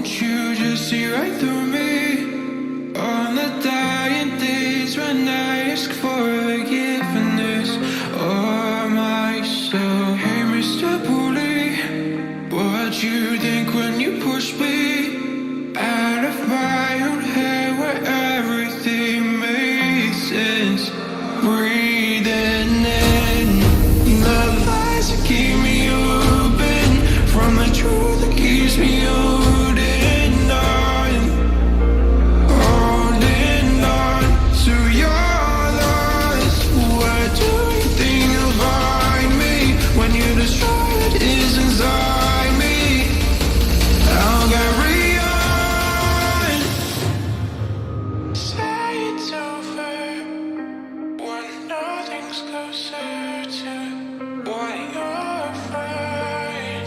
Won't you just see right through me? On the dying days when I ask for forgiveness of myself. Hey, Mr. Bully, what you think when you push me out of my own head where everything makes sense? Breathing in the lies that keep me open from the truth that keeps me holding on to your loss. What do you think you'll find me when you destroy what is inside me? I'll carry on. Say it's over when nothing's closer to what you're afraid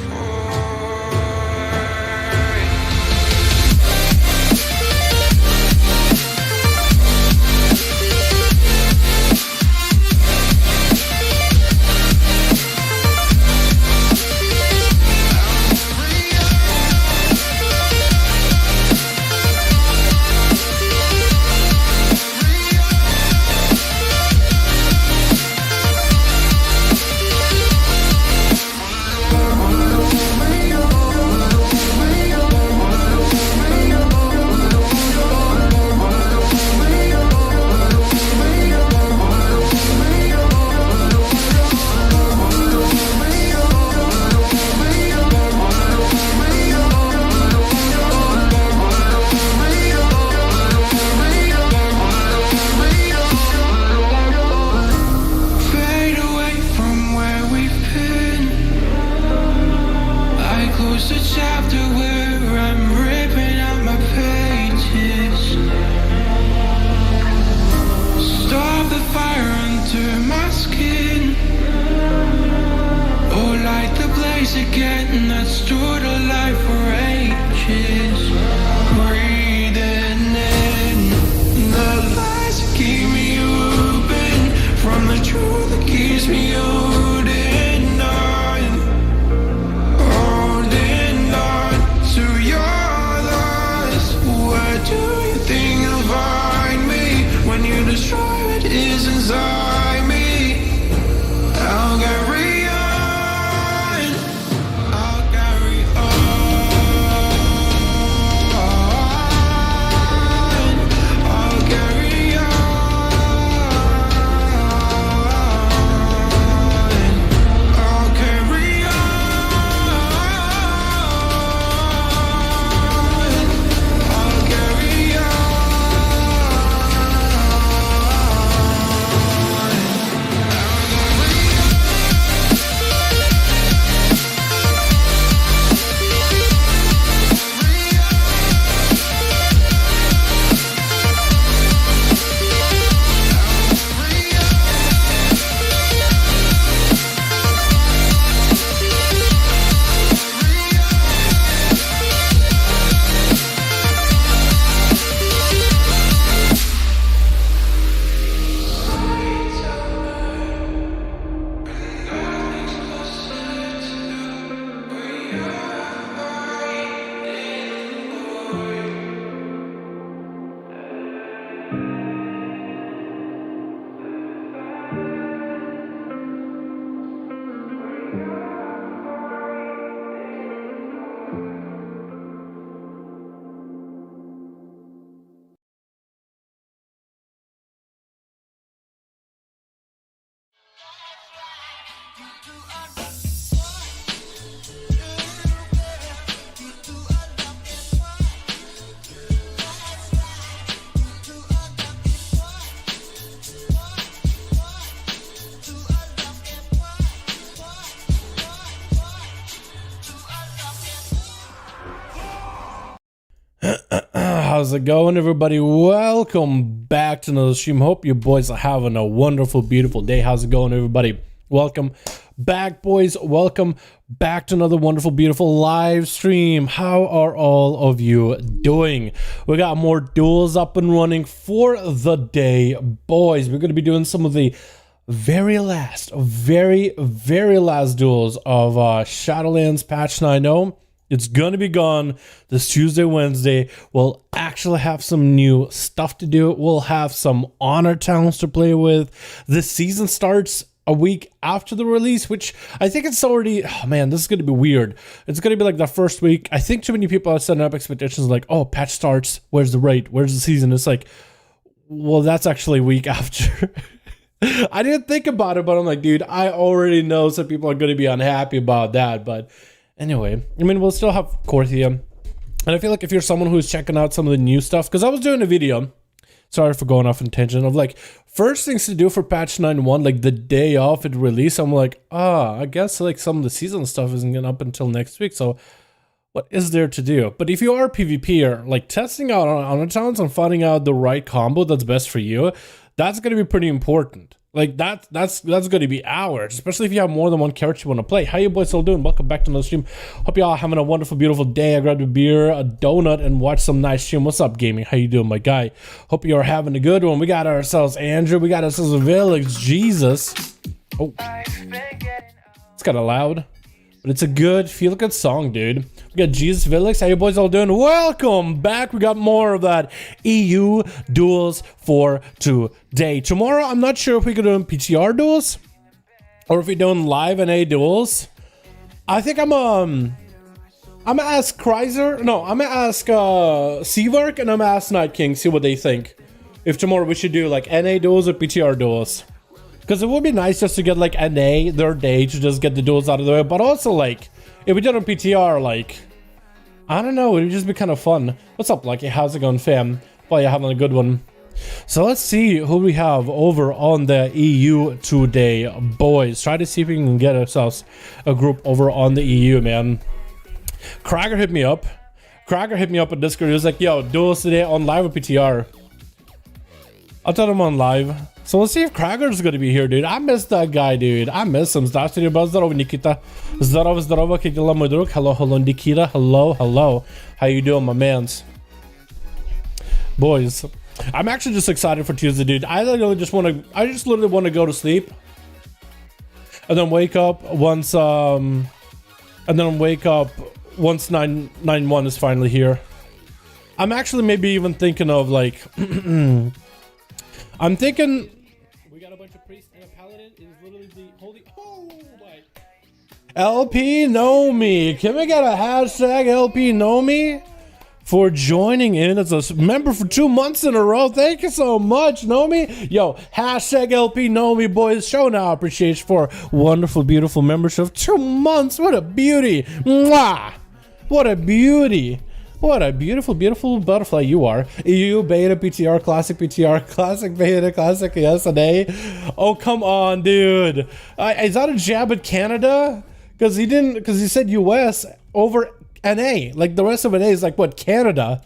for. Fade away from where we've been. I close the chapter where I'm ripping out my pages. Stop the fire under my skin. Oh, light the blaze again that stood alive for ages. Breathing in the lies that keep me open from the truth that keeps me holding on to your loss. Where do you think you'll find me when you destroy what is inside me? I'll carry on. I'll carry on. I'll carry on. I'll carry on. I'll carry on. How's it going, everybody? Welcome back to another stream. Hope you boys are having a wonderful, beautiful day. How's it going, everybody? Welcome back, boys. Welcome back to another wonderful, beautiful live stream. How are all of you doing? We got more duels up and running for the day, boys. We're going to be doing some of the very last duels of Shadowlands patch 9.0. It's gonna be gone this Tuesday, Wednesday. We'll actually have some new stuff to do. We'll have some honor towns to play with. This season starts a week after the release, which I think it's already, oh man, this is gonna be weird. It's gonna be like the first week. I think too many people are setting up expectations like, oh, patch starts, where's the rate? Where's the season? It's like, well, that's actually a week after. I didn't think about it, but I'm like, dude, I already know some people are gonna be unhappy about that, but anyway, I mean, we'll still have Corsair. And I feel like if you're someone who's checking out some of the new stuff, because I was doing a video, sorry for going off in tangent, of like first things to do for patch 9.1, like the day off it release. I'm like, I guess like some of the season stuff isn't going up until next week. So what is there to do? But if you are a PvPer, like testing out on accounts and finding out the right combo that's best for you, that's going to be pretty important. Like that's going to be hours, especially if you have more than one character you want to play. How you boys all doing? Welcome back to another stream. Hope y'all having a wonderful, beautiful day. I grabbed a beer, a donut, and watched some nice stream. What's up, gaming? How you doing, my guy? Hope you're having a good one. We got ourselves Andrew. We got ourselves a Village. Jesus. Oh, it's kind of loud, but it's a good, feel good song, dude. We got Jesus Village. How you boys all doing? Welcome back. We got more of that EU duels for today. Tomorrow, I'm not sure if we could do PTR duels or if we're doing live NA duels. I think I'm gonna ask Kreiser. No, I'm gonna ask Seavark and I'm gonna ask Night King. See what they think. If tomorrow we should do like NA duels or PTR duels. Because it would be nice just to get like NA their day to just get the duels out of the way. But also like, if we did on PTR, like, I don't know, it would just be kind of fun. What's up, Lucky? How's it going, fam? Well, you're having a good one. So let's see who we have over on the EU today, boys. Try to see if we can get ourselves a group over on the EU, man. Krager hit me up. Krager hit me up on Discord. He was like, yo, duels today on live or PTR? I'll tell him on live. So let's see if Krager's gonna be here, dude. I miss that guy, dude. I miss him. Здорово, Nikita. Здорово, как дела, мой друг? Hello, Nikita. Hello. How you doing, my mans? Boys, I'm actually just excited for Tuesday, dude. I literally want to go to sleep and then wake up once 9.1 is finally here. I'm actually maybe even thinking of like I'm thinking we got a bunch of priests and a paladin. It is literally the holy. Oh my! LP know me. Can we get a hashtag LP know me for joining in as a member for 2 months in a row? Thank you so much, know me. Yo, hashtag LP know me, boys. Showing our appreciation for wonderful, beautiful membership. 2 months. What a beauty. Mwah! What a beauty. What a beautiful, beautiful butterfly you are. EU, beta, PTR, classic, beta, classic, yes, NA. Oh, come on, dude. Is that a jab at Canada? Because he said US over NA. Like, the rest of NA is like, what, Canada?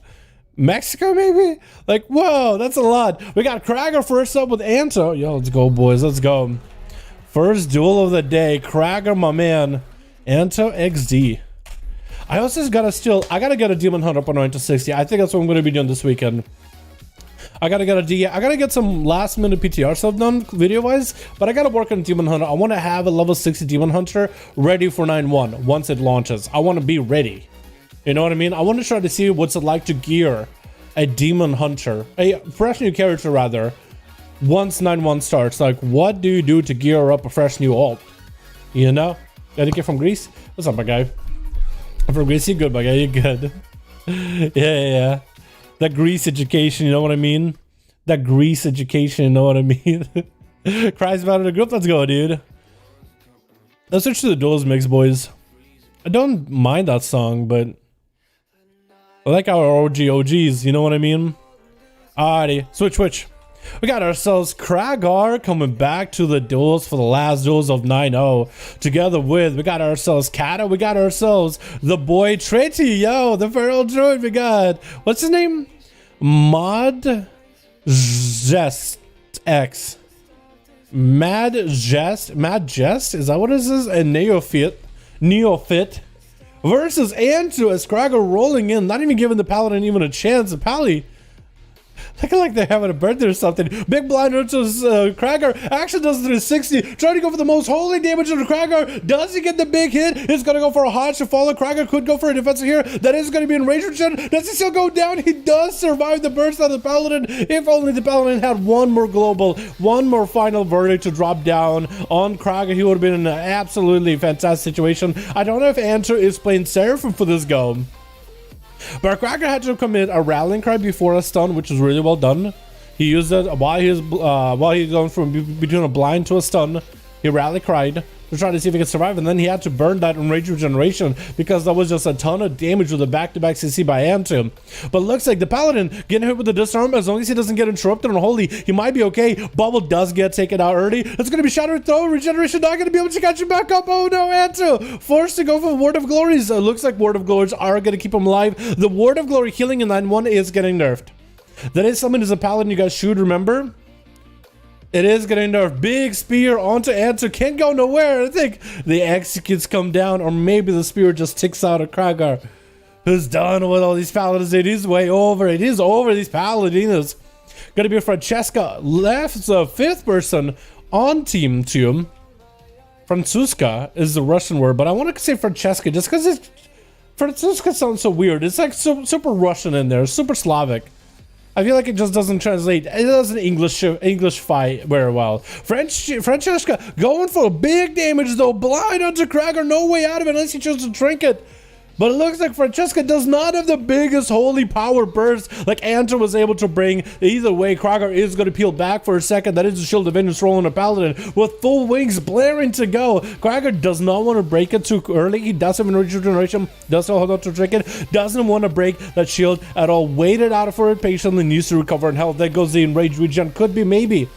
Mexico, maybe? Like, whoa, that's a lot. We got Krager first up with Anto. Yo, let's go, boys. Let's go. First duel of the day. Krager, my man. Anto XD. I also gotta get a Demon Hunt up on 9 to 60. I think that's what I'm gonna be doing this weekend. I gotta get some last minute PTR stuff done video wise, but I gotta work on Demon Hunter. I want to have a level 60 Demon Hunter ready for 9.1 once it launches. I want to be ready. You know what I mean? I want to try to see what's it like to gear a Demon Hunter, a fresh new character rather, once 9.1 starts. Like, what do you do to gear up a fresh new alt? You know? Got a gift from Greece? What's up, my guy? From Greece, you good, my guy? You good? Yeah. That Greece education, you know what I mean? That Greece education, you know what I mean? Cries about it in the group. Let's go, dude. Let's switch to the duels mix, boys. I don't mind that song, but I like our OGs, you know what I mean? Alrighty, switch. We got ourselves Kragar coming back to the duels for the last duels of 9.0. Together with, we got ourselves Kata, we got ourselves the boy Tretty, yo, the feral droid we got. What's his name? Mad Jest. Mad Jest? Is that what it is? A Neophyte versus Antu as Kragar rolling in, not even giving the Paladin even a chance. Looking like they're having a birthday or something. Big blind into Kragar. Actually does 360. Trying to go for the most holy damage on Kragar. Does he get the big hit? He's going to go for a Hodge to follow. Kragar could go for a defensive here. That is going to be in range regen. Does he still go down? He does survive the burst of the Paladin. If only the Paladin had one more global, one more final verdict to drop down on Kragar, he would have been in an absolutely fantastic situation. I don't know if Answer is playing Seraphim for this go. But Kragar had to commit a rallying cry before a stun, which was really well done. He used it while he was going from between a blind to a stun. He rally cried to try to see if he could survive, and then he had to burn that in Rage Regeneration because that was just a ton of damage with a back-to-back CC by Antum. But looks like the Paladin getting hit with the disarm, as long as he doesn't get interrupted on Holy, he might be okay. Bubble does get taken out early. It's going to be Shadow Throw. Regeneration not going to be able to catch him back up. Oh no, Antum forced to go for Word of Glories. It looks like Word of Glories are going to keep him alive. The Word of Glory healing in line 1 is getting nerfed. That is something as a Paladin you guys should remember. It is getting nerfed. Big spear onto Answer. Can't go nowhere. I think the executes come down, or maybe the spear just ticks out of Kragar, who's done with all these Paladins. It is way over. It is over these Paladinos. Gonna be Francesca left, the 5th person on Team 2. Francuska is the Russian word, but I want to say Francesca just because Francuska sounds so weird. It's like super Russian in there, super Slavic. I feel like it just doesn't translate. It doesn't Englishify very well. Francesca going for a big damage though. Blind onto Kragar. No way out of it unless he chooses to trinket. But it looks like Francesca does not have the biggest holy power burst like Anta was able to bring. Either way, Kragar is going to peel back for a second. That is the Shield of Vengeance rolling a Paladin with full wings blaring to go. Kragar does not want to break it too early. He does have Enrage Regeneration, does hold on to Trinket, doesn't want to break that shield at all. Waited out for it patiently, needs to recover in health. There goes the Enrage Regen. Could be maybe.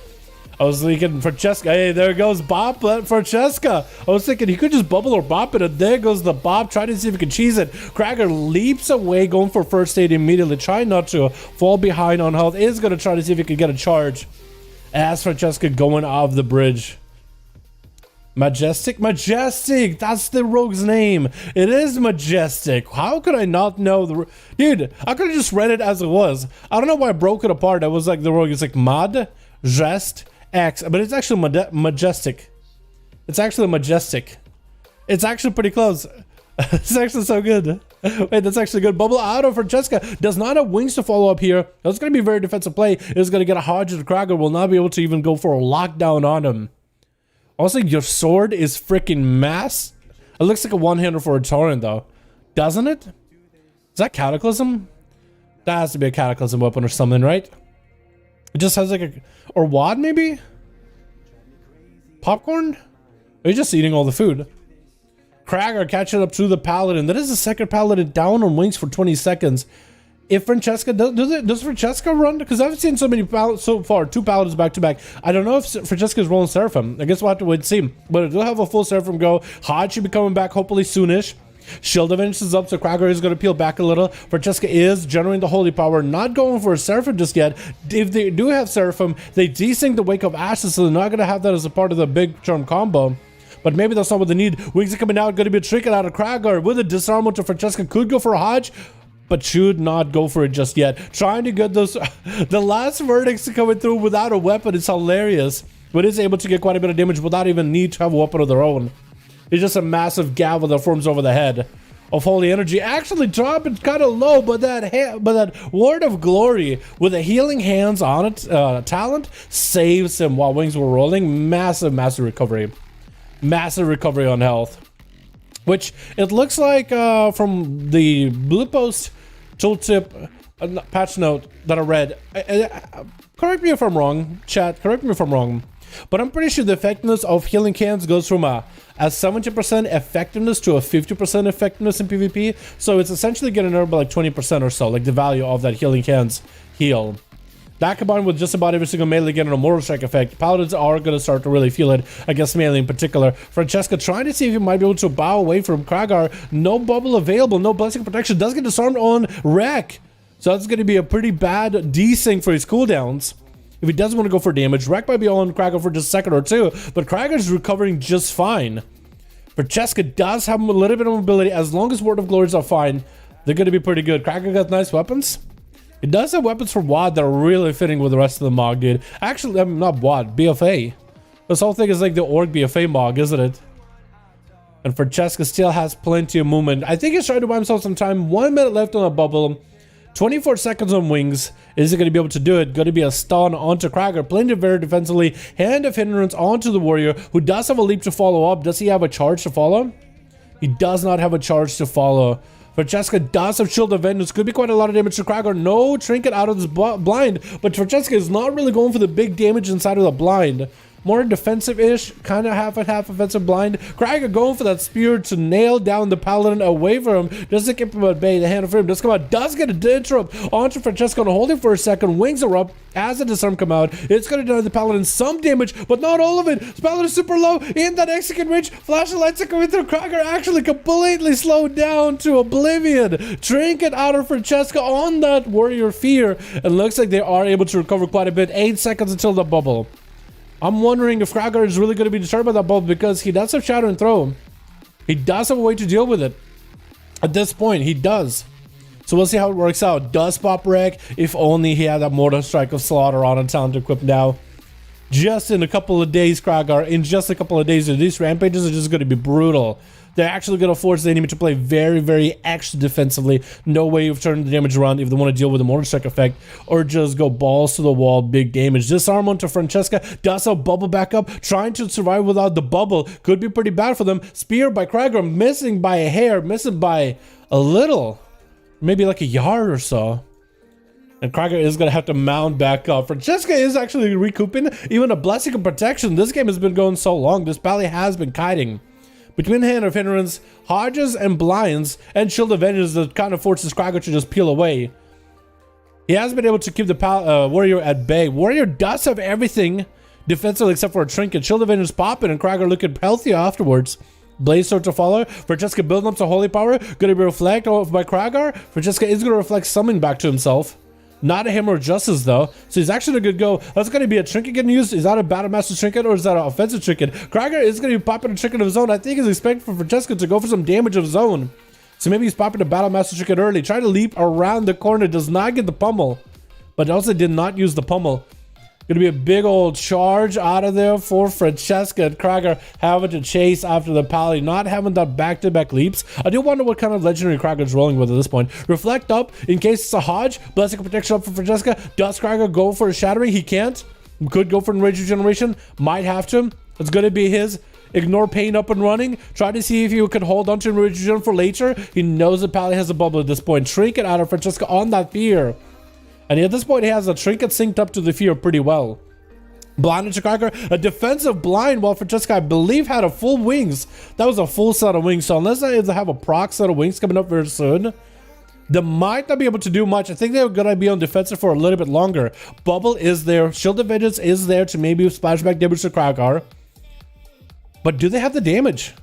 I was thinking Francesca. Hey, there goes Bop. Francesca. I was thinking he could just bubble or bop it, and there goes the Bop. Trying to see if he can cheese it. Kragar leaps away, going for first aid immediately. Trying not to fall behind on health. Is going to try to see if he can get a charge. As Francesca going off the bridge. Majestic? Majestic! That's the rogue's name. It is Majestic. How could I not know the... Dude, I could have just read it as it was. I don't know why I broke it apart. I was like, the rogue is like Mad, Jest, X, but it's actually Majestic. It's actually Majestic. It's actually pretty close. It's actually so good. Wait, that's actually good. Bubble out of Francesca. Does not have wings to follow up here. That's going to be a very defensive play. It's going to get a Hodge to Kragar. Will not be able to even go for a lockdown on him. Also, your sword is freaking mass. It looks like a one-hander for a Tauren, though. Doesn't it? Is that Cataclysm? That has to be a Cataclysm weapon or something, right? It just has like a... Or WAD, maybe? Popcorn? Are you just eating all the food? Kragar catching up to the Paladin. That is the second Paladin down on wings for 20 seconds. If Francesca... Does Francesca run? Because I've seen so many Paladins so far. 2 Paladins back to back. I don't know if Francesca is rolling Seraphim. I guess we'll have to wait and see. But it will have a full Seraphim go. Hodge should be coming back hopefully soonish. Shield of Vengeance is up, so Kragar is going to peel back a little. Francesca is generating the holy power, not going for a Seraphim just yet. If they do have Seraphim, they desync the Wake of Ashes, so they're not going to have that as a part of the big term combo. But maybe that's not what they need. Wings are coming out, going to be a trinket out of Kragar. With a disarm to Francesca, could go for a Hodge, but should not go for it just yet. Trying to get those... the last verdicts coming through without a weapon is hilarious. But is able to get quite a bit of damage without even need to have a weapon of their own. It's just a massive gavel that forms over the head of holy energy. Actually dropping kind of low, but that Word of Glory with a healing hands on it talent saves him while wings were rolling. Massive recovery. Massive recovery on health. Which it looks like from the Blue Post tooltip patch note that I read. Correct me if I'm wrong, chat. Correct me if I'm wrong. But I'm pretty sure the effectiveness of healing cans goes from a 70% effectiveness to a 50% effectiveness in PvP. So it's essentially getting over by like 20% or so, like the value of that healing cans heal. That combined with just about every single melee getting a mortal strike effect, Paladins are going to start to really feel it against melee in particular. Francesca trying to see if he might be able to bow away from Kragar. No bubble available, no blessing protection. Does get disarmed on Wreck. So that's going to be a pretty bad desync for his cooldowns. If he doesn't want to go for damage, Wreck might be on Kragar for just a second or two, but Kragar's recovering just fine. Francesca does have a little bit of mobility. As long as Word of Glories are fine, they're going to be pretty good. Kragar got nice weapons. It does have weapons for WAD that are really fitting with the rest of the MOG, dude. Actually, I'm not WAD, BFA. This whole thing is like the org BFA MOG, isn't it? And Francesca still has plenty of movement. I think he's trying to buy himself some time. 1 minute left on a bubble. 24 seconds on wings. Is he going to be able to do it? Going to be a stun onto Krager. Playing it very defensively. Hand of hindrance onto the warrior, who does have a leap to follow up. Does he have a charge to follow? He does not have a charge to follow. Francesca does have shield of vengeance. Could be quite a lot of damage to Krager. No trinket out of this blind. But Francesca is not really going for the big damage inside of the blind. More defensive-ish, kind of half offensive blind. Krager going for that spear to nail down the paladin away from him. Doesn't keep him at bay. The hand of freedom does come out. Does get a interrupt onto Francesco and hold him for a second. Wings are up as the disarm come out. It's going to do the paladin some damage, but not all of it. The paladin is super low in that execute range. Flashing lights are coming through. Krager actually completely slowed down to oblivion. Trinket out of Francesca on that warrior fear. It looks like they are able to recover quite a bit. 8 seconds until the bubble. I'm wondering if Krager is really going to be disturbed by that bubble, because he does have shatter and throw. He does have a way to deal with it. At this point, he does. So we'll see how it works out. Does pop wreck? If only he had that mortal strike of slaughter on a talent equipped now. Just in a couple of days, Krager, in just a couple of days, these rampages are just going to be brutal. They're actually going to force the enemy to play very, very extra defensively. No way of turning the damage around if they want to deal with the mortar strike effect, or just go balls to the wall, big damage. Disarm onto Francesca. Does have bubble back up. Trying to survive without the bubble. Could be pretty bad for them. Spear by Krager, missing by a hair, missing by a little. Maybe like a yard or so. And Krager is going to have to mount back up. Francesca is actually recouping even a blessing of protection. This game has been going so long. This pally has been kiting. Between Hand of Hindrance, Hodges and Blinds, and Shield of Vengeance that kind of forces Krager to just peel away. He has been able to keep the Warrior at bay. Warrior does have everything defensively except for a Trinket. Shield of Vengeance popping, and Krager looking healthy afterwards. Blaze Sword to follow. Francesca building up to Holy Power. Going to be reflected by Krager. Francesca is going to reflect something back to himself. Not a Hammer of Justice though, so he's actually a good go. That's going to be a Trinket getting used. Is that a Battle Master Trinket, or is that an offensive Trinket? Krager is going to be popping a Trinket of his own. I think he's expecting for Francesca to go for some damage of his own. So maybe he's popping a Battle Master Trinket early. Trying to leap around the corner. Does not get the pummel, but also did not use the pummel. Gonna be a big old charge out of there for Francesca, and Krager having to chase after the pally, not having that back-to-back leaps. I do wonder what kind of legendary Krager's rolling with at this point. Reflect up in case it's a Hodge. Blessing of protection up for Francesca. Does Krager go for a shattering? He can't. Could go for enrage regeneration. Might have to. It's gonna be his. Ignore pain up and running. Try to see if he could hold on to enrage regeneration for later. He knows the pally has a bubble at this point. Trinket out of Francesca on that fear. And at this point, he has a Trinket synced up to the fear pretty well. Blind into Krager, a defensive blind, while Francesca, I believe, had a full wings. That was a full set of wings. So unless they have a proc set of wings coming up very soon, they might not be able to do much. I think they're going to be on defensive for a little bit longer. Bubble is there. Shield of Vengeance is there to maybe splash back damage to Krager. But do they have the damage?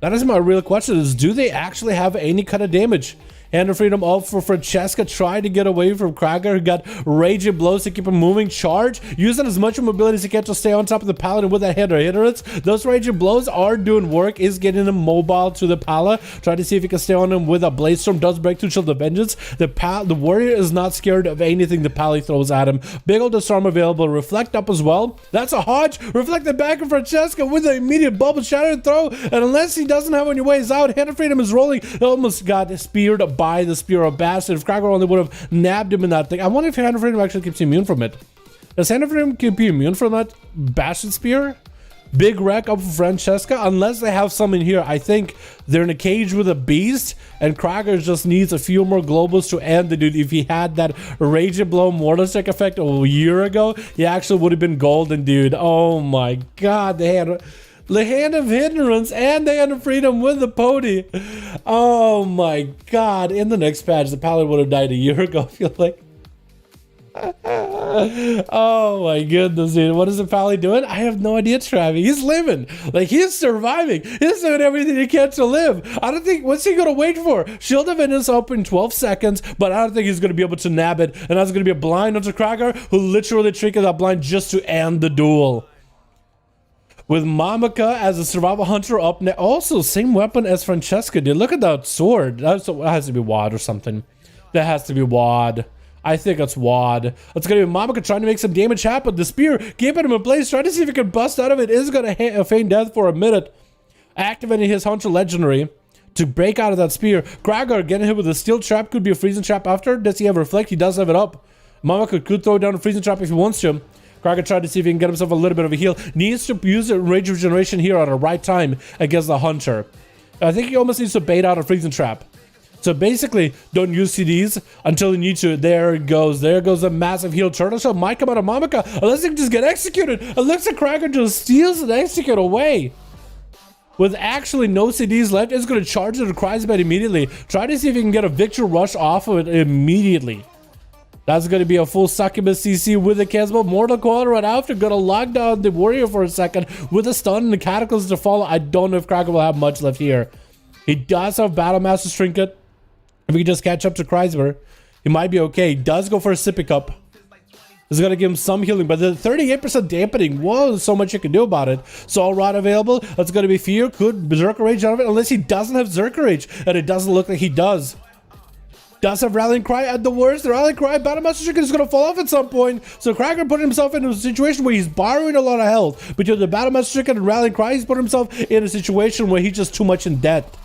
That is my real question, is do they actually have any kind of damage? Hand of Freedom up for Francesca, trying to get away from Krager, who got raging blows to keep him moving. Charge, using as much mobility as he can to stay on top of the paladin with that hand of hindrance. Those raging blows are doing work, is getting him mobile to the pala. Trying to see if he can stay on him with a Blaze Storm. Does break through Shield of Vengeance. The warrior is not scared of anything the pally throws at him. Big old disarm available. Reflect up as well. That's a Hodge. Reflected back of Francesca with the immediate bubble shatter and throw. And unless he doesn't have any ways out, Hand of Freedom is rolling. He almost got speared by the Spear of Bastard. If Krager only would have nabbed him in that thing. I wonder if Hand of Freedom actually keeps you immune from it. Does Hand of Freedom keep you immune from that Bastard Spear? Big wreck up for Francesca. Unless they have some in here. I think they're in a cage with a beast, and Krager just needs a few more globals to end the dude. If he had that Raging Blow Mortal Strike effect a year ago, he actually would have been golden, dude. Oh my god, the Hand of Hindrance and the Hand of Freedom with the pony. Oh my god. In the next patch, the paladin would have died a year ago, I feel like. Oh my goodness, dude. What is the pally doing? I have no idea, Travi. He's living. Like, he's surviving. He's doing everything he can to live. I don't think, what's he going to wait for? Shield of Vengeance up in 12 seconds, but I don't think he's going to be able to nab it. And that's going to be a blind onto Krager, who literally triggered that blind just to end the duel. With Mamaka as a survival hunter up next. Also, same weapon as Francesca did. Look at that sword. That has to be WAD or something. That has to be WAD. I think it's WAD. It's going to be Mamaka trying to make some damage happen. The spear, keeping him in place, trying to see if he can bust out of it. Is going to feign death for a minute. Activating his Hunter Legendary to break out of that spear. Kragar getting hit with a steel trap. Could be a freezing trap after. Does he have reflect? He does have it up. Mamaka could throw down a freezing trap if he wants to. Kragar tried to see if he can get himself a little bit of a heal. Needs to use a rage regeneration here at the right time against the Hunter. I think he almost needs to bait out a freezing trap. So basically, don't use CDs until you need to. There it goes. There goes a massive heal. Turtle Shell might come out of Mamaka unless he can just get executed. It looks like Kragar just steals and execute away. With actually no CDs left, it's going to charge it to Kreisbad immediately. Try to see if you can get a victory rush off of it immediately. That's going to be a full Succubus CC with a Casbo. Mortal Coil right after. Going to lock down the Warrior for a second with a stun and the Cataclysm to follow. I don't know if Kragar will have much left here. He does have Battle Master's Trinket. If he can just catch up to Kreisberg, he might be okay. He does go for a Sippy Cup. This is going to give him some healing, but the 38% dampening, whoa, so much you can do about it. Soul Rod available. That's going to be Fear. Could Berserker Rage out of it, unless he doesn't have Berserker Rage, and it doesn't look like he does. Does have Rallying Cry at the worst. The Rallying Cry, Battle Master Chicken is going to fall off at some point. So Kragar put himself in a situation where he's borrowing a lot of health. Between the Battle Master Chicken and Rallying Cry, he's put himself in a situation where he's just too much in debt.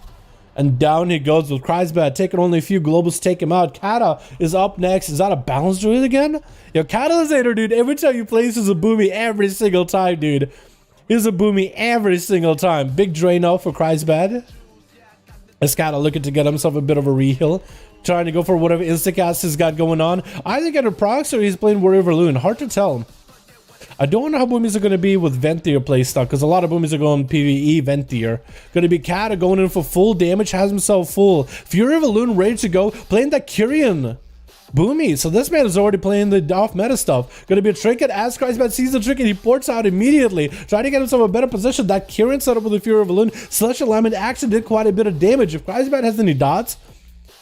And down he goes with Kreisbad, taking only a few globals to take him out. Kata is up next. Is that a balance druid again? Yo, Catalysator, dude, every time you play, he's a boomy every single time, dude. He's a boomy every single time. Big drain off for Kreisbad. Is Kata looking to get himself a bit of a reheal. Trying to go for whatever instacast he's got going on. I think at a prox or he's playing Warrior Verloon. Hard to tell. I don't know how boomies are going to be with Venthyr playstyle, because a lot of boomies are going PvE Venthyr. Going to be Kata going in for full damage, has himself full. Fury of Elune ready to go, playing that Kyrian boomy. So this man is already playing the off meta stuff. Going to be a Trinket as Kreisbad sees the Trinket. He ports out immediately, trying to get himself a better position. That Kyrian setup with the Fury of Elune. Celestial Alignment actually did quite a bit of damage. If Kreisbad has any dots,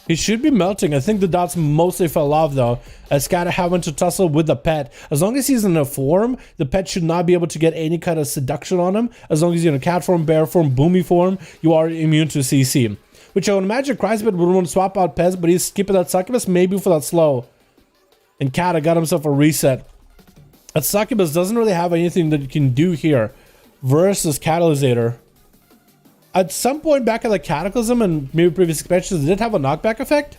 he should be melting. I think the dots mostly fell off though, as Kata having to tussle with the pet. As long as he's in a form, the pet should not be able to get any kind of seduction on him. As long as you're in a cat form, bear form, boomy form, you are immune to CC. Which I would imagine Kreisbad would want to swap out pets, but he's skipping that Succubus maybe for that slow. And Kata got himself a reset. That Succubus doesn't really have anything that you can do here versus Catalysator. At some point back at the Cataclysm and maybe previous expansions, did it have a knockback effect?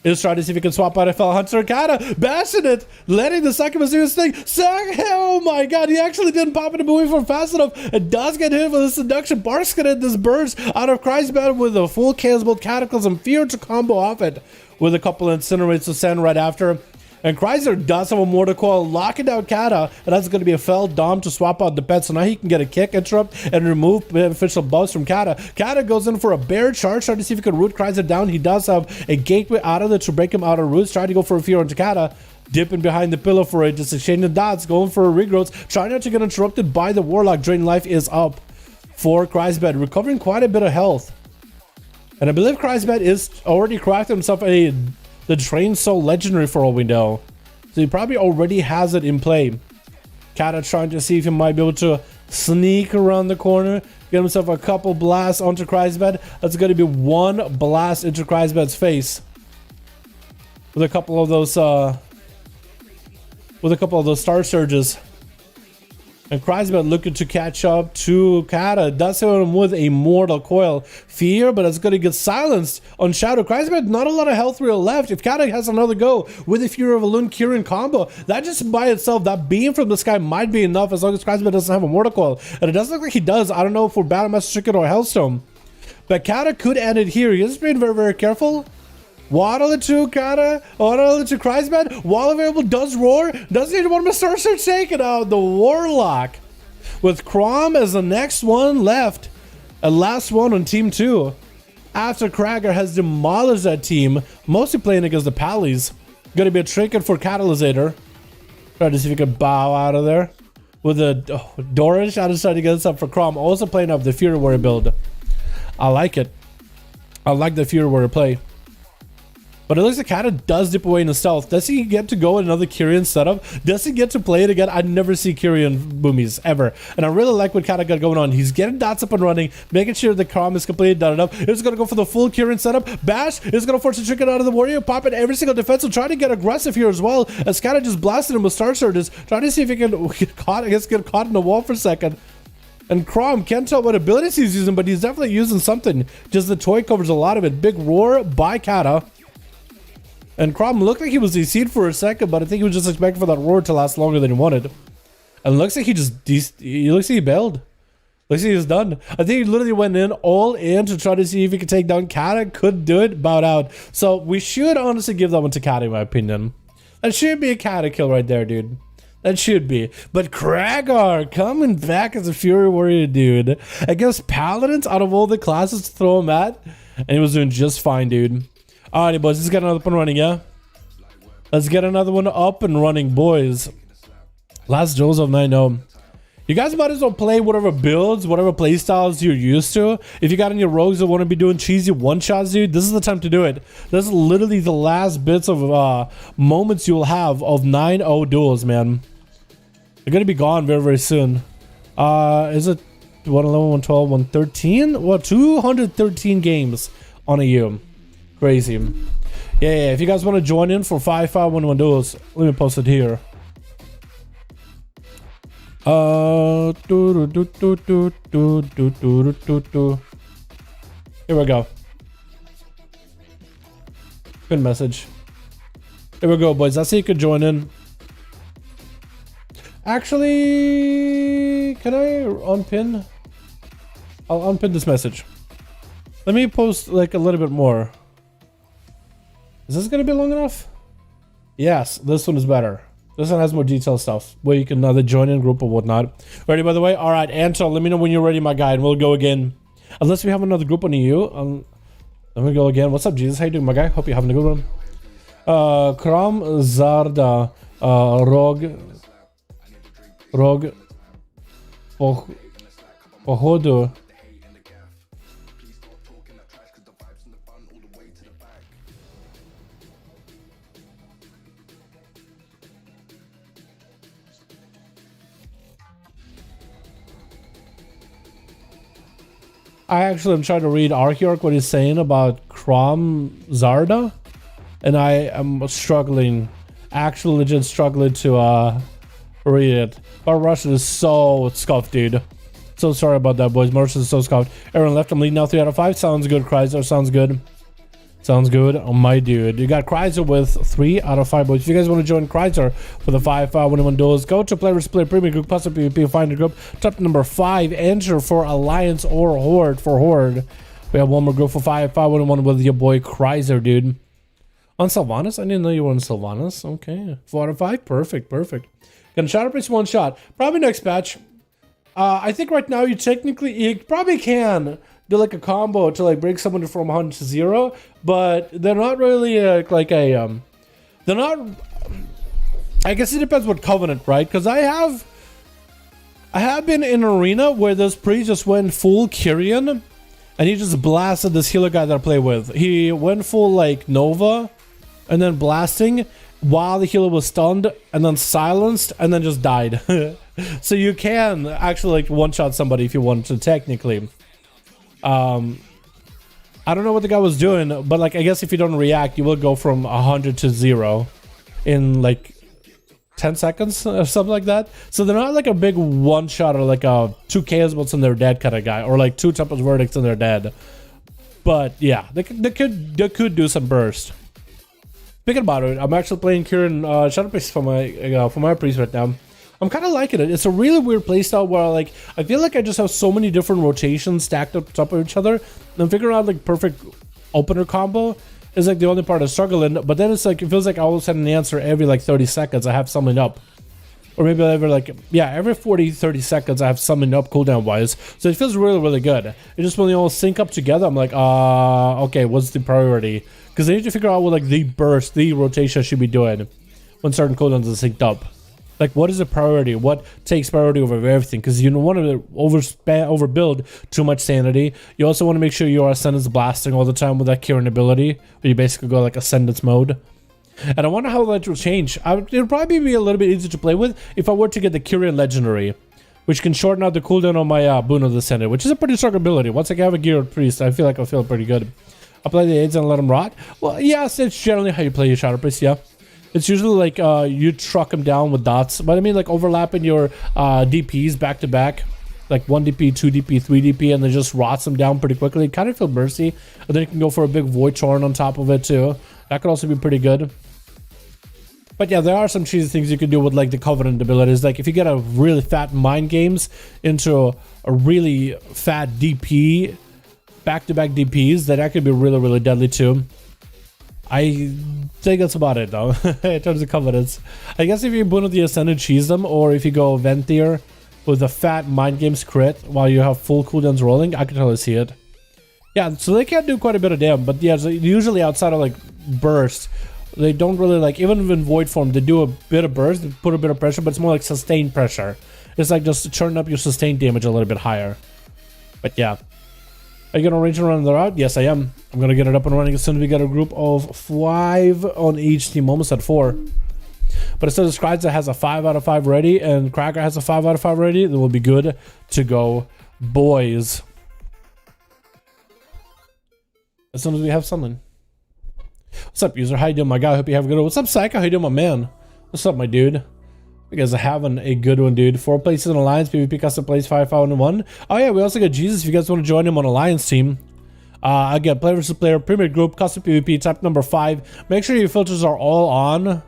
He's trying to see if he can swap out FL Hunter. Kata bashing it, letting the Succubus do his thing. Oh my god, he actually didn't pop in the movie for fast enough. It does get hit with a seduction. Bark's gonna this burst out of Kreisbad with a full chaos bolt Cataclysm. Fear to combo off it with a couple of incinerates to send right after. And Kreisler does have a Mortal Coil, locking down Kata, and that's going to be a fell Dom to swap out the pet, so now he can get a kick, interrupt, and remove beneficial buffs from Kata. Kata goes in for a bear charge, trying to see if he can root Kreisler down. He does have a gateway out of it to break him out of roots, trying to go for a fear onto Kata, dipping behind the pillow for it, just exchanging the dots, going for a regrowth, trying not to get interrupted by the Warlock. Drain life is up for Kreisbad, recovering quite a bit of health. And I believe Kreisbad is already crafted himself the Drain Soul Legendary for all we know. So he probably already has it in play. Kata trying to see if he might be able to sneak around the corner, get himself a couple blasts onto Kreisbad. That's going to be one blast into Kreisbad's face. With a couple of those Star Surges. And Kreisbad looking to catch up to Kata. Does hit him with a Mortal Coil. Fear, but it's going to get silenced on Shadow. Kreisbad, not a lot of health real left. If Kata has another go with the Fury of Elune Kyrian combo, that just by itself, that beam from the sky might be enough as long as Kreisbad doesn't have a Mortal Coil. And it doesn't look like he does. I don't know for Battle Master Chicken or Hellstone. But Kata could end it here. He has been very, very careful. Waddle it to Kata, waddle it to Kreisbad. Wall available, does roar. Doesn't need one of Star Search taken out. The Warlock with Crom as the next one left. And last one on team 2. After Kragar has demolished that team, mostly playing against the Pallies. Gonna be a trinket for Catalysator. Try to see if he can bow out of there. With a Dorish, I just tried to get this up for Crom. Also playing up the Fury Warrior build. I like it. I like the Fury Warrior play. But it looks like Kata does dip away into stealth. Does he get to go in another Kyrian setup? Does he get to play it again? I never see Kyrian boomies ever. And I really like what Kata got going on. He's getting dots up and running, making sure the calm is completely done enough. He's going to go for the full Kyrian setup. Bash is going to force a trick out of the warrior, pop it every single defense, and try to get aggressive here as well. As Kata just blasted him with Star Surges, trying to see if he can get caught, get caught in the wall for a second. And Crom can't tell what abilities he's using, but he's definitely using something. Just the toy covers a lot of it. Big roar by Kata. And Crom looked like he was DC'd for a second, but I think he was just expecting for that roar to last longer than he wanted. And it looks like he just he looks like he bailed. Looks like he's done. I think he literally went in all in to try to see if he could take down Kata. Couldn't do it, bowed out. So we should honestly give that one to Kata, in my opinion. That should be a Kata kill right there, dude. That should be. But Kragar coming back as a Fury Warrior, dude. Against Paladins out of all the classes to throw him at. And he was doing just fine, dude. Alrighty, boys. Let's get another up and running, yeah? Let's get another one up and running, boys. Last Duels of 9-0. You guys might as well play whatever builds, whatever play styles you're used to. If you got any rogues that want to be doing cheesy one-shots, dude, this is the time to do it. This is literally the last bits of moments you'll have of 9-0 duels, man. They're going to be gone very, very soon. Is it 111, 112, 113? Well, 213 games on a year. Crazy. Yeah, if you guys want to join in for 5V5 1v1 DUELS, let me post it here. Here we go. Good message. Here we go, boys. That's how you could join in. Actually, can I unpin? I'll unpin this message. Let me post like a little bit more. Is this gonna be long enough? Yes, this one is better. This one has more detailed stuff where you can either join in group or whatnot. Ready, by the way? All right, Anton, let me know when you're ready, my guy, and we'll go again. Unless we have another group on EU. Let me go again. What's up, Jesus? How you doing, my guy? Hope you're having a good one. Kram Zarda Rog Pohodu. I actually am trying to read Archeorg, what he's saying about Kram Zarda, and I am struggling, actually legit struggling to read it. But Russian is so scuffed, dude. So sorry about that, boys. Russian is so scuffed. Everyone left. I'm leading now 3 out of 5. Sounds good, Chrysler. Sounds good. Sounds good. Oh, my dude. You got Chrysler with 3 out of 5, boys. If you guys want to join Chrysler for the 5V5 1v1 DUELS, go to Play vs Play Premium Group, plus PvP, find a group. Top number 5, enter for Alliance or Horde for Horde. We have one more group for 5V5 1v1 with your boy Chrysler, dude. On Sylvanas? I didn't know you were on Sylvanas. Okay. 4 out of 5. Perfect, perfect. Gonna shadow priest one shot. Probably next patch. I think right now you probably can do like a combo to like break someone from 100 to 0, but they're not really they're not. I guess it depends what covenant, right? Because I have been in an arena where this priest just went full Kyrian, and he just blasted this healer guy that I play with. He went full like Nova, and then blasting while the healer was stunned, and then silenced, and then just died. So you can actually like one-shot somebody if you want to, technically. I don't know what the guy was doing, but like I guess if you don't react, you will go from 100 to 0 in like 10 seconds or something like that. So they're not like a big one-shot or like a 2 KS bolts and they're dead kind of guy, or like 2 Tempest Verdicts and they're dead. But yeah, they could do some burst. Speaking about it, I'm actually playing Kyrian Shadow Priest for my priest right now. I'm kind of liking it. It's a really weird playstyle where like I feel like I just have so many different rotations stacked up top of each other. And figuring out like perfect opener combo is like the only part I struggle in. But then it's like it feels like I always have an answer every like 30 seconds. I have something up, or maybe every 40-30 seconds I have something up cooldown wise. So it feels really, really good. It just when they all sync up together, I'm like, okay, what's the priority? Because I need to figure out what like the burst, the rotation I should be doing when certain cooldowns are synced up. Like, what is the priority? What takes priority over everything? Because you don't want to overbuild too much sanity. You also want to make sure your Ascendance blasting all the time with that Kieran ability, where you basically go like Ascendance mode. And I wonder how that will change. It would probably be a little bit easier to play with if I were to get the Kieran Legendary, which can shorten out the cooldown on my Boon of the Ascendant, which is a pretty strong ability. Once I have a Geared Priest, I feel like I'll feel pretty good. Apply the aids and let them rot. Well, yes, it's generally how you play your Shadow Priest, yeah. It's usually like you truck them down with dots, but I mean like overlapping your DPs back to back, like 1 DP, 2 DP, 3 DP, and then just rots them down pretty quickly. Kind of feel mercy, and then you can go for a big Void Torrent on top of it too. That could also be pretty good. But yeah, there are some cheesy things you can do with like the Covenant abilities. Like if you get a really fat Mind Games into a really fat DP, back-to-back DPs, that could be really, really deadly too. I think that's about it though, in terms of Covenants. I guess if you Boon of the Ascendant, cheese them, or if you go Venthyr with a fat Mind Games crit while you have full cooldowns rolling, I can totally see it. Yeah, so they can do quite a bit of damage, but yeah, so usually outside of like burst, they don't really like, even in Void form, they do a bit of burst, they put a bit of pressure, but it's more like sustained pressure. It's like just to turn up your sustained damage a little bit higher. But yeah. Are you gonna range and run the route? Yes, I am. I'm gonna get it up and running as soon as we get a group of 5 on each team. Almost at 4. But it still describes it has a 5 out of 5 ready, and Cracker has a 5 out of 5 ready. Then we'll be good to go, boys. As soon as we have something. What's up, user? How you doing, my guy? Hope you have a good one. What's up, Psycho? How you doing, my man? What's up, my dude? You guys are having a good one, dude. 4 places in Alliance, PvP custom plays 5v5 1v1. Oh yeah, we also got Jesus if you guys want to join him on Alliance team. I got player versus player, premier group, custom PvP, type number 5. Make sure your filters are all on.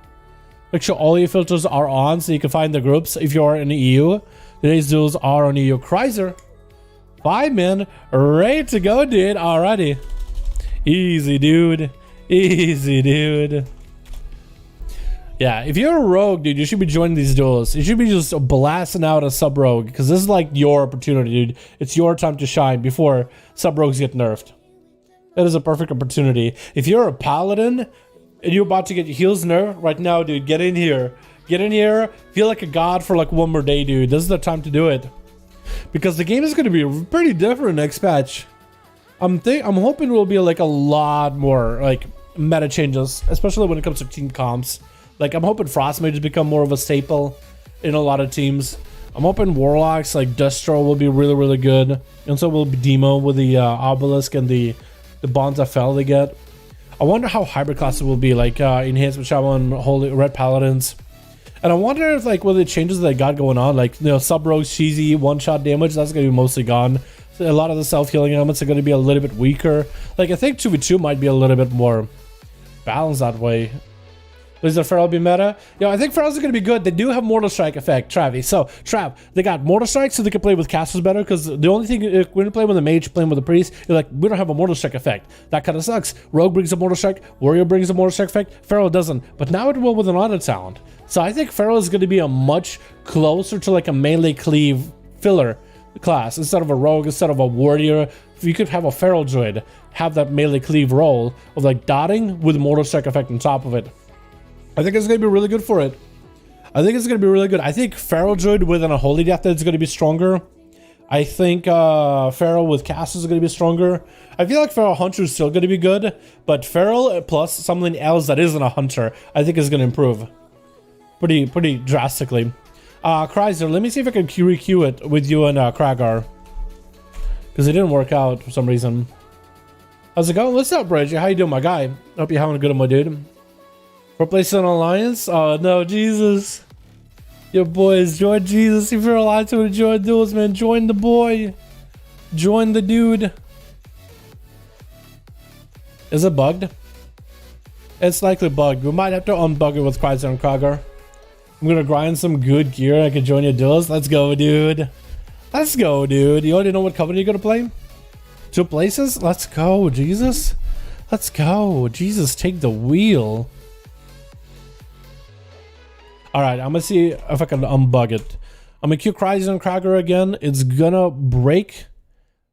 Make sure all your filters are on so you can find the groups if you are in the EU. Today's duels are on EU. Chrysler. 5 man, ready to go, dude. Alrighty. Easy, dude. Easy, dude. Yeah, if you're a rogue, dude, you should be joining these duels. You should be just blasting out a sub-rogue, because this is like your opportunity, dude. It's your time to shine before sub-rogues get nerfed. That is a perfect opportunity. If you're a paladin and you're about to get your heals nerfed right now, dude, get in here. Get in here. Feel like a god for like one more day, dude. This is the time to do it. Because the game is going to be pretty different next patch. I'm hoping it will be like a lot more like meta changes, especially when it comes to team comps. Like, I'm hoping Frost Mages become more of a staple in a lot of teams. I'm hoping Warlocks like Destro will be really, really good. And so will be Demo with the Obelisk and the Bonds that fell they get. I wonder how hybrid classes will be, like Enhancement Shaman and Holy Red Paladins. And I wonder if, like, with the changes that they got going on, like, you know, Sub-Rogue, cheesy, one-shot damage, that's going to be mostly gone. So a lot of the self-healing elements are going to be a little bit weaker. Like, I think 2v2 might be a little bit more balanced that way. Is the Feral be meta? Yo, I think Ferals are going to be good. They do have Mortal Strike effect, Travi. So, Trav, they got Mortal Strike so they can play with casters better, because the only thing, when you play with a mage, playing with a priest, you're like, we don't have a Mortal Strike effect. That kind of sucks. Rogue brings a Mortal Strike, Warrior brings a Mortal Strike effect, Feral doesn't. But now it will with an auto talent. So I think Feral is going to be a much closer to like a melee cleave filler class. Instead of a Rogue, instead of a Warrior, if you could have a Feral Druid have that melee cleave role of like dotting with Mortal Strike effect on top of it. I think it's going to be really good for it. I think it's going to be really good. I think Feral Druid with a Holy Death is going to be stronger. I think Feral with Casters is going to be stronger. I feel like Feral Hunter is still going to be good, but Feral plus something else that isn't a Hunter, I think is going to improve pretty drastically. Chrysler, let me see if I can re-queue it with you and Kragar, because it didn't work out for some reason. How's it going? What's up, Bridget? How you doing, my guy? Hope you're having a good one, my dude. We're placing an alliance? Oh no, Jesus. Your boys, join Jesus. If you're allowed to join duels, man, join the boy. Join the dude. Is it bugged? It's likely bugged. We might have to unbug it with Chrysler and Kragar. I'm gonna grind some good gear. I can join your duels. Let's go, dude. Let's go, dude. You already know what company you're gonna play? 2 places? Let's go, Jesus. Let's go. Jesus, take the wheel. Alright, I'm gonna see if I can unbug it. I'm gonna queue Chrysler and Kragar again. It's gonna break.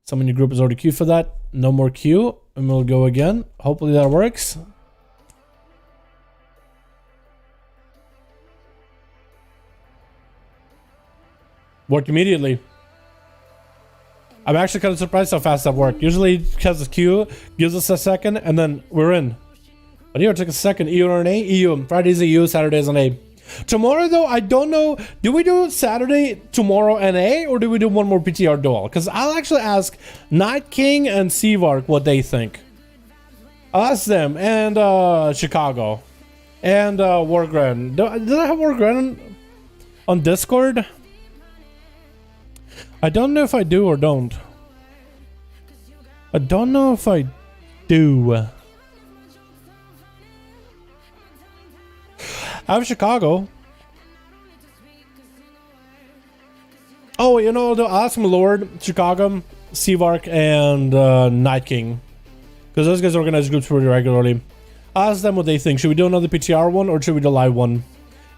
Someone in your group is already queued for that. No more queue. And we'll go again. Hopefully that works. Worked immediately. I'm actually kind of surprised how fast that worked. Usually because the queue gives us a second and then we're in. But here it took a second. EU NA, EU. Fridays EU, Saturdays NA. Tomorrow though, I don't know. Do we do Saturday, tomorrow NA, or do we do one more PTR duel? Because I'll actually ask Night King and Seavark what they think. I'll ask them and Chicago and Warcraft. Did I have Warcraft on Discord? I don't know if I do or don't. I don't know if I do. I have Chicago. Oh, you know, the Awesome Lord, Chicago, Seavark, and Night King. Because those guys organize groups pretty regularly. Ask them what they think. Should we do another PTR one or should we do live one?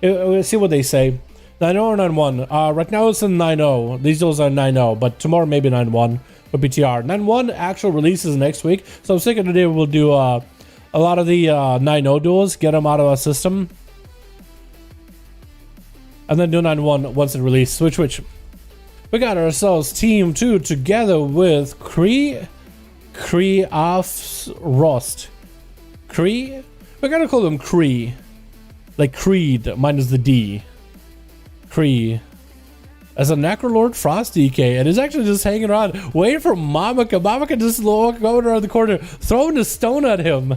We'll see what they say. 9-0 or 9-1? Right now it's a 9-0. These duels are 9-0, but tomorrow maybe 9-1 for PTR. 9-1 actual releases next week. So I was thinking today we'll do a lot of the 9-0 duels, get them out of our system. And then do 9-1 once it releases. Switch. We got ourselves Team 2 together with Kree off Rost. Kree? We're gonna call them Kree. Like Creed, minus the D. Kree. As a Necrolord Frost DK, and is actually just hanging around, waiting for Mamaka. Mamaka just walking around the corner, throwing a stone at him.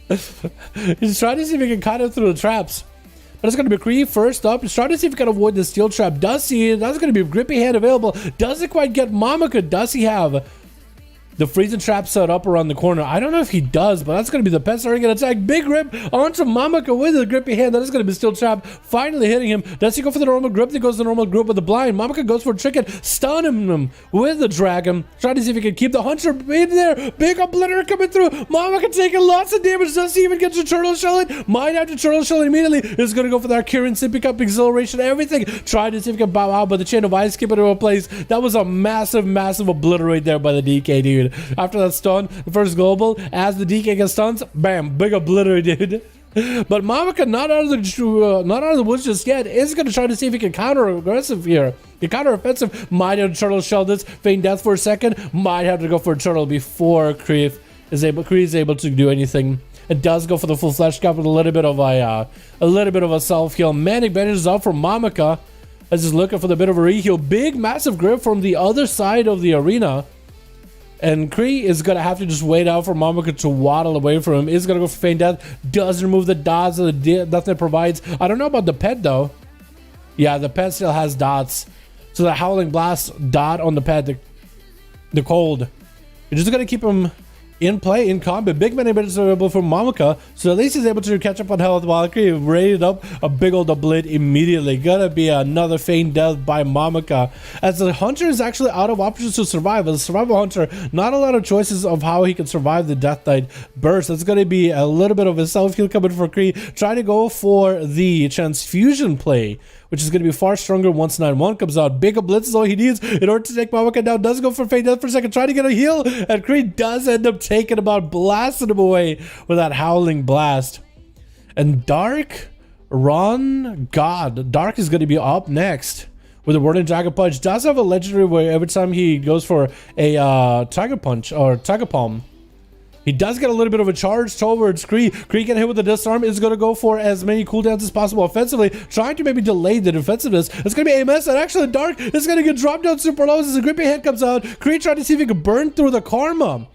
He's trying to see if he can cut him through the traps. But it's going to be Kree first up. He's trying to see if he can avoid the steel trap. Does he? That's going to be a grippy hand available. Doesn't quite get Mamaka. Does he have the freezing trap set up around the corner? I don't know if he does, but that's going to be the best target attack. Big grip onto Mamaka with a grippy hand. That is going to be steel trap. Finally hitting him. Does he go for the normal grip? He goes the normal grip with the blind. Mamaka goes for a trick and stunning him with the dragon. Trying to see if he can keep the hunter in there. Big obliterator coming through. Mamaka taking lots of damage. Does he even get to turtle shelling? Might have to turtle shelling immediately. Is going to go for that Kieran sipping up acceleration. Everything. Trying to see if he can bow out, but the chain of ice keep it into a place. That was a massive obliterate there by the DK, dude. After that stun, the first global, as the DK gets stuns, bam, big obliterate, dude. But Mamaka not out of the woods just yet. Is going to try to see if he can counter aggressive here. He counter offensive. Might have to turtle shell this, feign death for a second. Might have to go for a turtle before Kree is able to do anything. It does go for the full flesh cap with a little bit of a self heal. Manic bandage is up for Mamaka. As he's looking for the bit of a re-heal. Big massive grip from the other side of the arena. And Kree is going to have to just wait out for Mamaka to waddle away from him. Is going to go for feign death. Does remove the dots that the death net provides. I don't know about the pet though. Yeah, the pet still has dots. So the Howling Blast dot on the pet. The cold. You're just going to keep him in play, in combat. Big many minutes available for Mamaka. So at least he's able to catch up on health while Kree raided up a big old oblit immediately. Gonna be another feigned death by Mamaka. As the hunter is actually out of options to survive. As a survival hunter, not a lot of choices of how he can survive the Death Knight burst. It's gonna be a little bit of a self-heal coming for Kree. Trying to go for the transfusion play, which is going to be far stronger once 9-1 comes out. Big blitz is all he needs in order to take Mamaka down. Does go for fake death for a second, trying to get a heal, and Kree does end up taking him out, blasting him away with that Howling Blast. And Dark is going to be up next with a Whirling Dragon Punch. Does have a legendary where every time he goes for a Tiger Punch or Tiger Palm, he does get a little bit of a charge towards Kree. Kree can hit with the disarm. Is going to go for as many cooldowns as possible offensively, trying to maybe delay the defensiveness. It's going to be AMS, and actually Dark is going to get dropped down super low as the grippy hand comes out. Kree trying to see if he can burn through the karma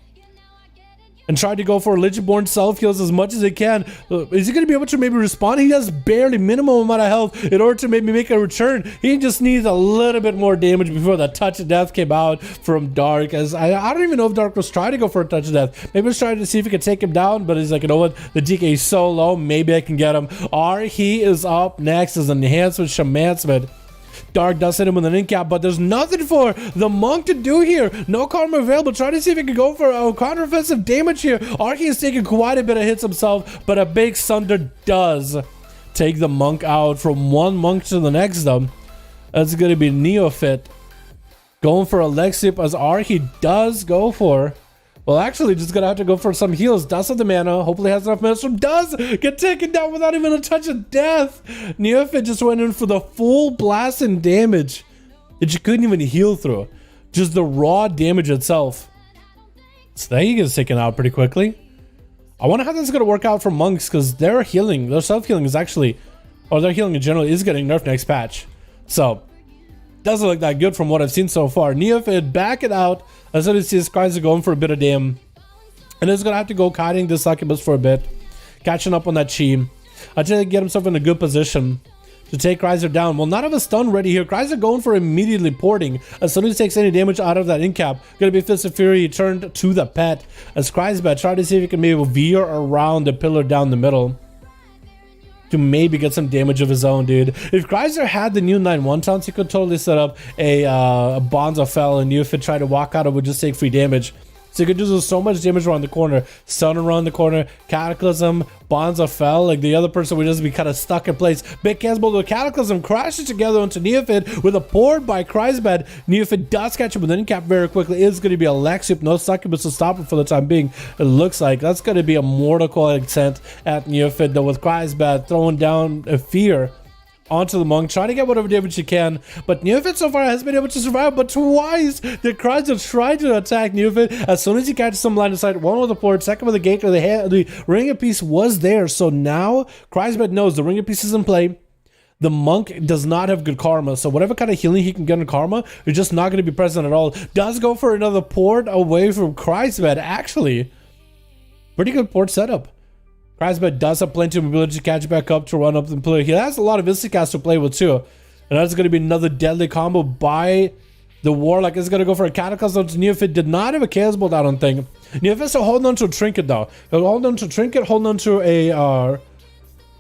and try to go for Legendborn self-heals as much as he can. Is he going to be able to maybe respond? He has barely minimum amount of health in order to maybe make a return. He just needs a little bit more damage before that touch of death came out from Dark. As I don't even know if Dark was trying to go for a touch of death. Maybe he was trying to see if he could take him down, but he's like, you know what? The DK is so low, maybe I can get him. He is up next as enhancement, Shamancement. Dark does hit him with an incap, but there's nothing for the monk to do here. No karma available. Try to see if he can go for a counter-offensive damage here. Archie is taking quite a bit of hits himself, but a big Sunder does take the monk out from one monk to the next though. That's going to be Neophyte going for a leg sweep as Archie does go for. Well, actually, just gonna have to go for some heals. Does have the mana. Hopefully has enough mana. Does get taken down without even a touch of death. Neophyte just went in for the full blast and damage that you couldn't even heal through. Just the raw damage itself. So that he gets taken out pretty quickly. I wonder how that's going to work out for monks, because their healing, their self-healing is actually, or their healing in general is getting nerfed next patch. So, doesn't look that good from what I've seen so far. Neophyte back it out as soon as his guys are going for a bit of damn. And he's going to have to go kiting the succubus for a bit. Catching up on that chi. Until he get himself in a good position to take Chrysler down. Well, not have a stun ready here. Chrysler going for immediately porting. As soon as he takes any damage out of that incap, gonna be Fist of Fury turned to the pet. As Chrysler try to see if he can maybe veer around the pillar down the middle to maybe get some damage of his own, dude. If Chrysler had the new 9-1 taunts, he could totally set up a Bonds of Fel, and if it tried to walk out, it would just take free damage. So you could do so much damage around the corner, stun around the corner, Cataclysm, Bonds of Fel, like the other person would just be kind of stuck in place. Big Cannonball to Cataclysm crashes together onto Neophyte with a port by Chrysbed. Neophyte does catch him with an incap very quickly. It's going to be a Lexip, no succubus to stop him for the time being. It looks like that's going to be a mortal coil accent at Neophyte, though, with Chrysbed throwing down a fear onto the monk, trying to get whatever damage he can. But Neophyte so far has been able to survive, but twice the Chrysler tried to attack Neophyte. As soon as he catches some line of sight, one with the port, second with the gate, or the ring of peace was there. So now Chrysler knows the ring of peace is in play. The monk does not have good karma, so whatever kind of healing he can get in karma is just not going to be present at all. Does go for another port away from Chrysler. Actually, pretty good port setup. Chrysbed does have plenty of ability to catch back up to run up and play. He has a lot of Instacast to play with too. And that's going to be another deadly combo by the Warlock. Is going to go for a Cataclysm to Neophyte. Did not have a Chaos Bolt, I don't think. Neophyte's holding on to a Trinket though. He'll hold on to a Trinket, holding on to a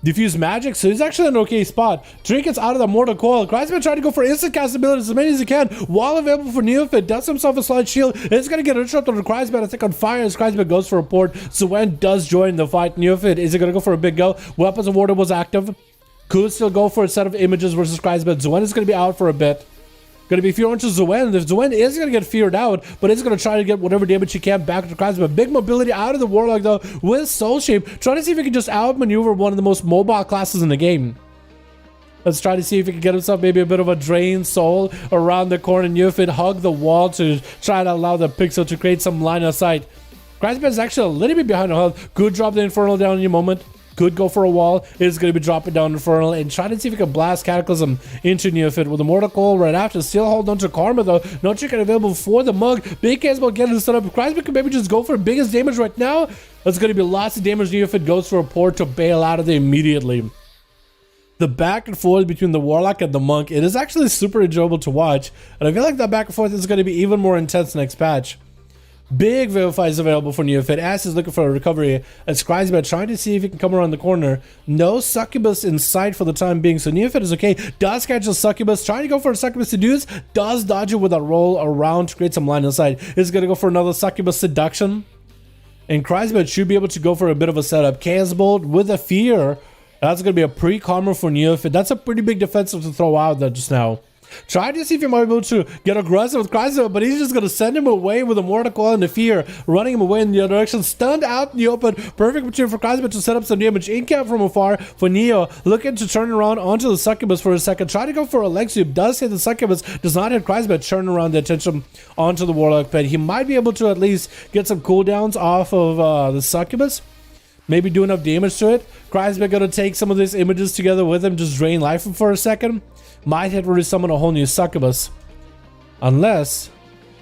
Diffuse Magic, so he's actually in an okay spot. Trinket's out of the Mortal Coil. Chrysbed trying to go for instant cast abilities as many as he can while available for Neophyte. Does himself a slight shield. It's going to get interrupted on Chrysbed. I think on fire as Chrysbed goes for a port. Zuen does join the fight. Neophyte, is he going to go for a big go? Weapons of Warder was active. Could still go for a set of images versus Chrysbed. Zuen is going to be out for a bit. Going to be fear onto Zuen. If Zuen is going to get feared out, but he's going to try to get whatever damage he can back to Chrysbed. Big mobility out of the Warlock though with Soul Shape. Trying to see if he can just outmaneuver one of the most mobile classes in the game. Let's try to see if he can get himself maybe a bit of a drain soul around the corner. Neophyte hug the wall to try to allow the pixel to create some line of sight. Chrysbed is actually a little bit behind on health. Could drop the Infernal down in a moment. Could go for a wall. Is going to be dropping down Infernal and trying to see if he can blast Cataclysm into Neophyte with a Mortal Coil right after. Still hold on to Karma though. No chicken available for the mug. Big case about getting set up. Chrysbed can maybe just go for biggest damage right now. That's going to be lots of damage. Neophyte goes for a port to bail out of there immediately. The back and forth between the Warlock and the Monk, it is actually super enjoyable to watch. And I feel like that back and forth is going to be even more intense next patch. Big Vivify is available for Neophyte. Ass is looking for a recovery as Chrysbed trying to see if he can come around the corner. No Succubus in sight for the time being, so Neophyte is okay. Does catch a Succubus, trying to go for a Succubus Seduce. Does dodge it with a roll around to create some line of sight. Is going to go for another Succubus Seduction. And Chrysbed should be able to go for a bit of a setup. Chaos Bolt with a Fear. That's going to be a pre-karma for Neophyte. That's a pretty big defensive to throw out there just now. Try to see if you might be able to get aggressive with Chrysbed, but he's just going to send him away with a Mortal Coil and the Fear, running him away in the other direction. Stunned out in the open. Perfect material for Chrysbed to set up some damage. Incap from afar for Neo. Looking to turn around onto the Succubus for a second. Try to go for a leg sweep. Does hit the Succubus. Does not hit Chrysbed. Turn around the attention onto the Warlock pet. He might be able to at least get some cooldowns off of the Succubus. Maybe do enough damage to it. Chrysbed going to take some of these images together with him. Just drain life for a second. Might hit really summon a whole new Succubus. Unless...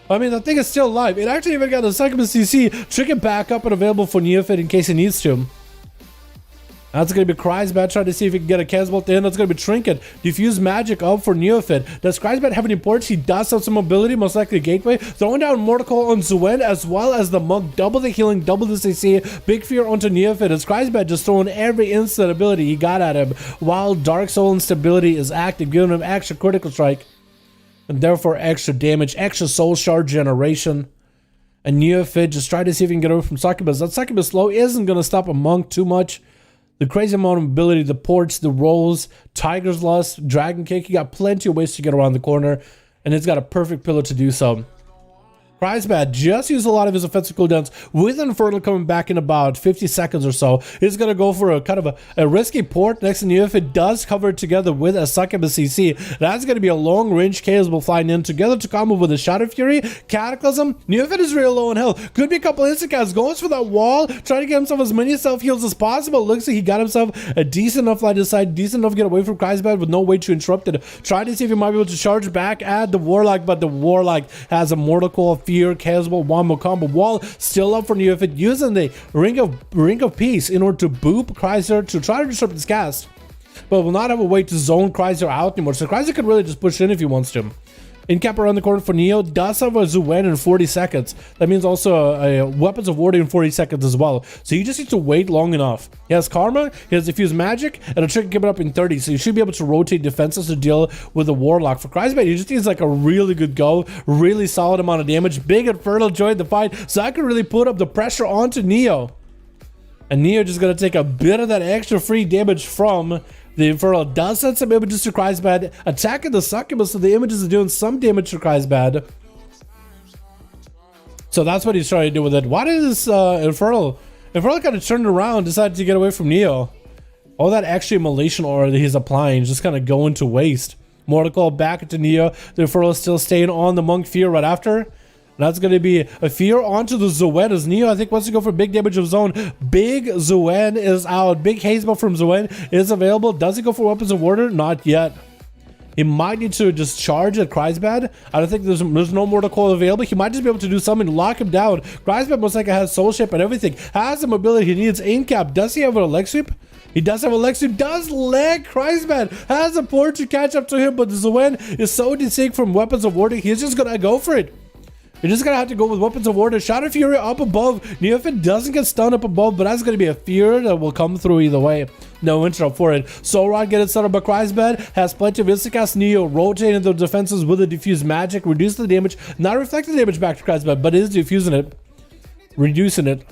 I mean, the thing is still alive. It actually even got the Succubus CC. Trick it back up and available for Neophyte in case he needs to. That's going to be Chrysbed trying to see if he can get a Chaos Bolt in. That's going to be Trinket. Diffuse Magic up for Neophyte. Does Chrysbed have any ports? He does have some mobility, most likely Gateway. Throwing down Mortal Coil on Zuen as well as the Monk. Double the healing, double the CC. Big Fear onto Neophyte as Chrysbed just throwing every instant ability he got at him. While Dark Soul Instability is active, giving him extra critical strike. And therefore extra damage, extra Soul Shard generation. And Neophyte just try to see if he can get over from Succubus. That Succubus slow isn't going to stop a Monk too much. The crazy amount of mobility, the ports, the rolls, Tiger's Lust, Dragon Kick. You got plenty of ways to get around the corner, and it's got a perfect pillar to do so. Kreisbad just used a lot of his offensive cooldowns with Infernal coming back in about 50 seconds or so. He's going to go for a kind of a risky port next to Neo. If it does cover it together with a succubus CC, that's going to be a long range Chaosable flying in together to combo with a Shadow Fury, Cataclysm. Neofit is real low in health. Could be a couple instant casts. Goes for that wall, trying to get himself as many self heals as possible. Looks like he got himself a decent enough line of sight, decent enough to get away from Kreisbad with no way to interrupt it. Trying to see if he might be able to charge back at the Warlock, but the Warlock has a Mortal Coil, Fear, Chaosable, Wombo combo wall still up for Neofit, using the Ring of Peace in order to boop Chrysler to try to disrupt his cast, but will not have a way to zone Chrysler out anymore. So Chrysler could really just push in if he wants to. In cap around the corner for Neo, does have a Zuen in 40 seconds. That means also a Weapons of Warding in 40 seconds as well. So you just need to wait long enough. He has Karma, he has Diffuse Magic, and a Trick coming up in 30. So you should be able to rotate defenses to deal with the Warlock. For Kreisbad, he just needs like a really good go, really solid amount of damage. Big Infernal joined the fight, so I could really put up the pressure onto Neo. And Neo just gonna take a bit of that extra free damage from the Infernal. Does send some images to Kreisbad, attacking the Succubus, so the images are doing some damage to Kreisbad. So that's what he's trying to do with it. Why did this Infernal kind of turned around, decided to get away from Neo? All that extra immolation aura that he's applying is just kind of going to waste. Mortal Coil back into Neo. The Infernal is still staying on the Monk Fear right after. That's going to be a Fear onto the Zuen as Neo, I think, wants to go for big damage of zone. Big Zuen is out. Big haze ball from Zuen is available. Does he go for Weapons of Order? Not yet. He might need to just charge at Kreisbad. I don't think there's no Mortal Coil available. He might just be able to do something to lock him down. Kreisbad most likely has Soul Shape and everything. Has the mobility he needs. In cap. Does he have a leg sweep? He does have a leg sweep. Does leg Kreisbad. Has a port to catch up to him, but the Zuen is so desync from Weapons of Order. He's just going to go for it. You're just gonna have to go with Weapons of Order. Shadow Fury up above. Neofit doesn't get stunned up above, but that's gonna be a Fear that will come through either way. No interrupt for it. Soul Rod getting started by Kreisbad. Has plenty of Instacast. Neo rotating the defenses with a Diffuse Magic. Reduce the damage. Not reflect the damage back to Kreisbad, but is diffusing it. Reducing it.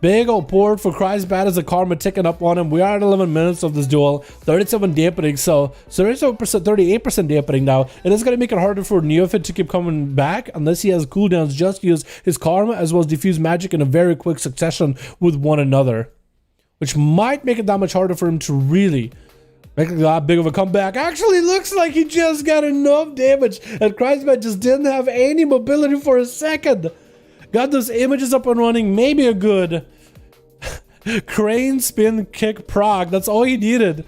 Big old port for Kreisbad as a Karma ticking up on him. We are at 11 minutes of this duel. 37 dampening, so 37%, 38% dampening now. It is going to make it harder for Neofit to keep coming back unless he has cooldowns. Just use his Karma as well as Diffuse Magic in a very quick succession with one another, which might make it that much harder for him to really make that big of a comeback. Actually, looks like he just got enough damage, and Kreisbad just didn't have any mobility for a second. Got those images up and running. Maybe a good crane spin kick proc. That's all he needed.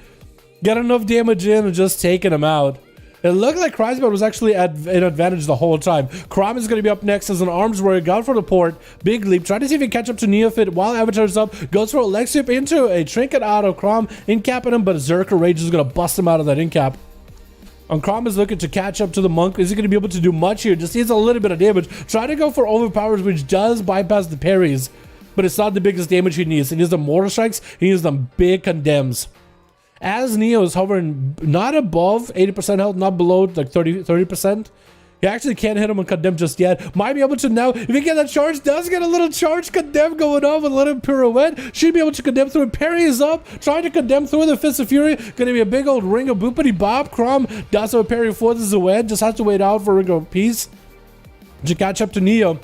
Get enough damage in and just taking him out. It looked like Kreisbad was actually at an advantage the whole time. Krom is going to be up next as an arms warrior. Got for the port. Big leap. Trying to see if he can catch up to Neofit while Avatar's up. Goes for a leg sweep into a trinket out of Krom. In-capping him, but Zerker Rage is going to bust him out of that in-cap. And Krom is looking to catch up to the Monk. Is he going to be able to do much here? Just needs a little bit of damage. Trying to go for overpowers, which does bypass the parries, but it's not the biggest damage he needs. He needs the Mortal Strikes. He needs them big condemns. As Neo is hovering not above 80% health, not below like 30%. He actually can't hit him with condemn just yet. Might be able to now. If he get that charge, does get a little charge condemn going on with a little pirouette. Should be able to condemn through it. Parry is up. Trying to condemn through the Fist of Fury. Gonna be a big old ring of boopity bop. Krom does have a parry for the Zuen. Just has to wait out for Ring of Peace to catch up to Neo.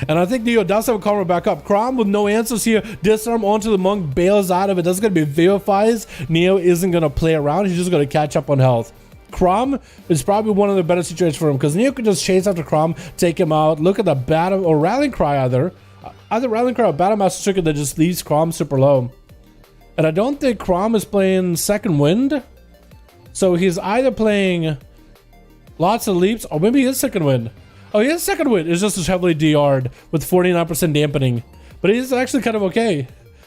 And I think Neo does have a Karma back up. Krom with no answers here. Disarm onto the Monk. Bails out of it. That's going to be Vivifies. Neo isn't going to play around. He's just going to catch up on health. Krom is probably one of the better situations for him because Neo could just chase after Krom, take him out. Look at the Battle or Rallying Cry either Rallying Cry or Battle Master Trigger that just leaves Krom super low. And I don't think Krom is playing Second Wind. So he's either playing lots of leaps or maybe he is Second Wind. Oh, he has Second Wind. It's just as heavily DR'd with 49% dampening. But he's actually kind of okay.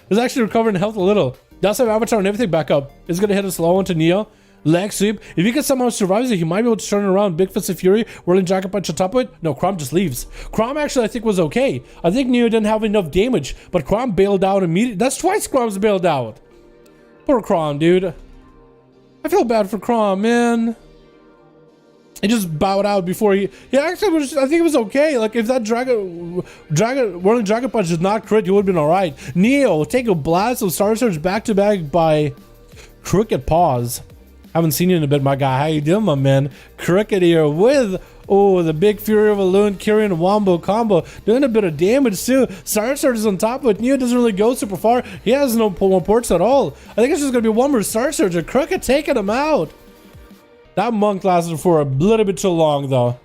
He's actually recovering health a little. Does have Avatar and everything back up. He's going to hit a slow into Neo. Leg sweep. If he can somehow survive it, he might be able to turn it around. Big Fist of Fury. Whirling Dragon Punch on top of it. No, Krom just leaves. Krom actually, I think, was okay. I think Neo didn't have enough damage. But Krom bailed out immediately. That's twice Krom's bailed out. Poor Krom, dude. I feel bad for Krom, man. He just bowed out before he actually was. I think it was okay. Like if that Whirling Dragon Punch did not crit, he would have been all right. Neo take a blast of Star Surge back to back by Crooked Paws. Haven't seen you in a bit, my guy. How you doing, my man? Crooked here with Oh, the big Fury of a Loon, Kyrian Wombo combo, doing a bit of damage too. Star Surge is on top of it. Neo doesn't really go super far. He has no ports at all. I think it's just gonna be one more Star Surge. A Crooked taking him out. That Monk lasted for a little bit too long though.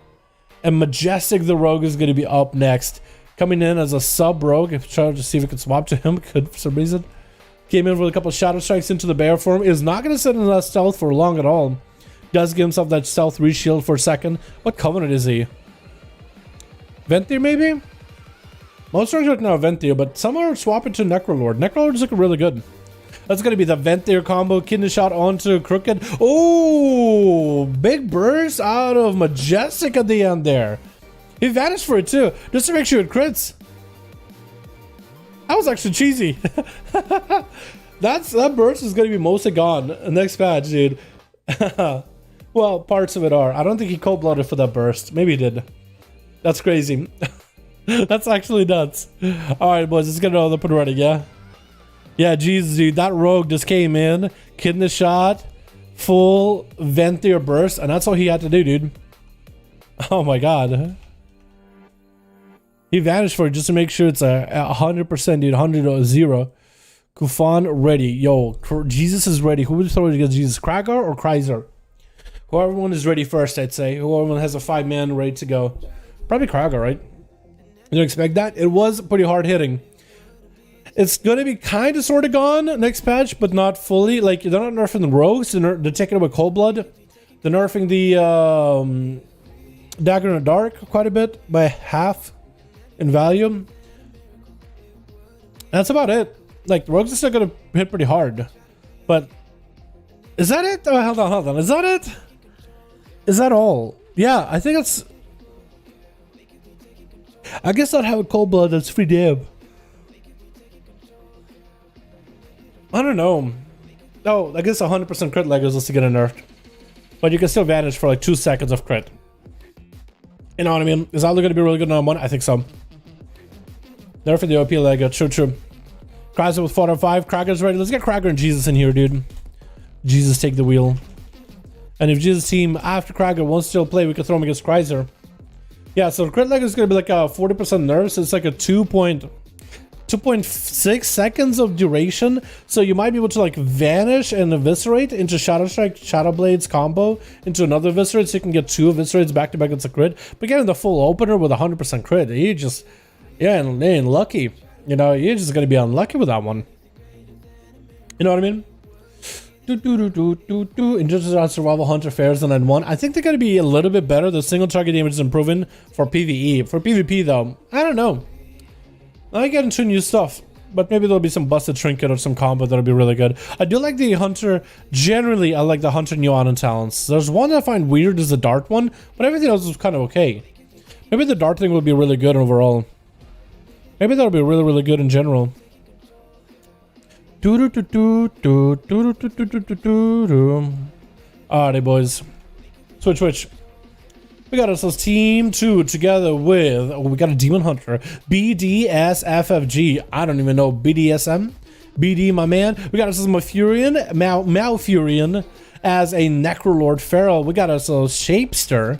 And Majestic the Rogue is gonna be up next. Coming in as a sub rogue. If trying to see if we can swap to him, could for some reason. Came in with a couple of Shadow Strikes into the bear form. Is not going to sit in that stealth for long at all. Does give himself that stealth reshield for a second. What Covenant is he? Venthyr maybe? Most strikes right now Venthyr, but some are swapping to Necrolord. Necrolord is looking really good. That's going to be the Venthyr combo. Kidney shot onto Crooked. Oh, big burst out of Majestic at the end there. He vanished for it too, just to make sure it crits. That was actually cheesy. That burst is going to be mostly gone next patch, dude. Well, parts of it are. I don't think he cold-blooded for that burst. Maybe he did. That's crazy. That's actually nuts. Alright, boys, let's get it all up and running, yeah? Yeah, Jesus, dude. That rogue just came in, kidney shot, full Venthyr burst, and that's all he had to do, dude. Oh my god. He vanished for it just to make sure it's a 100%, dude. 100 or 0. Kufan ready. Yo, Jesus is ready. Who would throw it against Jesus? Kragar or Kreiser? Whoever one is ready first, I'd say. Whoever one has a 5-man ready to go. Probably Kragar, right? You don't expect that? It was pretty hard hitting. It's going to be kind of sort of gone next patch, but not fully. Like, they're not nerfing the rogues. They're taking it with Cold Blood. They're nerfing the Dagger in the Dark quite a bit by half in value. That's about it. Like, the rogues are still gonna hit pretty hard, but is that it? Oh, hold on. Is that it? Is that all? Yeah, I think it's. I guess I'd have a Cold Blood that's free dab. I don't know. Oh, I guess 100% crit leg is just to get a nerfed, but you can still vanish for like 2 seconds of crit. You know what I mean? Is Aldo gonna be really good on one? I think so. Nerfing the OP leg, true. Chrysler with 4 out of 5. Krager's ready. Let's get Krager and Jesus in here, dude. Jesus take the wheel. And if Jesus team after Krager wants to still play, we can throw him against Chrysler. Yeah, so the crit leg is going to be like a 40% nerf. So it's like a 2.6 seconds of duration. So you might be able to like vanish and eviscerate into Shadow Strike, Shadow Blades combo into another eviscerate. So you can get 2 eviscerates back to back against a crit. But getting the full opener with 100% crit, you just, yeah, and they ain't lucky. You know, you're just gonna be unlucky with that one. You know what I mean? Injustice on Survival Hunter fares than N1. I think they're gonna be a little bit better. The single target damage is improving for PvE. For PvP though, I don't know. I get into new stuff, but maybe there'll be some busted trinket or some combo that'll be really good. I do like the Hunter. Generally, I like the Hunter new on talents. There's one that I find weird is the Dart one, but everything else is kind of okay. Maybe the Dart thing will be really good overall. Maybe that'll be really, really good in general. Alrighty, boys. Switch. We got ourselves Team 2 together with... Oh, we got a Demon Hunter. BDSFFG. I don't even know. BDSM? BD, my man. We got ourselves Malfurion. Malfurion as a Necrolord Feral. We got ourselves Shapester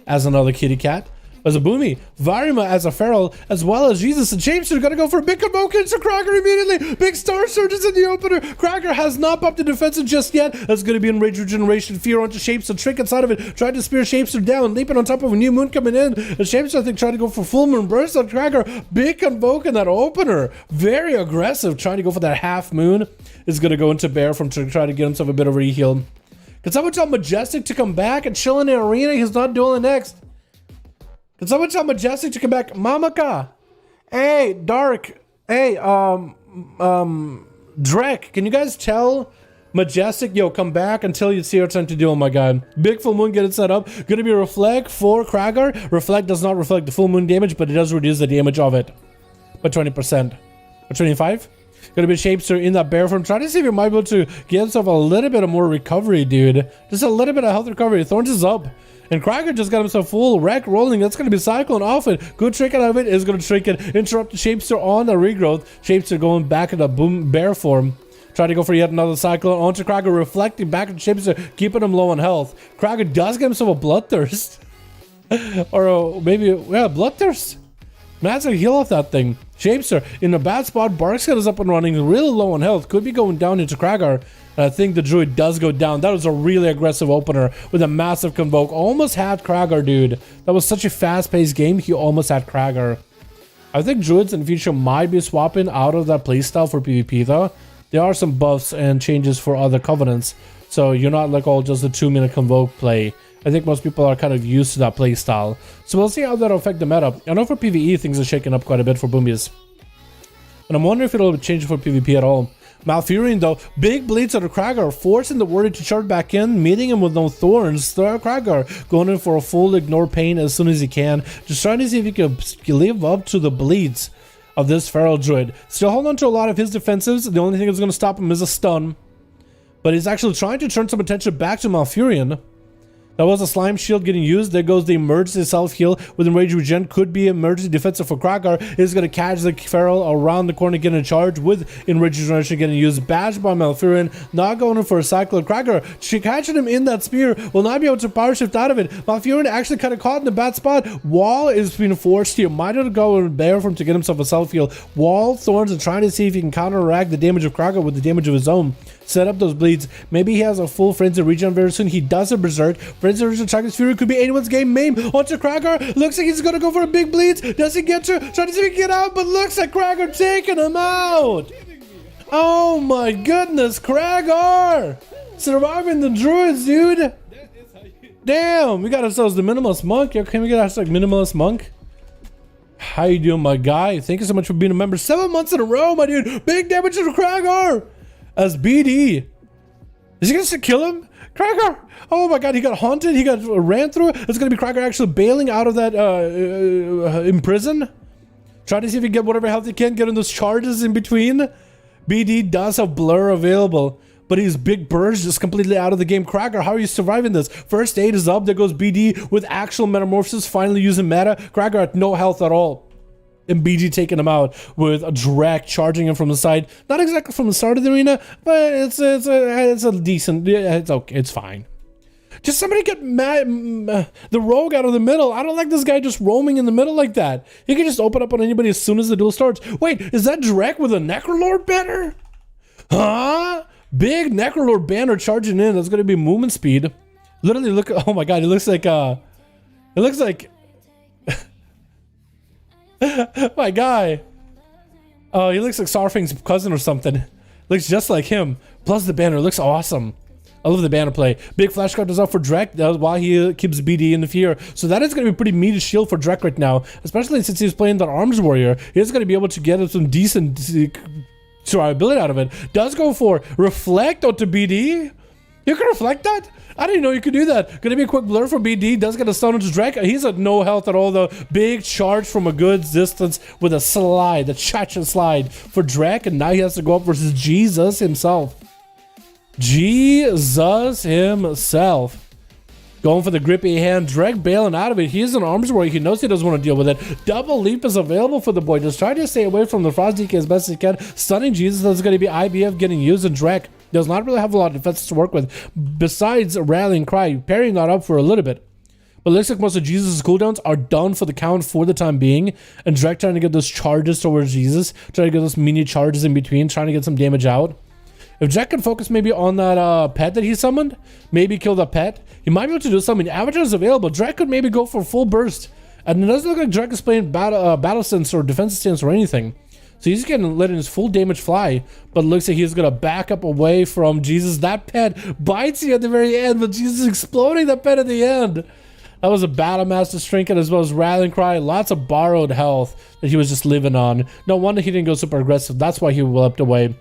as another kitty cat. As a Boomy, Varima as a Feral, as well as Jesus and Shapester are gonna go for a big convoke into Krager immediately. Big Star Surges in the opener. Krager has not popped the defensive just yet. That's gonna be in Rage Regeneration. Fear onto Shapester, trick inside of it. Tried to spear Shapester down, leaping on top of a new moon coming in. And Shapester, I think, tried to go for full moon burst on Krager. Big convoke in that opener. Very aggressive, trying to go for that half moon. Is gonna go into Bear from to try to get himself a bit of a reheal. Can someone tell Majestic to come back and chill in the arena? He's not dueling next. Can someone tell Majestic to come back? Mamaka! Hey, Dark! Hey, Drek, can you guys tell Majestic, yo, come back until you see your turn to duel, my guy. Big full moon, get it set up. Gonna be a Reflect for Krager. Reflect does not reflect the full moon damage, but it does reduce the damage of it by 20%. Or 25? Gonna be Shapester in that bear form. Try to see if you might be able to get himself a little bit of more recovery, dude. Just a little bit of health recovery. Thorns is up. And Krager just got himself full wreck rolling. That's going to be Cyclone off it. Good trick out of it is going to trick it. Interrupt the Shapester on the regrowth. Shapester going back in the boom bear form. Try to go for yet another Cyclone onto Krager, reflecting back at Shapester, keeping him low on health. Krager does get himself a Bloodthirst. Or maybe, yeah, Bloodthirst. Man's gonna heal off that thing. Shapester in a bad spot. Barkskin is up and running, really low on health. Could be going down into Kragar. And I think the Druid does go down. That was a really aggressive opener with a massive convoke. Almost had Kragar, dude. That was such a fast-paced game. He almost had Kragar. I think Druids in the future might be swapping out of that playstyle for PvP though. There are some buffs and changes for other covenants. So you're not like all just a 2-minute convoke play. I think most people are kind of used to that playstyle. So we'll see how that'll affect the meta. I know for PvE things are shaking up quite a bit for Boomies. And I'm wondering if it'll change for PvP at all. Malfurion though, big bleeds out of Kragar, forcing the warrior to charge back in, meeting him with no thorns. Kragar going in for a full ignore pain as soon as he can, just trying to see if he can live up to the bleeds of this feral druid. Still hold on to a lot of his defensives. The only thing that's going to stop him is a stun, but he's actually trying to turn some attention back to Malfurion. That was a slime shield getting used. There goes the emergency self-heal with enrage regen. Could be emergency defensive for Kragar. Is going to catch the feral around the corner, getting a charge with enrage regeneration getting used. Bashed by Malfurion. Not going in for a cycle. Kragar, she catching him in that spear. Will not be able to power shift out of it. Malfurion actually kind of caught in a bad spot. Wall is being forced here. Might have to go and bear for him to get himself a self-heal. Wall, thorns, and trying to see if he can counteract the damage of Kragar with the damage of his own. Set up those bleeds. Maybe he has a full frenzy regen very soon. He does a berserk. Frenzy regen Chagas Fury could be anyone's game. Maim onto Kragar. Looks like he's gonna go for a big bleed. Does he get to? Trying to see if he can get out, but looks like Kragar taking him out. Oh my goodness, Kragar surviving the druids, dude. Damn, we got ourselves the minimalist monk. Can we get ourselves minimalist monk? How you doing, my guy? Thank you so much for being a member. 7 months in a row, my dude. Big damage to Kragar. As BD. Is he gonna kill him? Kragar! Oh my god, he got haunted, he got ran through. It's gonna be Kragar actually bailing out of that in prison. Trying to see if he can get whatever health he can, getting those charges in between. BD does have blur available, but his big burst just completely out of the game. Kragar, how are you surviving this? First aid is up, there goes BD with actual metamorphosis, finally using meta. Kragar at no health at all. And BG taking him out with a Drek charging him from the side. Not exactly from the start of the arena, but it's a decent, it's okay, it's fine. Just somebody get the rogue out of the middle. I don't like this guy just roaming in the middle like that. He can just open up on anybody as soon as the duel starts. Wait, is that Drek with a Necrolord banner? Huh? Big Necrolord banner charging in. That's gonna be movement speed. Literally look, oh my god, it looks like my guy. Oh, he looks like Sarfing's cousin or something. Looks just like him. Plus the banner looks awesome. I love the banner play. Big flash card is up for Drek while he keeps BD in the fear. So that is going to be a pretty meaty shield for Drek right now. Especially since he's playing that arms warrior. He's going to be able to get some decent survivability out of it. Does go for reflect onto BD. You can reflect that? I didn't know you could do that. Gonna be a quick blur for BD. Does get a stun into Drek. He's at no health at all though. Big charge from a good distance with a slide, the cha-cha slide for Drek. And now he has to go up versus Jesus himself. Jesus himself. Going for the grippy hand. Drek bailing out of it. He's an arms warrior. He knows he doesn't want to deal with it. Double leap is available for the boy. Just try to stay away from the Frost DK as best as he can. Stunning Jesus. That's going to be IBF getting used, and Drek does not really have a lot of defenses to work with. Besides Rallying Cry, parrying that up for a little bit. But it looks like most of Jesus' cooldowns are done for the count for the time being. And Drek trying to get those charges towards Jesus. Trying to get those mini charges in between. Trying to get some damage out. If Drek could focus maybe on that pet that he summoned, maybe kill the pet, he might be able to do something. Avatar is available. Drek could maybe go for full burst. And it doesn't look like Drek is playing battle stance or defensive stance or anything. So he's getting letting his full damage fly, but it looks like he's gonna back up away from Jesus. That pet bites you at the very end, but Jesus exploding that pet at the end. That was a Battle Master trinket as well as Rallying Cry. Lots of borrowed health that he was just living on. No wonder he didn't go super aggressive. That's why he leapt away.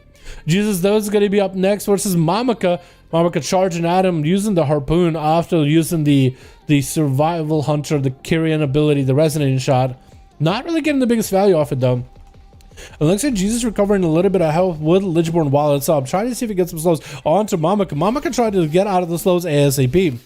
Jesus, though, is going to be up next versus Mamaka. Mamaka charging at him, using the harpoon after using the survival hunter, the Kyrian ability, the resonating shot. Not really getting the biggest value off it, though. It looks like Jesus recovering a little bit of health with Lichborn while it's up. Trying to see if he gets some slows onto Mamaka. Mamaka tried to get out of the slows ASAP.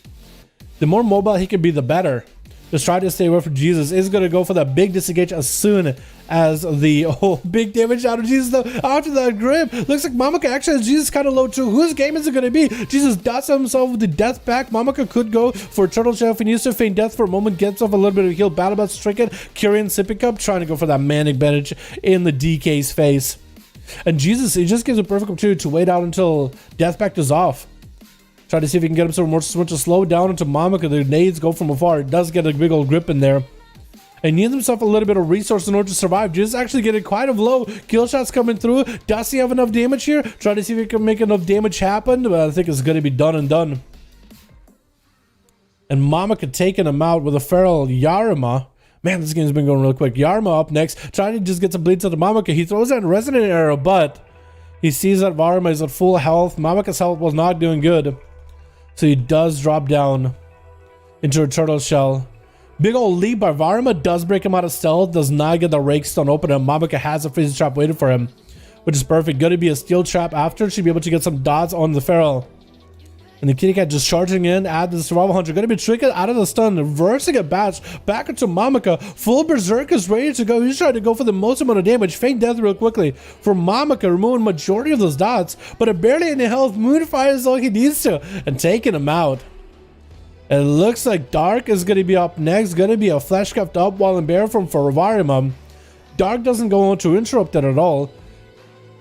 The more mobile he can be, the better. Just try to stay away from Jesus. Is going to go for that big disengage as soon as the big damage out of Jesus though. After that grip, looks like Mamaka actually has Jesus kind of low too. Whose game is it going to be? Jesus dots himself with the death pack. Mamaka could go for Turtle Shell if he needs to feign death for a moment, gets off a little bit of heal. Battle Bats Trinket, Kyrian sipping cup, trying to go for that manic bandage in the DK's face. And Jesus, he just gives a perfect opportunity to wait out until death pact is off. Try to see if he can get himself more to slow down into Mamaka. The nades go from afar. It does get a big old grip in there. And needs himself a little bit of resource in order to survive. Just actually getting quite a low. Kill shots coming through. Does he have enough damage here? Try to see if he can make enough damage happen. But I think it's going to be done and done. And Mamaka taking him out with a feral Yarima. Man, this game's been going real quick. Yarima up next. Trying to just get some bleeds into Mamaka. He throws that resonant arrow, but he sees that Varma is at full health. Mamaka's health was not doing good. So he does drop down into a turtle shell. Big old leap by Varma does break him out of stealth. Does not get the rake stone open. And Mamaka has a freeze trap waiting for him, which is perfect. Gonna be a steel trap after. Should be able to get some dots on the feral. And the kitty cat just charging in at the survival hunter. Gonna be triggered out of the stun. Reversing a batch back into Mamaka. Full berserk is ready to go. He's trying to go for the most amount of damage. Feign death real quickly for Mamaka, removing majority of those dots. But it barely any health. Moonfire is all he needs to. And taking him out. It looks like Dark is gonna be up next. Gonna be a flash kept up while in bear form for Revarima. Dark doesn't go on to interrupt it at all.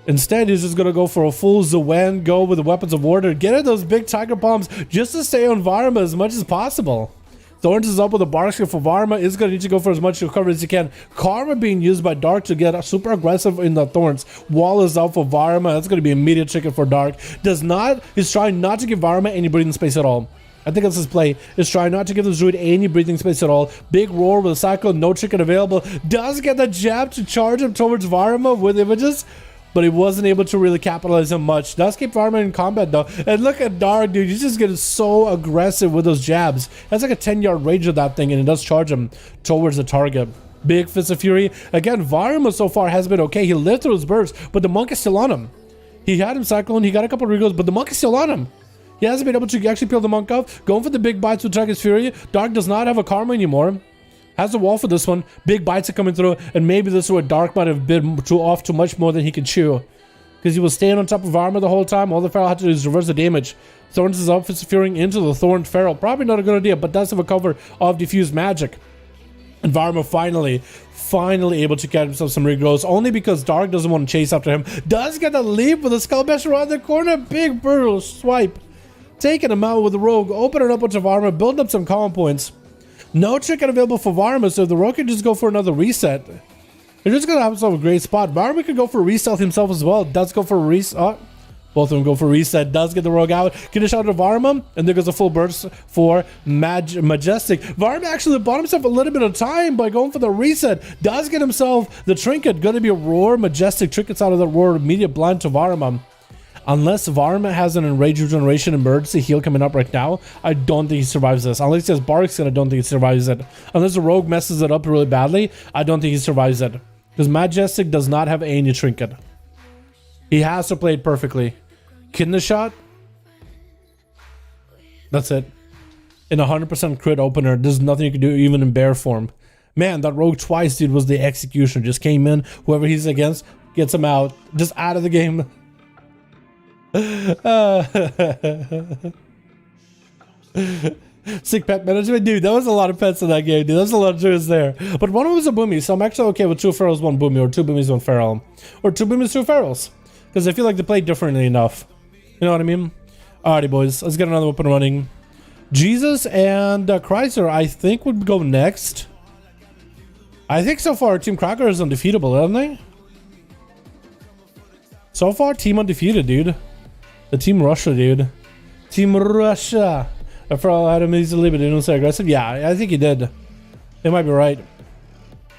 Instead, he's just gonna go for a full Zuen go with the weapons of order, getting those big tiger bombs just to stay on Varma as much as possible. Thorns is up with a bark skill for Varma. Is gonna need to go for as much recovery as he can. Karma being used by Dark to get super aggressive in the Thorns. Wall is out for Varma. That's gonna be immediate chicken for Dark. He's trying not to give Varma any breathing space at all. I think that's his play, is trying not to give the Druid any breathing space at all. Big roar with a cycle, no chicken available. Does get the jab to charge him towards Varma with images, but he wasn't able to really capitalize on much. Does keep Varma in combat though. And look at Dark, dude. He's just getting so aggressive with those jabs. That's like a 10-yard range of that thing, and it does charge him towards the target. Big Fist of Fury. Again, Varma so far has been okay. He lived through his burst, but the monk is still on him. He had him cyclone, he got a couple of regos, but the monk is still on him. He hasn't been able to actually peel the monk off. Going for the big bites with Dragon's Fury. Dark does not have a karma anymore. Has a wall for this one. Big bites are coming through, and maybe this is where Dark might have been too much more than he could chew. Because he was staying on top of Armor the whole time. All the Feral had to do is reverse the damage. Thorns is up for securing into the Thorned Feral. Probably not a good idea, but does have a cover of Diffused Magic. And Varma finally able to get himself some regrowths, only because Dark doesn't want to chase after him. Does get a leap with a Skull Bash around the corner. Big brutal swipe. Taking him out with the Rogue, opening up a bunch of armor, building up some common points. No trick available for Varma, so the Rogue can just go for another reset. They're just gonna have himself a great spot. Varma could go for a reset himself as well. Does go for a reset. Both of them go for a reset. Does get the Rogue out. Get a shot at Varma, and there goes a full burst for Majestic. Varma actually bought himself a little bit of time by going for the reset. Does get himself the trinket. Gonna be a Roar. Majestic trinkets out of the Roar. Immediate blind to Varma. Unless Varma has an Enrage Regeneration emergency heal coming up right now, I don't think he survives this. Unless he has Bark Skin, I don't think he survives it. Unless the Rogue messes it up really badly, I don't think he survives it. Because Majestic does not have any trinket. He has to play it perfectly. Kidney Shot. That's it. In 100% crit opener, there's nothing you can do even in bear form. Man, that Rogue twice, dude, was the execution. Just came in, whoever he's against, gets him out. Just out of the game. Sick pet management, dude. That was a lot of pets in that game, dude. That's a lot of druids there. But one of them was a boomy, so I'm actually okay with 2 ferals, 1 boomy, or 2 boomies, 1 feral, or 2 boomies, 2 ferals, because I feel like they play differently enough. You know what I mean? Alrighty, boys. Let's get another up and running. Jesus and Chrysler, I think, would go next. I think so far Team Cracker is undefeatable, haven't they? So far, team undefeated, dude. The Team Russia, dude. Team Russia. I probably had him easily, but didn't say aggressive. Yeah, I think he did. They might be right.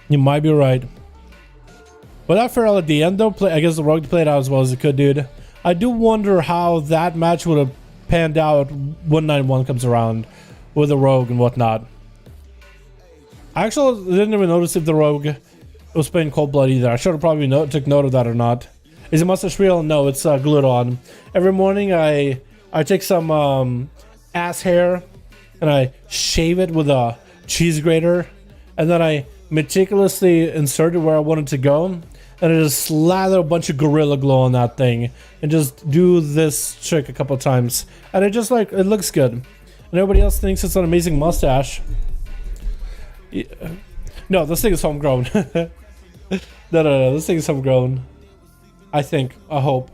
You might be right. But that Feral at the end, though, I guess the Rogue played out as well as it could, dude. I do wonder how that match would have panned out when 9-1 comes around with the Rogue and whatnot. I actually didn't even notice if the Rogue was playing Cold Blood either. I should have probably took note of that or not. Is it mustache real? No, it's glued on. Every morning I take some ass hair and I shave it with a cheese grater, and then I meticulously inserted where I wanted to go, and I just slather a bunch of Gorilla Glue on that thing and just do this trick a couple times, and it just like, it looks good, and everybody else thinks it's an amazing mustache. No, this thing is homegrown. No, this thing is homegrown. I think, I hope.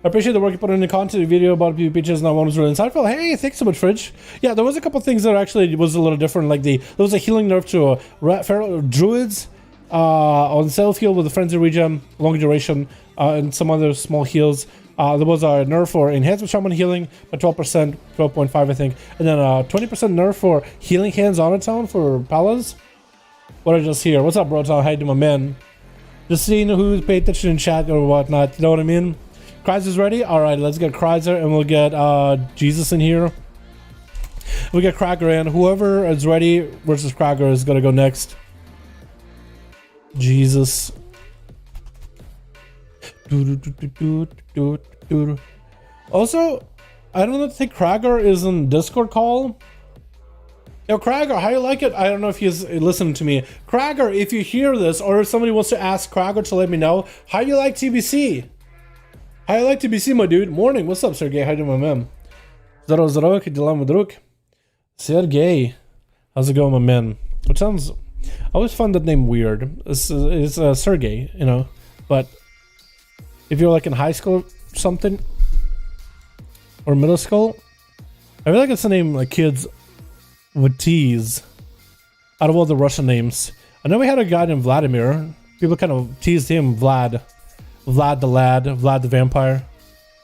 I appreciate the work you put in the content video about PvP, and that one was really insightful. Hey, thanks so much, Fridge. Yeah, there was a couple things that actually was a little different, like there was a healing nerf to feral druids on Self-Heal with a Frenzy Regen, long duration, and some other small heals. There was a nerf for Enhancement Shaman healing by 12%, 12.5 I think, and then a 20% nerf for healing hands on its own for Palas. What I just hear? What's up, bro? How you doing, my man? Just seeing who paid attention in chat or whatnot, you know what I mean? Kreiser's ready? Alright, let's get Kreiser and we'll get Jesus in here. We'll get Cracker in. Whoever is ready versus Cracker is gonna go next. Jesus. Also, I don't think Cracker is in Discord call. Yo, Cracker, how you like it? I don't know if he's listening to me. Cracker, if you hear this, or if somebody wants to ask Cracker to let me know, how you like TBC? How you like TBC, my dude? Morning, what's up, Sergey? How you doing, my man? Здорово, дела, мой друг. Sergey, how's it going, my man? It sounds, I always find that name weird. It's Sergey, you know, but if you're like in high school or something, or middle school, I feel like it's a name like kids with T's out of all the Russian names. I know we had a guy named Vladimir. People kind of teased him, Vlad the lad, Vlad the vampire.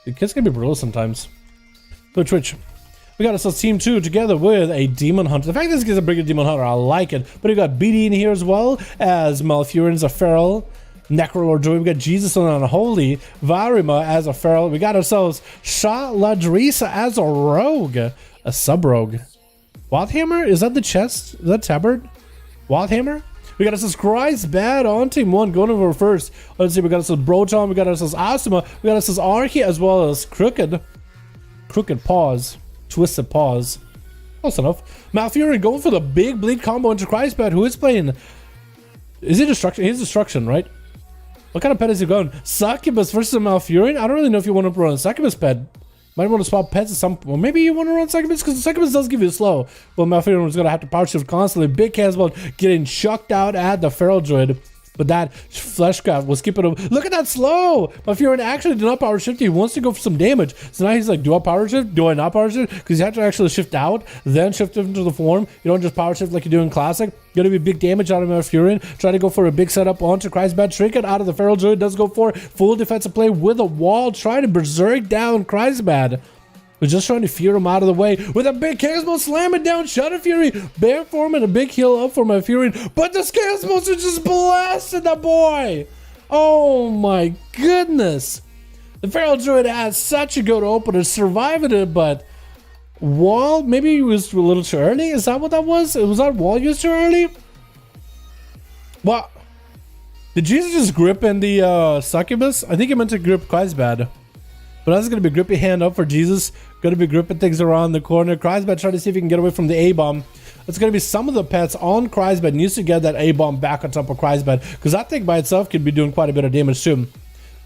The kids can be brutal sometimes. But Twitch, we got ourselves team 2 together with a demon hunter. The fact that this guy's a bigger demon hunter, I like it. But we got BD in here as well as Malfurions, a feral Necrolord Druid. We got Jesus on Unholy, Varima as a feral. We got ourselves Shaladrisa as a rogue, a sub-rogue. Wildhammer? Is that the chest? Is that tabard? Wildhammer? We got ourselves Christ Bad on team 1 going over first. Let's see, we got ourselves Broton, we got ourselves Asuma, we got ourselves Archie, as well as Crooked Paws, Twisted Paws. Close enough. Malfurion going for the big bleed combo into Christ Bad, who is playing. Is he Destruction? He's Destruction, right? What kind of pet is he going? Succubus versus Malfurion? I don't really know if you want to run a Succubus pet. Might want to swap pets at some point. Well, maybe you want to run Succubus because Succubus does give you a slow. Well, Malfurion was going to have to power shift constantly. Big cares about getting chucked out at the Feral Druid. But that Fleshcraft was keeping him. Look at that slow! Malfurion actually did not power shift. He wants to go for some damage. So now he's like, do I power shift? Do I not power shift? Because you have to actually shift out, then shift into the form. You don't just power shift like you do in Classic. Gonna be big damage out of Malfurion. Try to go for a big setup onto Christbad. Trinket out of the Feral Druid. Does go for full defensive play with a wall. Trying to berserk down Christbad. We're just trying to fear him out of the way with a big Chaosmo slamming down Shadow Fury. Bear form and a big heal up for Malfurion. But this Chaosmos are just blasting the boy. Oh my goodness. The Feral Druid has such a good opener, surviving it, but wall, maybe it was a little too early. Is that what that was? Was that wall used too early? What? Did Jesus just grip in the Succubus? I think he meant to grip Christbad. But that's going to be grippy hand up for Jesus. Going to be gripping things around the corner. Kreisbad trying to see if he can get away from the A-bomb. It's going to be some of the pets on Kreisbad needs to get that A-bomb back on top of Kreisbad. Because that thing by itself could be doing quite a bit of damage too.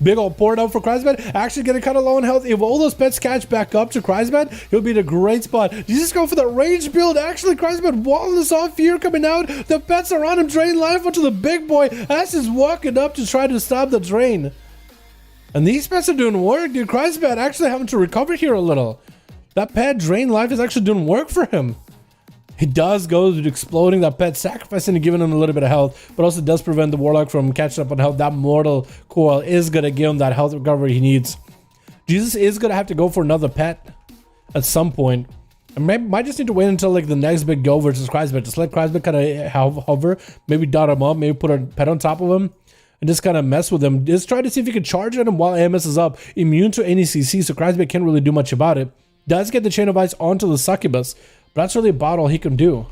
Big old port out for Kreisbad. Actually getting kind of low on health. If all those pets catch back up to Kreisbad, he'll be in a great spot. Jesus go for the range build. Actually, Kreisbad walling this off. Fear coming out. The pets around him drain life onto the big boy as he's walking up to try to stop the drain. And these pets are doing work, dude. Christbad actually having to recover here a little. That pet drain life is actually doing work for him. He does go to exploding that pet, sacrificing and giving him a little bit of health, but also does prevent the Warlock from catching up on health. That Mortal Coil is going to give him that health recovery he needs. Jesus is going to have to go for another pet at some point. And might just need to wait until like the next big go versus Christbad. Just let Christbad kind of hover, maybe dot him up, maybe put a pet on top of him. And just kind of mess with him. Just try to see if you can charge at him while AMS is up. Immune to any CC, so Kreisbad can't really do much about it. Does get the Chain of Ice onto the Succubus, but that's really about all he can do.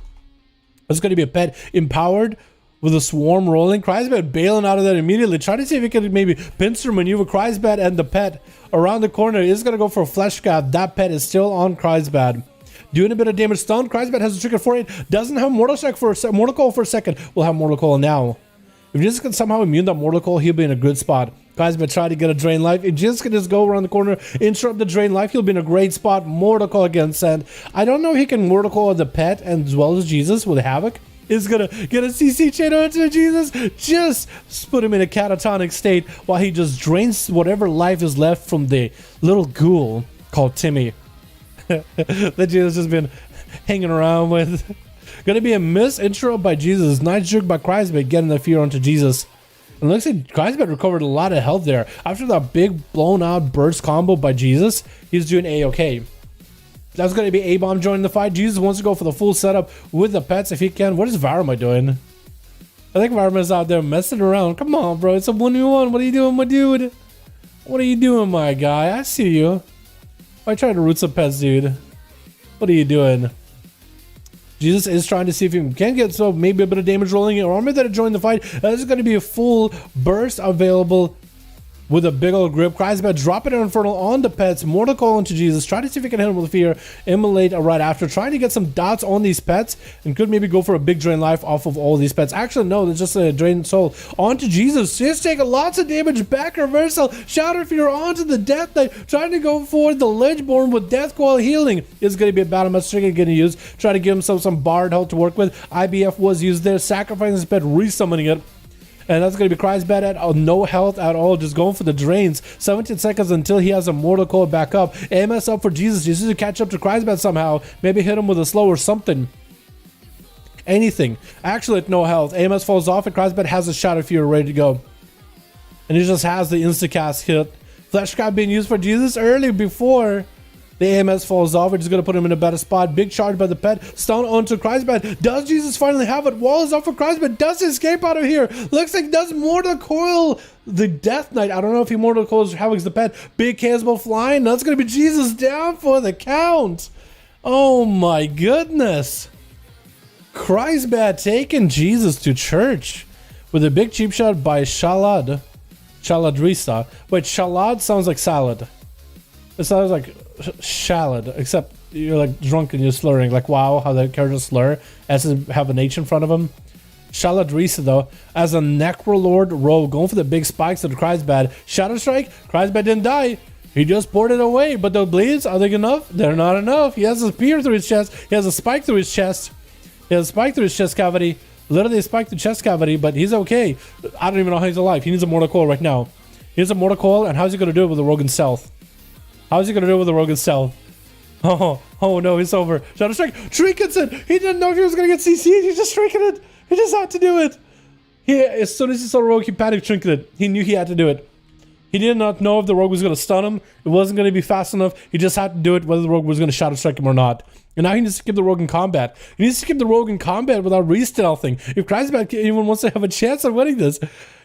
It's going to be a pet empowered with a swarm rolling. Kreisbad bailing out of that immediately. Try to see if he can maybe pincer maneuver Kreisbad and the pet around the corner. Is going to go for a Flesh Scav. That pet is still on Kreisbad. Doing a bit of damage. Stun. Kreisbad has a trick at 4-8. Doesn't have Mortal Strike for a Mortal Coil for a second. We'll have Mortal Coil now. If Jesus can somehow immune that Mortal Coil, he'll be in a good spot. Kreisbad try to get a Drain Life. If Jesus can just go around the corner, interrupt the Drain Life, he'll be in a great spot. Mortal Coil against Sand. I don't know if he can Mortal Coil the pet and as well as Jesus with Havoc. Is gonna get a CC chain onto Jesus. Just put him in a catatonic state while he just drains whatever life is left from the little ghoul called Timmy that Jesus has been hanging around with. Gonna be a miss intro by Jesus. Nice juke by Kreisbad getting the fear onto Jesus. And looks like Kreisbad recovered a lot of health there. After that big blown out burst combo by Jesus, he's doing A-okay. That's going to be A-Bomb joining the fight. Jesus wants to go for the full setup with the pets if he can. What is Varma doing? I think Varma's out there messing around. Come on, bro. It's a 1v1. What are you doing, my dude? What are you doing, my guy? I see you. I tried to root some pets, dude. What are you doing? Jesus is trying to see if he can get maybe a bit of damage rolling in. Or maybe that join the fight. There's going to be a full burst available with a big old grip. Kreisbad dropping an Infernal on the pets. Mortal Coil into Jesus. Try to see if he can hit him with fear. Immolate right after. Trying to get some dots on these pets. And could maybe go for a big drain life off of all these pets. Actually, no. There's just a drain soul. Onto Jesus. He's taking lots of damage. Back reversal. Shatter Fear onto the Death Knight. Trying to go for the Ledgeborn with Death Coil healing. Is going to be a battle match trigger getting used. Try to give himself some Bard health to work with. IBF was used there. Sacrificing his pet. Resummoning it. And that's going to be Kreisbad at no health at all. Just going for the drains. 17 seconds until he has a Mortal Coil back up. AMS up for Jesus. Jesus to catch up to Kreisbad somehow. Maybe hit him with a slow or something. Anything. Actually at no health. AMS falls off and Kreisbad has a Shadow Fury ready to go. And he just has the insta-cast hit. Flesh Trap being used for Jesus early before the AMS falls off. We're just going to put him in a better spot. Big charge by the pet. Stun onto Kreisbad. Does Jesus finally have it? Wall is up for Kreisbad. Does he escape out of here? Looks like does Mortal Coil the Death Knight. I don't know if he Mortal Coils Havoc's the pet. Big Caseball flying. That's going to be Jesus down for the count. Oh my goodness. Kreisbad taking Jesus to church with a big cheap shot by Shalad. Shaladrisa. Wait, Shalad sounds like salad. It sounds like shallad, except you're like drunk and you're slurring. Like, wow, how the characters slur as to have an H in front of him. Shaladrisa, though, as a Necrolord rogue, going for the big spikes of the Kreisbad. Shadow Strike, Kreisbad didn't die. He just poured it away. But the bleeds, are they enough? They're not enough. He has a spear through his chest. He has a spike through his chest. He has a spike through his chest cavity. Literally a spike through chest cavity, but he's okay. I don't even know how he's alive. He needs a Mortal Coil right now. He needs a Mortal Coil, and how's he going to do it with a Rogan Stealth? How's he going to do it with a Rogan Stealth? Oh no, it's over. Shadow Strike, trinkets it. He didn't know if he was going to get CC'd. He just trinketed it. He just had to do it. As soon as he saw Rogue, he panicked trinketed. He knew he had to do it. He did not know if the Rogue was going to stun him. It wasn't going to be fast enough. He just had to do it whether the Rogue was going to Shadow Strike him or not. And now he needs to skip the Rogue in combat. He needs to skip the Rogue in combat without re-stealthing. If Kreisbad even wants to have a chance of winning this,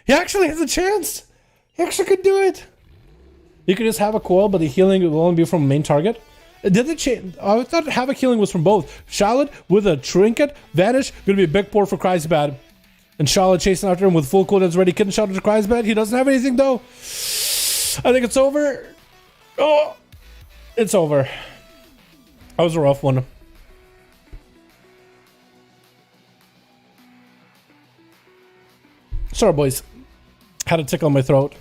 he actually has a chance. He actually could do it. You could just have a coil, but the healing will only be from main target. Did the change? I thought Havoc healing was from both. Charlotte with a trinket, vanish, gonna be a big port for Kreisbad. And Charlotte chasing after him with full cooldowns ready. Couldn't shout to Kreisbad. He doesn't have anything though. I think it's over. Oh, it's over. That was a rough one. Sorry, boys. Had a tickle in my throat.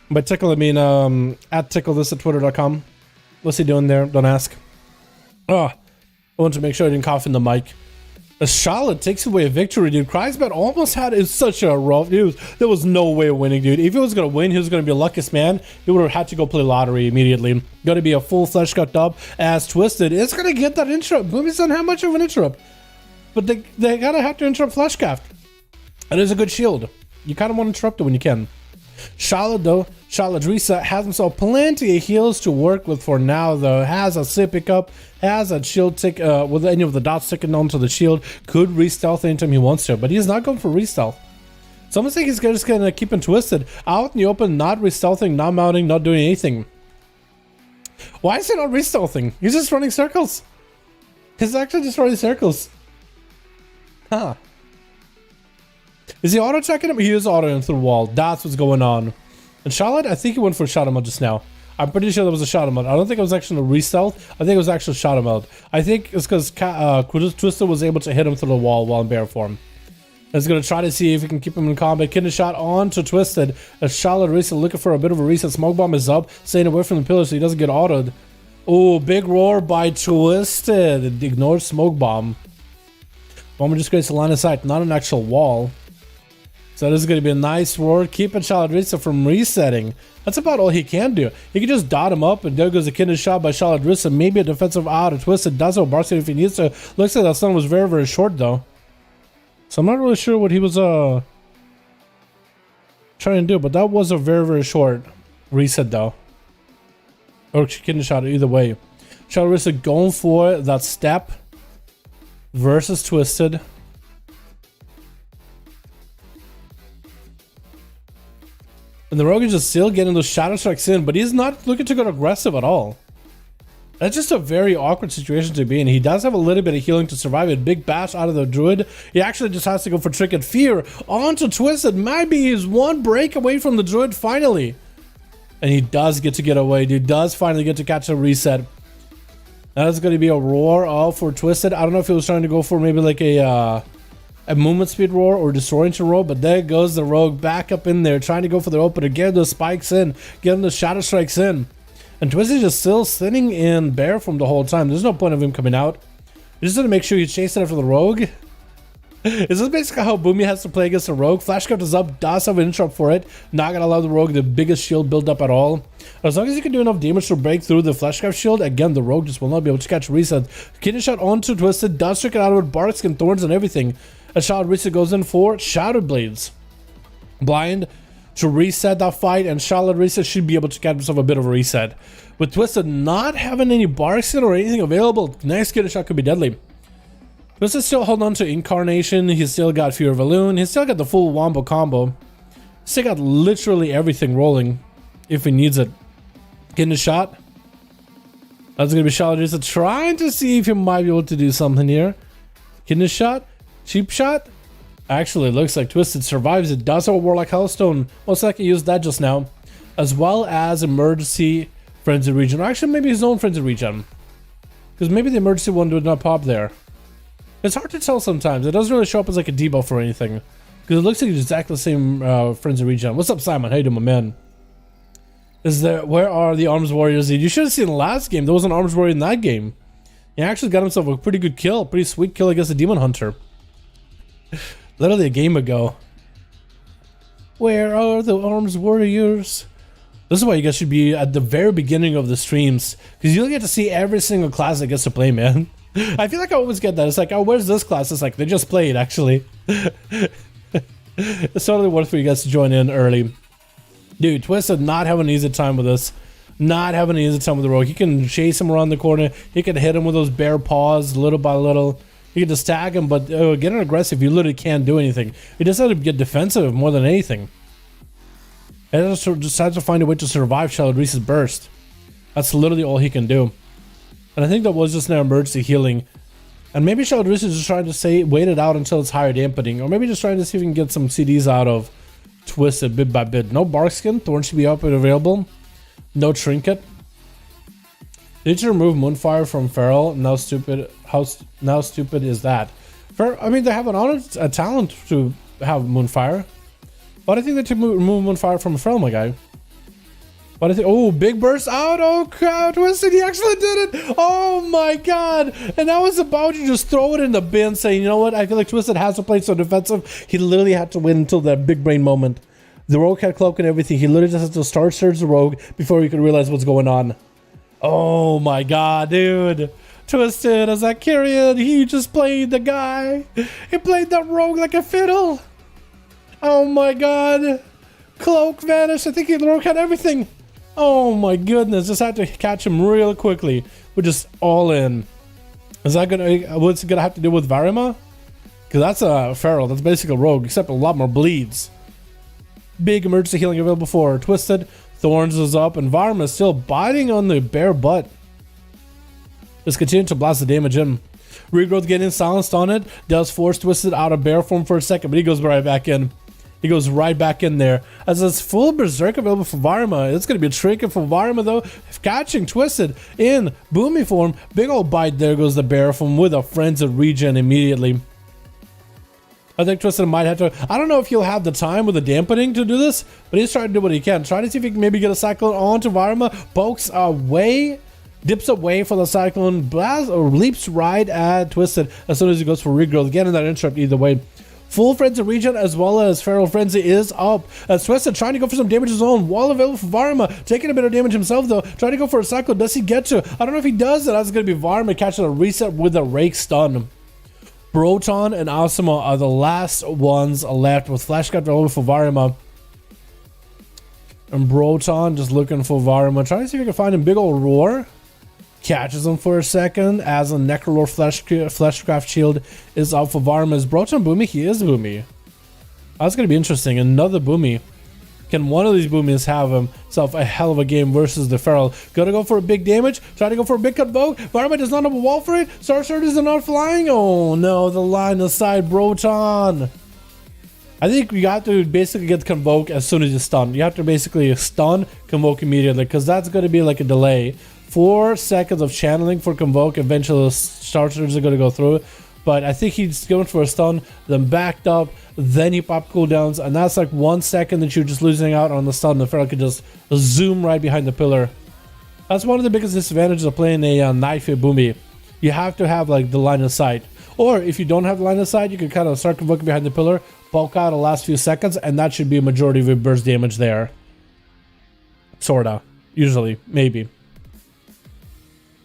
By tickle, I mean at ticklethisat.twitter.com. What's he doing there? Don't ask. Oh, I want to make sure I didn't cough in the mic. A Charlotte takes away a victory, dude. Kreisbad almost had it such a rough news. There was no way of winning, dude. If he was going to win, he was going to be the luckiest man. He would have had to go play lottery immediately. Going to be a full flesh cut up as Twisted. It's going to get that interrupt. Boomies doesn't have much of an interrupt. But they got to have to interrupt Fleshcraft. It is a good shield. You kind of want to interrupt it when you can. Charlotte, though, Shaladrisa has himself plenty of heals to work with for now, though. Has a sip pickup, has a shield tick with any of the dots sticking onto the shield. Could re-stealth anytime he wants to, but he's not going for re-stealth. So I'm gonna think he's just gonna keep him twisted out in the open, not re-stealthing, not mounting, not doing anything. Why is he not re-stealthing? He's just running circles. He's actually just running circles. Huh. Is he auto-checking him? He is auto-ing through the wall. That's what's going on. And Charlotte, I think he went for Shadow just now. I'm pretty sure that was a shadow mode. I don't think it was actually a re-stealth. I think it was actually shadow mode. I think it's because Twisted was able to hit him through the wall while in bear form. It's going to try to see if he can keep him in combat. Kidney shot on to Twisted. As Charlotte Reset looking for a bit of a reset. Smoke bomb is up, staying away from the pillar so he doesn't get autoed. Oh, big roar by Twisted. Ignore smoke bomb. Bomber just creates a line of sight, not an actual wall. So this is going to be a nice roar, keeping Charlotte Reset from resetting. That's about all he can do. He can just dot him up, and there goes a kidney shot by Charlotte Reset. Maybe a defensive out of Twisted. Does have Barkskin if he needs to. Looks like that stun was very, very short though. So I'm not really sure what he was trying to do, but that was a very, very short reset though. Or kidney shot either way. Charlotte Reset going for that step versus Twisted. And the Rogue is just still getting those shadow strikes in, but he's not looking to go aggressive at all. That's just a very awkward situation to be in. He does have a little bit of healing to survive it. Big bash out of the Druid. He actually just has to go for Trick and Fear onto Twisted. Maybe he's one break away from the Druid finally. And he does get away. He does finally get to catch a reset. That is going to be a roar off for Twisted. I don't know if he was trying to go for maybe like a movement speed roar or disorientation roar, but there goes the Rogue back up in there trying to go for the opener, get those spikes in, get the shadow strikes in. And Twisted is still sitting in bear from the whole time. There's no point of him coming out. He just want to make sure he's chasing after the Rogue. Is this basically how Boomy has to play against the Rogue? Flashcraft is up, does have an interrupt for it. Not gonna allow the Rogue the biggest shield build up at all. As long as you can do enough damage to break through the Flashcraft shield, again, the Rogue just will not be able to catch reset. Kidney shot onto Twisted, does trick it out with Barkskin, Thorns, and everything. A Shadow Reset goes in for Shadow Blades. Blind to reset that fight, and Charlotte Reset should be able to get himself a bit of a reset. With Twisted not having any Barkskin or anything available, next kidney shot could be deadly. Twisted still holding on to Incarnation. He's still got Fear of Balloon. He's still got the full Wombo combo. Still got literally everything rolling if he needs it. Getting a shot. That's going to be Charlotte Reset trying to see if he might be able to do something here. Getting a shot. Cheap shot. Actually, it looks like Twisted survives. It does have a Warlock Hellstone. Most likely used that just now. As well as Emergency Frenzy Regen. Or actually, maybe his own Frenzy Regen. Because maybe the Emergency one did not pop there. It's hard to tell sometimes. It doesn't really show up as like a debuff or anything. Because it looks like it's exactly the same Frenzy Regen. What's up, Simon? How you doing, my man? Where are the Arms Warriors? You should have seen the last game. There was an Arms Warrior in that game. He actually got himself a pretty good kill. Pretty sweet kill against the Demon Hunter. Literally a game ago. Where are the Arms Warriors? This is why you guys should be at the very beginning of the streams. Because you'll get to see every single class that gets to play, man. I feel like I always get that. It's like, oh, where's this class? It's like, they just played, actually. It's totally worth for you guys to join in early. Dude, Twisted not having an easy time with this. Not having an easy time with the Rogue. He can chase him around the corner. He can hit him with those bare paws little by little. You can just tag him, but getting aggressive, you literally can't do anything. He just has to get defensive more than anything. And just has to find a way to survive Charlotte Reese's burst. That's literally all he can do. And I think that was just an emergency healing. And maybe Charlotte Reese is just trying to say, wait it out until it's higher dampening. Or maybe just trying to see if we can get some CDs out of Twisted bit by bit. No Barkskin. Thorn should be up and available. No Trinket. Did you remove Moonfire from Feral? Now stupid. Now stupid is that? I mean, they have a talent to have Moonfire. But I think they should remove Moonfire from Feral, my guy. But I think, oh, big burst out. Oh, crap, Twisted, he actually did it. Oh my god. And I was about to just throw it in the bin saying, you know what? I feel like Twisted has to play so defensive. He literally had to win until that big brain moment. The Rogue had cloak and everything. He literally just has to start surge the Rogue before he could realize what's going on. Oh my god, dude. Twisted as that Kyrian, he just played the guy. He played that Rogue like a fiddle. Oh my god. Cloak vanished. I think the Rogue had everything. Oh my goodness, just had to catch him real quickly. We're just all in. Is that gonna, what's it gonna have to do with Varima? Because that's a Feral, that's basically a Rogue, except a lot more bleeds. Big emergency healing available for Twisted. Thorns is up, and Varima is still biting on the bare butt. Just continue to blast the damage in. Regrowth getting silenced on it, does force Twisted out of bear form for a second, but he goes right back in. He goes right back in there. As it's full berserk available for Varma. It's going to be a trinket for Varma though. Catching Twisted in Boomy form. Big old bite. There goes the bear from with a frenzied regen immediately. I think Twisted might have to... I don't know if he'll have the time with the dampening to do this, but he's trying to do what he can. Trying to see if he can maybe get a cyclone onto Varma. Pokes away, dips away for the cyclone, blast or leaps right at Twisted as soon as he goes for regrowth. Getting that interrupt either way. Full Frenzy regen as well as Feral Frenzy is up. As Twisted trying to go for some damage of his own. Wall available for Varma. Taking a bit of damage himself though. Trying to go for a cyclone. Does he get to? I don't know if he does. That's going to be Varma catching a reset with a Rake Stun. Broton and Asuma are the last ones left with Flash Cut available for Varma. And Broton just looking for Varma. Trying to see if he can find him. Big old roar. Catches him for a second as a Necrolord Fleshcraft Shield is out for Varma. Is Broton Boomy? He is Boomy. That's going to be interesting. Another Boomy. Can one of these Boomies have himself a hell of a game versus the Feral? Gonna go for a big damage. Try to go for a big convoke. Varma does not have a wall for it. Sorcerers are not flying. Oh no, the line aside Broton. I think you have to basically get convoke as soon as you stun. You have to basically stun, convoke immediately because that's going to be like a delay. 4 seconds of channeling for convoke. Eventually the sorcerers are going to go through. But I think he's going for a stun, then backed up, then he popped cooldowns, and that's like 1 second that you're just losing out on the stun. The Feral could just zoom right behind the pillar. That's one of the biggest disadvantages of playing a knife Boomy. You have to have like the line of sight. Or if you don't have the line of sight, you can kind of start convoking behind the pillar, bulk out the last few seconds, and that should be a majority of your burst damage there. Sorta. Usually. Maybe.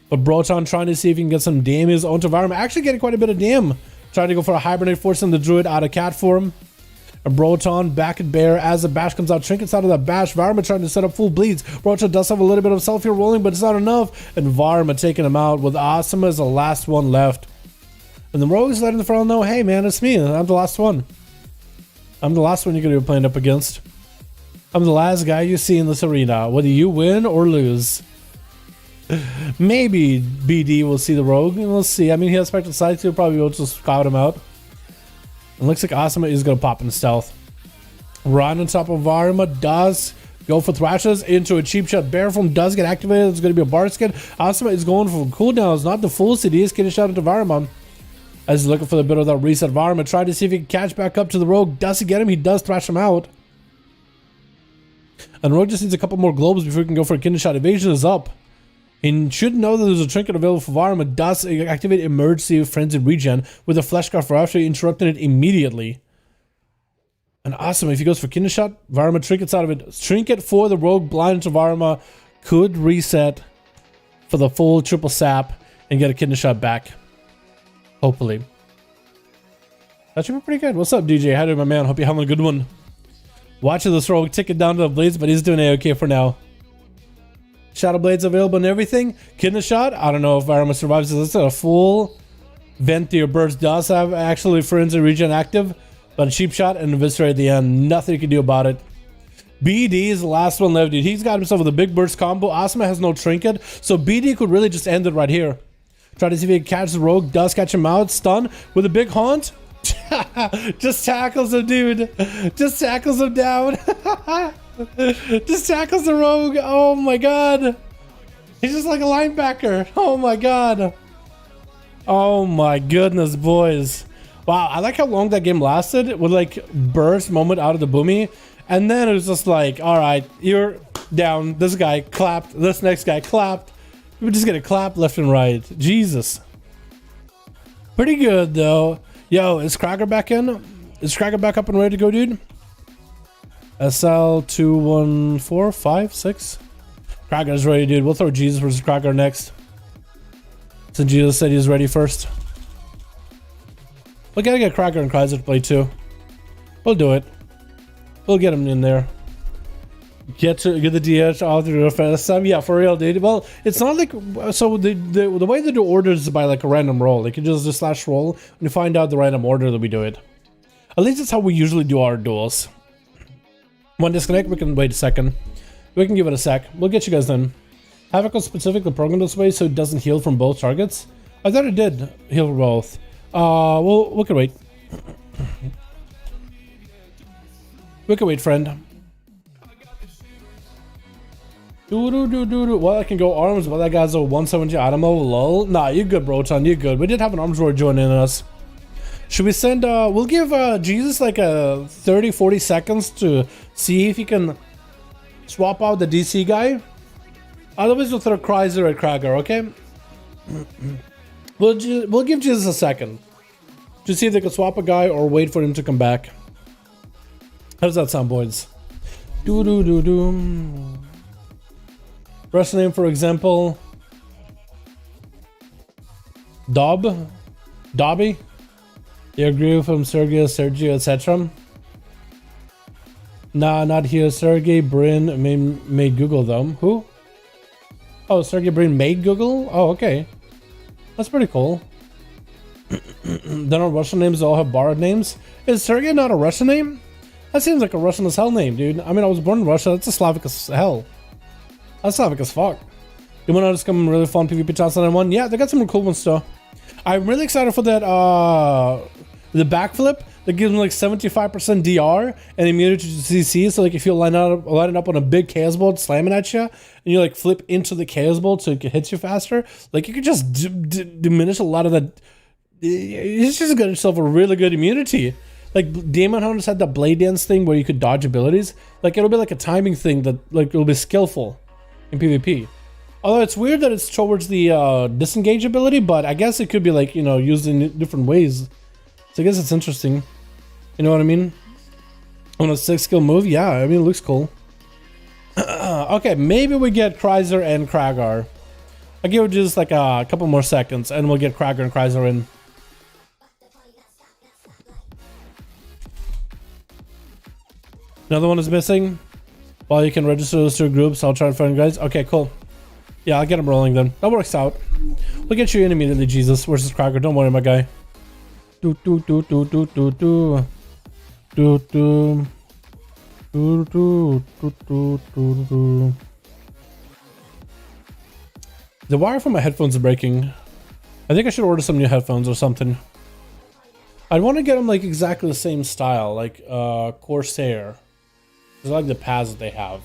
But Broton trying to see if he can get some damage onto Varma. Actually getting quite a bit of dam. Trying to go for a Hibernate, forcing the Druid out of cat form. And Broton back at bear as the bash comes out. Trinkets out of that bash. Varma trying to set up full bleeds. Broton does have a little bit of self here rolling, but it's not enough. And Varma taking him out with Asuma as the last one left. And the Rogue is letting the Feral know, hey man, it's me. I'm the last one. I'm the last one you're going to be playing up against. I'm the last guy you see in this arena, whether you win or lose. Maybe BD will see the Rogue, and we'll see. I mean, he has Spectral Sight, so he'll probably be able to scout him out. It looks like Asuma is going to pop in stealth. Right on top of Varma does go for Thrashes into a cheap shot. Bear form does get activated. It's going to be a Bard skin. Asuma is going for cooldowns, not the full CD. He's getting shot into Varma. As he's looking for the bit of that reset. Varma trying to see if he can catch back up to the Rogue. Does he get him? He does thrash him out. And Rogue just needs a couple more globes before he can go for a Kindred Shot. Evasion is up. He should know that there's a trinket available for Varma. Does activate Emergency Frenzied Regen with a Flesh Scarf for after interrupting it immediately. And awesome, if he goes for Kindred Shot, Varma trinkets out of it. Trinket for the Rogue, blind to Varma, could reset for the full triple sap and get a Kindred Shot back. Hopefully. That should be pretty good. What's up, DJ? How do you, my man? Hope you're having a good one. Watching this Rogue tick it down to the blades, but he's doing A-okay for now. Shadow Blades available and everything. Kindred Shot. I don't know if Varma survives this. It's a full vent to your burst. Does have actually Frenzy Regen active, but a cheap shot and Eviscerate at the end. Nothing you can do about it. BD is the last one left, dude. He's got himself with a big burst combo. Asuma has no trinket, so BD could really just end it right here. Try to see if he can catch the Rogue. Does catch him out. Stun with a big haunt. Just tackles him, dude. Just tackles him down. Just tackles the Rogue. Oh my god. He's just like a linebacker. Oh my god. Oh my goodness, boys. Wow, I like how long that game lasted with like burst moment out of the Boomy. And then it was just like, alright, you're down. This guy clapped. This next guy clapped. We're just gonna clap left and right. Jesus. Pretty good though. Yo, is Cracker back in? Is Cracker back up and ready to go, dude? SL2145 Cracker is ready, dude. We'll throw Jesus versus Cracker next. Since Jesus said he's ready first. We gotta get Cracker and Kaiser to play too. We'll do it. We'll get him in there. Get the DH all through the first time. Yeah, for real, dude. Well, it's not like so the way they do orders is by like a random roll. Like you just slash roll and you find out the random order that we do it. At least that's how we usually do our duels. One disconnect, we can wait a second. We can give it a sec. We'll get you guys in. Havoc was specifically programmed this way so it doesn't heal from both targets. I thought it did heal for both. We can wait. We can wait, friend. Well, I can go arms, but that guy's a 170. I don't know, lol. Nah, you're good, Broton. You're good. We did have an arms war joining us. Should we send, we'll give Jesus like a 30-40 seconds to see if he can swap out the DC guy. Otherwise, we'll throw Chrysler at Krager, okay? We'll give Jesus a second to see if they can swap a guy or wait for him to come back. How does that sound, boys? Russian name, for example, Dobby. You agree with him, Sergio, etc. Nah, not here. Sergey Brin made Google though. Who? Oh, Sergey Brin made Google? Oh, okay. That's pretty cool. Then our Russian names all have borrowed names. Is Sergey not a Russian name? That seems like a Russian as hell name, dude. I mean, I was born in Russia. That's a Slavic as hell. That's Slavic as fuck. You want to just come really fun PvP 2001? Yeah, they got some cool ones though. I'm really excited for that, the backflip that gives them like 75% DR and immunity to CC. So like if you line it up on a big chaos bolt slamming at you, and you like flip into the chaos bolt so it hits you faster, like you could just diminish a lot of that. It's just got yourself a really good immunity. Like Demon Hunters had that blade dance thing where you could dodge abilities. Like it'll be like a timing thing that like it'll be skillful in PvP. Although it's weird that it's towards the disengage ability, but I guess it could be like, you know, used in different ways. So I guess it's interesting. You know what I mean? On a 6-skill move, yeah, I mean it looks cool. Okay, maybe we get Chrysler and Kragar. I'll give it just like a couple more seconds and we'll get Kragar and Chrysler in. Another one is missing. Well, you can register those two groups. I'll try and find guys. Okay, cool. Yeah, I'll get them rolling then. That works out. We'll get you in immediately, Jesus versus Kragar. Don't worry, my guy. The wire from my headphones is breaking. I think I should order some new headphones or something. I'd want to get them like exactly the same style, like Corsair. I like the pads that they have.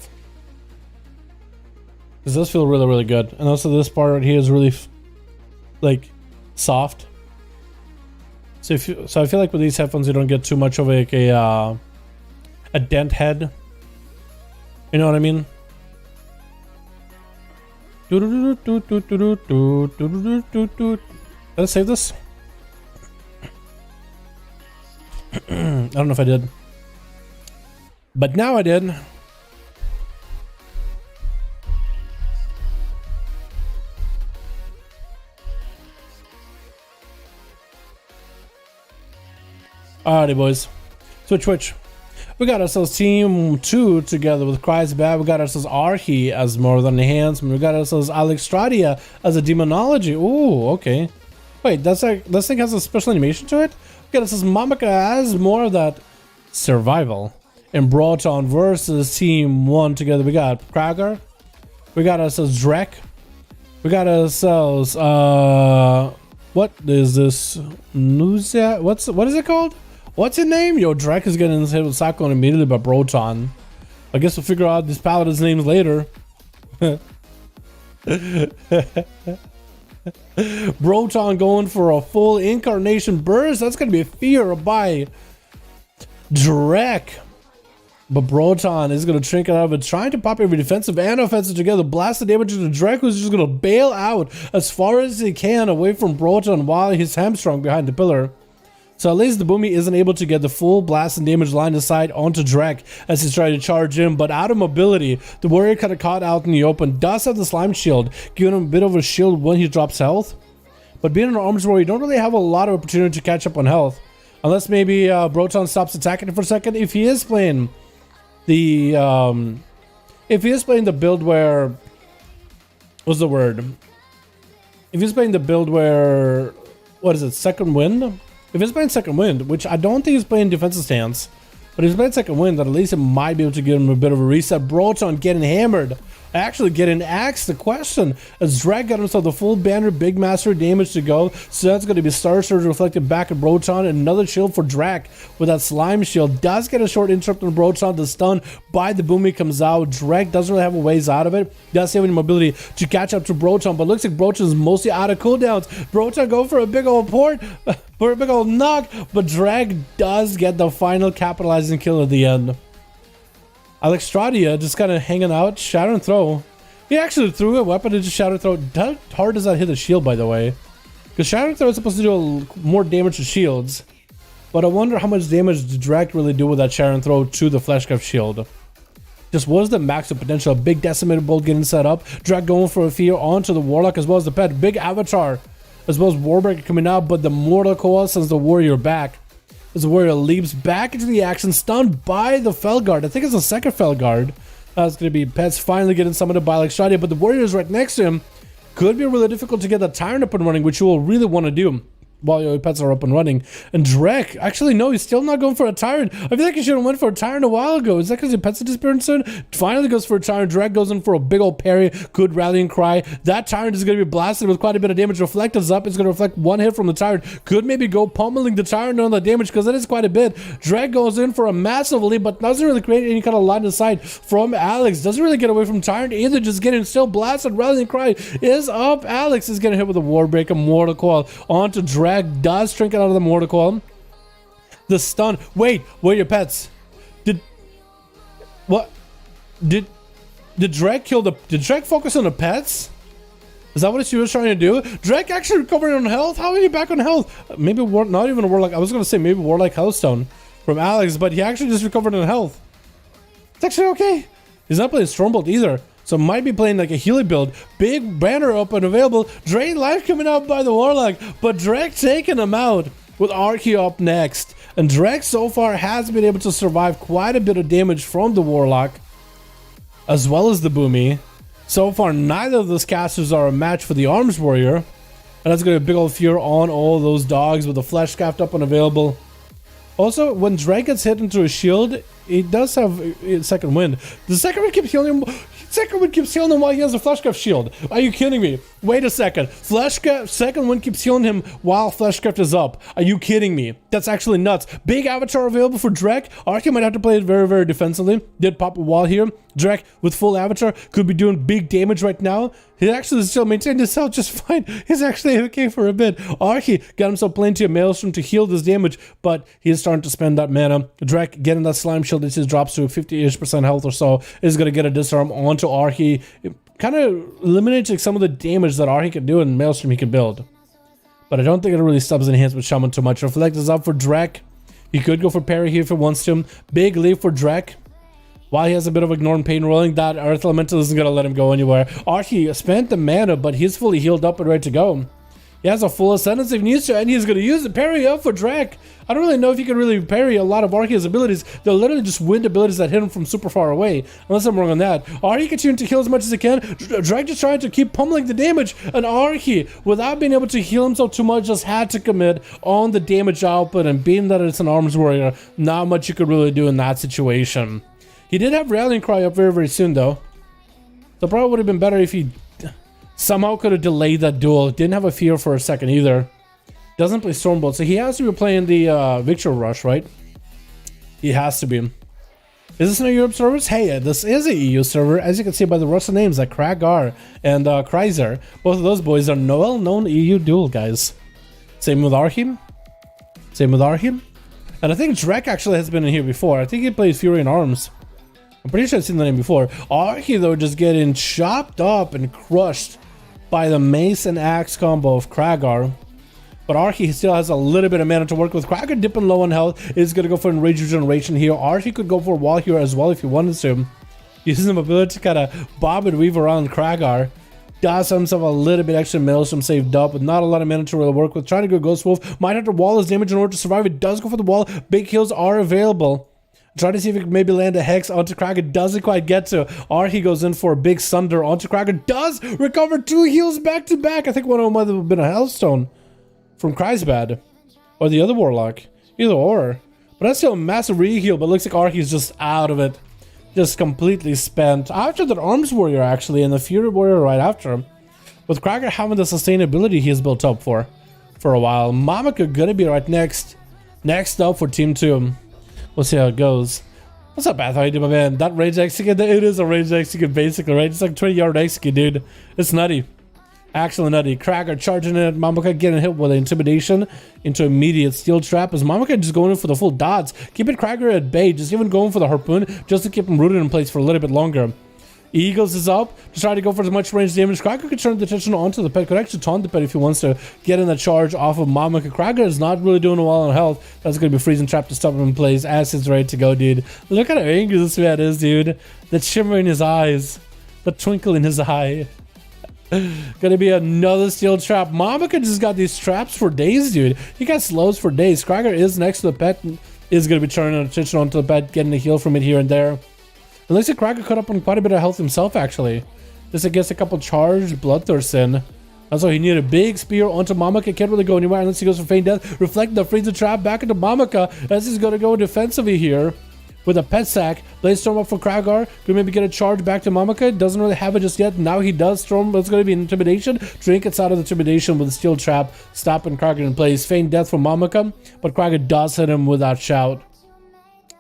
This does feel really, really good. And also this part right here is really like soft. So I feel like with these headphones you don't get too much of like a dent head. You know what I mean? Let's save this. I don't know if I did. But now I did. Alrighty, boys. Switch. We got ourselves Team 2 together with Kreisbad. We got ourselves Arhi as more than enhancement. We got ourselves Alexstradia as a demonology. Ooh, okay. Wait, that's like this thing has a special animation to it? We got ourselves Mamaka as more of that survival. And Broton versus Team 1 together. We got Kragar. We got ourselves Drek. We got ourselves what is this? Nuzia? What is it called? What's his name? Yo, Drek is getting hit with Sakon immediately by Broton. I guess we'll figure out this paladin's names later. Broton going for a full incarnation burst. That's gonna be a fear by Drek. But Broton is going to shrink it out of it, trying to pop every defensive and offensive together. Blast the damage to Drek, who's just going to bail out as far as he can away from Broton while he's hamstrung behind the pillar. So at least the Boomy isn't able to get the full blast and damage line of sight onto Drek as he's trying to charge in. But out of mobility, the warrior kind of caught out in the open does have the slime shield, giving him a bit of a shield when he drops health. But being an arms warrior, you don't really have a lot of opportunity to catch up on health. Unless maybe Broton stops attacking for a second. If he is playing the build where, what's the word? If he's playing the build where, what is it, second wind? If he's playing second wind, which I don't think he's playing defensive stance, but if he's playing second wind, then at least it might be able to give him a bit of a reset. Broton getting hammered actually getting asked the question as Drek got himself the full banner big master damage to go. So that's going to be Star Surge reflected back at Broton, and another shield for Drek with that slime shield. Does get a short interrupt on Broton. The stun by the Boomy comes out. Drek doesn't really have a ways out of it. Does have any mobility to catch up to Broton, but looks like Broton is mostly out of cooldowns. Broton go for a big old port, for a big old knock, but Drek does get the final capitalizing kill at the end. Alexstradia just kind of hanging out, shatter and throw. He actually threw a weapon into shatter throw. How hard does that hit the shield, by the way? Because shatter throw is supposed to do more damage to shields. But I wonder how much damage did Drek really do with that shatter and throw to the Fleshcraft shield. Just what is the max of potential? A big decimator bolt getting set up. Drek going for a fear onto the Warlock as well as the pet. Big avatar as well as Warbreaker coming out, but the Mortal Coil sends the Warrior back. As the Warrior leaps back into the action, stunned by the Felguard. I think it's the second Felguard. That's going to be Pets finally getting summoned by Alexstradia, but the Warrior is right next to him. Could be really difficult to get the Tyrant up and running, which you will really want to do while your pets are up and running. And Drek, actually no, he's still not going for a Tyrant. I feel like he should have went for a Tyrant a while ago. Is that because your pets are disappearing soon? Finally goes for a Tyrant. Drek goes in for a big old parry. Good rallying cry. That Tyrant is going to be blasted with quite a bit of damage. Reflect is up. It's going to reflect one hit from the Tyrant. Could maybe go pummeling the Tyrant on the damage because that is quite a bit. Drek goes in for a massive lead, but doesn't really create any kind of line of sight from Alex. Doesn't really get away from Tyrant either. Just getting still blasted. Rallying cry is up. Alex is getting hit with a Warbreaker. Mortal Coil onto Drek. Does trinket out of the Mortal Coil. The stun. Wait, where are your pets? Did Drek kill the... Did Drek focus on the pets? Is that what she was trying to do? Drek actually recovering on health? How are you back on health? Maybe not even a Warlock. I was going to say maybe Warlock Healthstone from Alex, but he actually just recovered on health. It's actually okay. He's not playing Stormbolt either. So might be playing like a healing build. Big banner up and available. Drain life coming out by the Warlock. But Drek taking him out with Archie up next. And Drek so far has been able to survive quite a bit of damage from the Warlock, as well as the Boomy. So far, neither of those casters are a match for the Arms Warrior. And that's going to be a big old fear on all those dogs with the Flesh Scaft up and available. Also, when Drek gets hit into a shield, he does have a second wind. The second wind keeps healing him. Second wind keeps healing him while he has a Fleshcraft shield. Are you kidding me? Wait a second. Second wind keeps healing him while Fleshcraft is up. Are you kidding me? That's actually nuts. Big avatar available for Drek. Archie might have to play it very, very defensively. Did pop a wall here. Drek with full avatar could be doing big damage right now. He actually still maintained his health just fine. He's actually okay for a bit. Archie got himself plenty of Maelstrom to heal this damage, but he's starting to spend that mana. Drek getting that slime shield that just drops to 50-ish% health or so is going to get a disarm onto Archie. Kind of eliminates like, some of the damage that Archie can do and Maelstrom he can build. But I don't think it really stubs any hands with Shaman too much. Reflect is up for Drek. He could go for parry here if he wants to. Big leap for Drek. While he has a bit of Ignore Pain rolling, that Earth Elemental isn't going to let him go anywhere. Archie spent the mana, but he's fully healed up and ready to go. He has a full Ascendance if he needs to, and he's going to use the parry up for Drek. I don't really know if he can really parry a lot of Archie's abilities. They're literally just wind abilities that hit him from super far away, unless I'm wrong on that. Archie continuing to heal as much as he can. Drek just trying to keep pummeling the damage, and Archie, without being able to heal himself too much, just had to commit on the damage output, and being that it's an Arms Warrior, not much you could really do in that situation. He did have Rallying Cry up very, very soon, though. So probably would have been better if he somehow could have delayed that duel. Didn't have a fear for a second either. Doesn't play Stormbolt, so he has to be playing the Victory Rush, right? He has to be. Is this an Europe server? Hey, this is a EU server, as you can see by the Russian names like Kragar and Kreiser. Both of those boys are well-known EU duel guys. Same with Archim. Same with Archim. And I think Drek actually has been in here before. I think he plays Fury in Arms. I'm pretty sure I've seen the name before. Archie, though, just getting chopped up and crushed by the Mace and Axe combo of Kragar. But Archie still has a little bit of mana to work with. Kragar dipping low on health is going to go for Enrage Regeneration here. Archie could go for a wall here as well if he wanted to. Using the ability to kind of bob and weave around Kragar. Does himself a little bit extra Maelstrom saved up, but not a lot of mana to really work with. Trying to go Ghost Wolf. Might have to wall his damage in order to survive. It does go for the wall. Big heals are available. Try to see if he can maybe land a Hex onto Kragar. Doesn't quite get to. Archie goes in for a big Sunder onto Kragar. Does recover 2 heals back to back. I think one of them might have been a Hellstone from Kreisbad. Or the other Warlock. Either or. But that's still a massive re-heal, but looks like Archie's just out of it. just completely spent. After the Arms Warrior, actually, and the Fury Warrior right after him. With Krager having the sustainability he has built up for a while. Mamaka gonna be right next. Next up for Team 2. We'll see how it goes. What's up, Bath? How you doing, my man? That range execute, it is a range execute basically, right? It's like 20-yard execute, dude. It's nutty. Actually nutty. Krager charging it. Mamaka getting hit with intimidation into immediate steel trap. As Mamaka just going in for the full dots. Keeping Krager at bay. Just even going for the harpoon just to keep him rooted in place for a little bit longer. Eagles is up to try to go for as much range damage. Krager could turn the attention onto the pet. Could actually taunt the pet if he wants to get in the charge off of Mamaka. Krager is not really doing well on health. That's going to be freezing trap to stop him in place as he's ready to go, dude. Look at how angry this man is, dude. The shimmer in his eyes. The twinkle in his eye. Gonna be another steel trap. Mamaka just got these traps for days, dude. He got slows for days. Krager is next to the pet. Is going to be turning attention onto the pet, getting a heal from it here and there. It looks like Krager cut up on quite a bit of health himself, actually. Just against a couple charged bloodthirsts in. That's why he needed a big spear onto Mamaka. Can't really go anywhere unless he goes for feign death. Reflecting the freezer trap back into Mamaka as he's going to go defensively here. With a pet sack. Blaze storm up for Kragar. Could maybe get a charge back to Mamaka. Doesn't really have it just yet. Now he does storm, but it's going to be an intimidation. Drink gets out of the intimidation with a steel trap. Stopping Krager in place. Feign death for Mamaka. But Krager does hit him with that shout.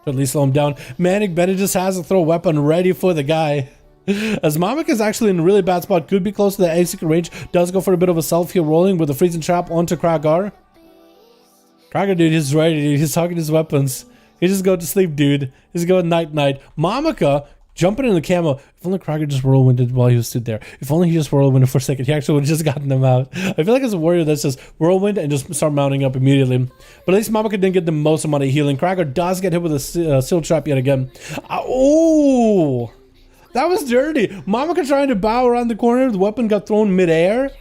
To at least slow him down. Manic Bennett just has a throw weapon ready for the guy. As Mamaka is actually in a really bad spot. Could be close to the execute range. Does go for a bit of a self-heal rolling with a freezing trap onto Kragar. Krager, dude, he's ready, dude. He's talking his weapons. He just go to sleep, dude. He's going night-night. Mamaka jumping in the camo. If only Krager just whirlwinded while he was stood there. If only he just whirlwinded for a second. He actually would have just gotten them out. I feel like as a warrior that's just whirlwind and just start mounting up immediately. But at least Mamaka didn't get the most amount of healing. Krager does get hit with a steel trap yet again. Oh! That was dirty. Mamaka trying to bow around the corner. The weapon got thrown mid-air.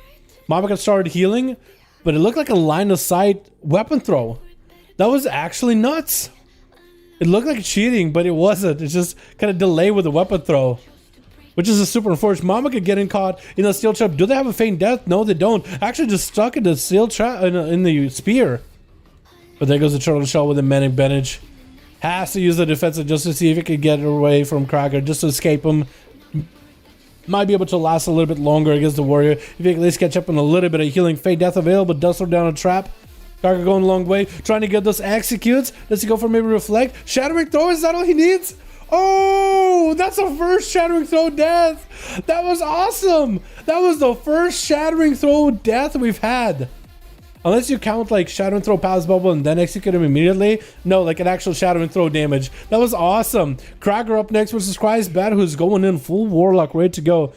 Mamaka started healing. But it looked like a line of sight weapon throw. That was actually nuts. It looked like cheating, but it wasn't. It's just kind of delay with the weapon throw, which is a super unfortunate. Mamaka getting caught in the steel trap. Do they have a feign death? No, they don't. Actually, just stuck in the steel trap in the spear. But there goes the turtle shell with the Manic Bennett. Has to use the defensive just to see if he can get away from Krager, just to escape him. Might be able to last a little bit longer against the warrior. If he can at least catch up on a little bit of healing. Feign death available, does throw down a trap. Krager going a long way, trying to get those executes. Does he go for maybe reflect? Shattering throw, is that all he needs? Oh, that's the first shattering throw death. That was awesome. That was the first shattering throw death we've had. Unless you count like shattering throw past bubble and then execute him immediately. No, like an actual shattering throw damage. That was awesome. Krager up next versus Kreisbad, who's going in full warlock, ready to go.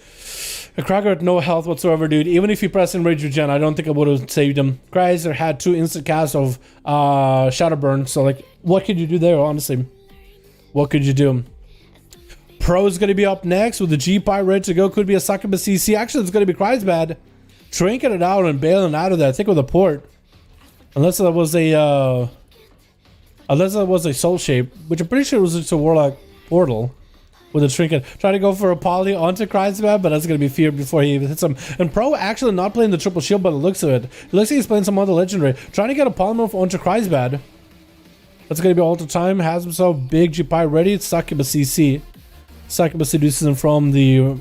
Krager had no health whatsoever, dude. Even if he pressed in Rage Regen, I don't think I would have saved him. Kreiser had 2 instant casts of Shadowburn, so like, what could you do there, honestly? What could you do? Pro's going to be up next with the G-Pi ready to go. Could be a Succubus CC. Actually, it's going to be Kreisbad. Trinking it out and bailing out of that. I think with a port. Unless that was a soul shape, which I'm pretty sure was just a warlock portal. With a trinket. Trying to go for a poly onto Kreisbad, but that's going to be feared before he even hits him. And Pro actually not playing the triple shield, but it looks of it. It looks like he's playing some other legendary. Trying to get a polymorph onto Kreisbad. That's going to be all the time. Has himself big G-Pi ready. It's Succubus CC. Succubus seduces him from the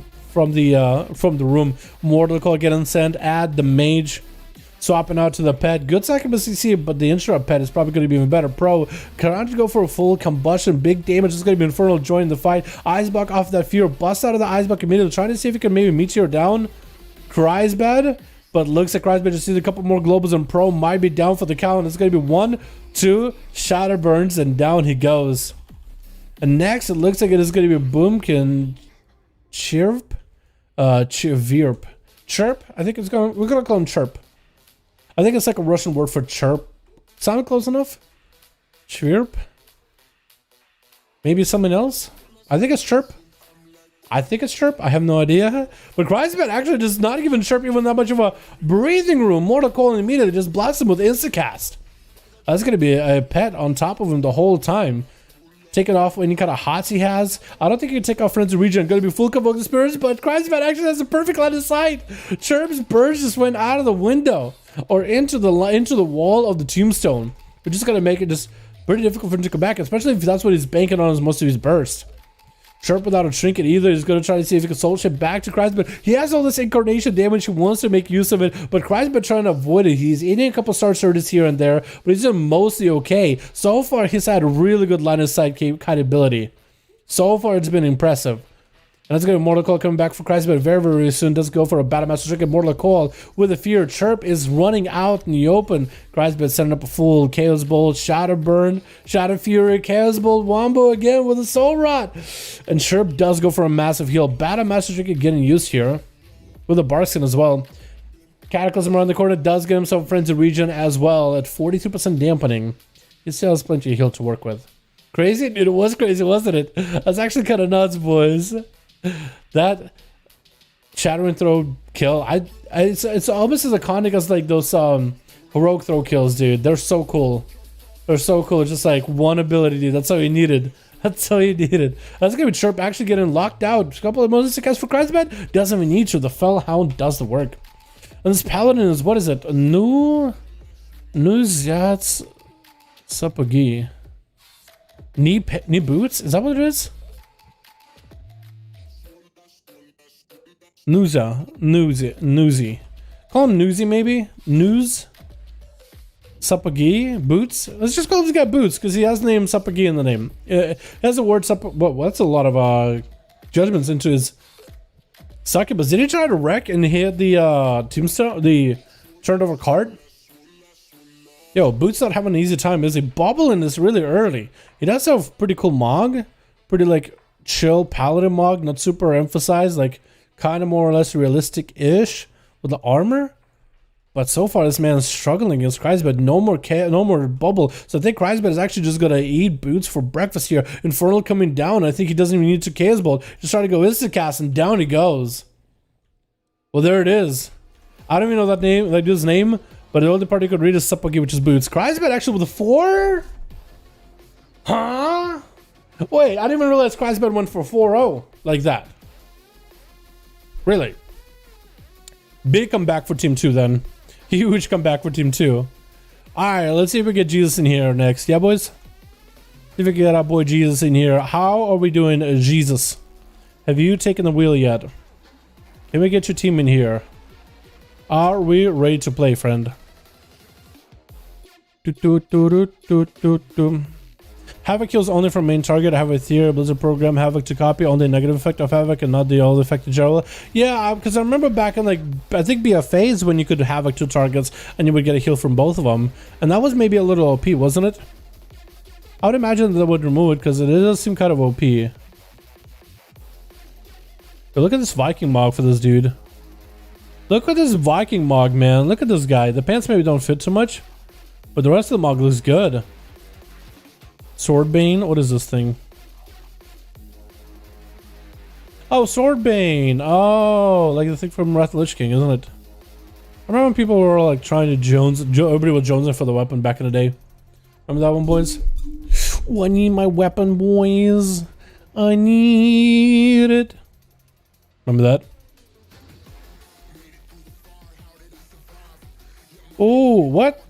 room. Mortal Coil getting sent. Add the mage. Swapping out to the pet. Good Succubus CC, but the interrupt pet is probably going to be even better. Pro, trying to go for a full combustion. Big damage. It's going to be Infernal joining the fight. Icebuck off that fear. Bust out of the Icebuck immediately. Trying to see if he can maybe Meteor down Kreisbad. But looks like Kreisbad just sees a couple more globals and Pro might be down for the count. And it's going to be 1, 2, Shatter Burns, and down he goes. And next, it looks like it is going to be Boomkin Chirp. Chirp? I think it's going. We're going to call him Chirp. I think it's like a Russian word for chirp. Sound close enough? Chirp? Maybe something else? I think it's chirp. I have no idea. But Kreisbad actually does not even chirp even that much of a breathing room. Mortal Coil immediately just blasts him with Instacast. That's going to be a pet on top of him the whole time. Taking off any kind of hots he has. I don't think you can take off Friends of Region. Going to be full Convoke the Spirits, but Kreisbad actually has a perfect line of sight. Chirp's birds just went out of the window. Or into the wall of the tombstone. We're just gonna make it just pretty difficult for him to come back, especially if that's what he's banking on as most of his burst. Sharp without a trinket either. He's going to try to see if he can soul ship back to Kreisbert. He has all this incarnation damage. He wants to make use of it, but Kreisbert trying to avoid it. He's eating a couple star surges here and there, but he's doing mostly okay. So far, he's had a really good line of sight kind of ability. So far, it's been impressive. And let's get a Mortal Coil coming back for Kreisbert very, very soon. Does go for a Battlemaster Trinket Mortal Coil with a fear. Chirp is running out in the open. Kreisbert setting up a full Chaos Bolt, Shadow Burn, Shadow Fury, Chaos Bolt, Wombo again with a Soul Rot. And Chirp does go for a massive heal. Battlemaster Trinket getting used here with a Barkskin as well. Cataclysm around the corner does get himself a Frenzy Regen as well at 42% dampening. He still has plenty of heal to work with. Crazy? It was crazy, wasn't it? That's actually kind of nuts, boys. That Shattering Throw kill, it's almost as iconic as like those heroic throw kills, dude. They're so cool. They're so cool. It's just like one ability, dude. That's all you needed. That's all you needed. That's gonna be Chirp actually getting locked out. A couple of Moses to cast for Kreisbert. Doesn't even need to. The Fellhound does the work. And this Paladin is, what is it? New Zyats Sapagi. Knee boots? Is that what it is? Newsy. Call him Newsy, maybe? News? Sapagi? Boots? Let's just call this guy Boots, because he has the name Sapagi in the name. It has the word well, that's a lot of judgments into his succubus. Did he try to wreck and hit the tombstone, the turned over card? Yo, Boots not having an easy time, is he? Bobbling this really early. He does have pretty cool Mog. Pretty like chill Paladin Mog, not super emphasized, like kind of more or less realistic-ish with the armor. But so far, this man's struggling against Kreisbert. No more bubble. So I think Kreisbert is actually just going to eat Boots for breakfast here. Infernal coming down. I think he doesn't even need to Chaos Bolt. Just try to go Instacast, and down he goes. Well, there it is. I don't even know that name, like dude's name, but the only part you could read is Suppagi, which is Boots. Kreisbert actually with a 4? Huh? Wait, I didn't even realize Kreisbert went for 4-0 like that. Really? Big comeback for Team 2 then. Huge comeback for Team 2. Alright, let's see if we get Jesus in here next. Yeah, boys? See if we can get our boy Jesus in here. How are we doing, Jesus? Have you taken the wheel yet? Can we get your team in here? Are we ready to play, friend? Havoc kills only from main target. I have a theory. Blizzard program Havoc to copy only the negative effect of Havoc and not the all effect of general. Yeah, because I remember back in like, I think BFAs when you could Havoc 2 targets and you would get a heal from both of them. And that was maybe a little OP, wasn't it? I would imagine that would remove it because it does seem kind of OP. But look at this Viking Mog for this dude. Look at this Viking Mog, man. Look at this guy. The pants maybe don't fit too much, but the rest of the Mog looks good. Swordbane? What is this thing? Oh, Swordbane! Oh, like the thing from Wrath of the Lich King, isn't it? I remember when people were like trying to everybody was jonesing for the weapon back in the day. Remember that one, boys? Oh, I need my weapon, boys. I need it. Remember that? Oh, what?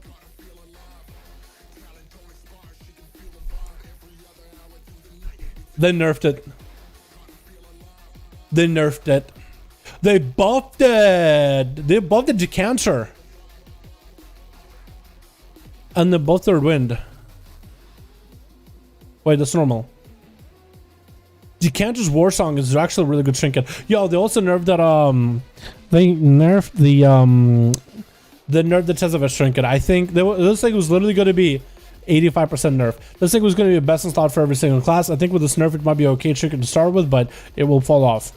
They nerfed it. They nerfed it. They buffed it. They buffed the Decanter. And they buffed their wind. Wait, that's normal. Decanter's War Song is actually a really good trinket. Yo, they also nerfed that they nerfed the Tezzavest trinket. I think this thing was literally going to be 85% nerf. This thing was going to be a best in slot for every single class. I think with this nerf it might be okay trinket to start with, but it will fall off.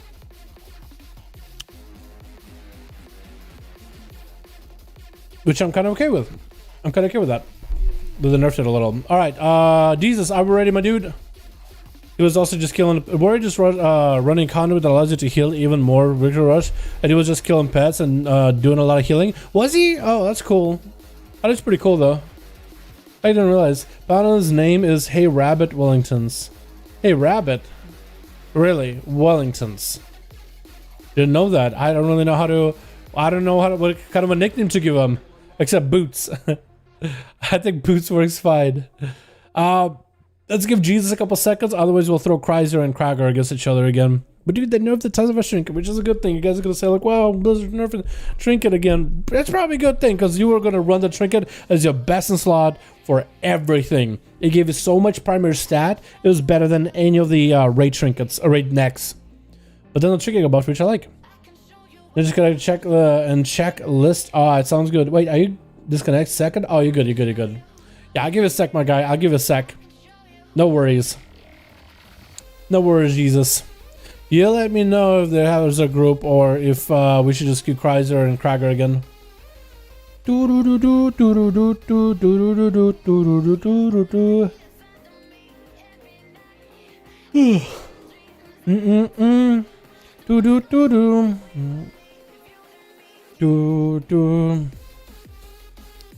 Which I'm kind of okay with. I'm kind of okay with that. They nerfed it a little. Alright, Jesus, are we ready, my dude? He was also just killing. We're just running conduit that allows you to heal even more Victory Rush, and he was just killing pets and doing a lot of healing. Was he? Oh, that's cool. That is pretty cool, though. I didn't realize. Battle's name is Hey Rabbit Wellingtons. Hey Rabbit? Really? Wellingtons. Didn't know that. I don't really know how to. I don't know what kind of a nickname to give him, except Boots. I think Boots works fine. Let's give Jesus a couple seconds, otherwise we'll throw Chrysler and Krager against each other again. But dude, they nerfed the tons of a Trinket, which is a good thing. You guys are gonna say like, wow, Blizzard nerfing Trinket again. That's probably a good thing, because you were gonna run the Trinket as your best in slot for everything. It gave you so much primary stat, it was better than any of the raid Trinkets, or raid necks. But then the Trinket got buffed, which I like. I'm just gonna check and check list. Ah, it sounds good. Wait, are you disconnect second? Oh, you're good, you're good, you're good. Yeah, I'll give it a sec, my guy. I'll give it a sec. No worries. No worries, Jesus. You let me know if there is a group or if we should just keep Chrysler and Krager again.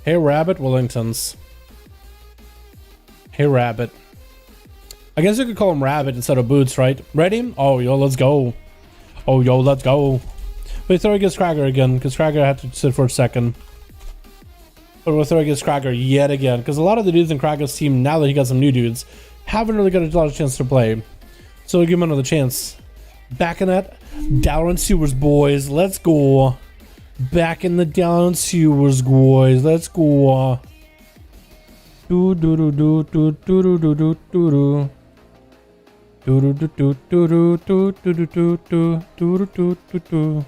Hey Rabbit Wellingtons. Hey Rabbit. I guess you could call him Rabbit instead of Boots, right? Ready? Oh, yo, let's go. Oh, yo, let's go. We throw against Krager again, because Krager had to sit for a second. But we'll throw against Krager yet again, because a lot of the dudes in Krager's team, now that he got some new dudes, haven't really got a lot of chance to play. So we'll give him another chance. Back in that Dalaran sewers, boys. Let's go. Back in the Dalaran sewers, boys. Let's go. Do do do do do do do do do do do. Do do do do do do do do do do do do do do.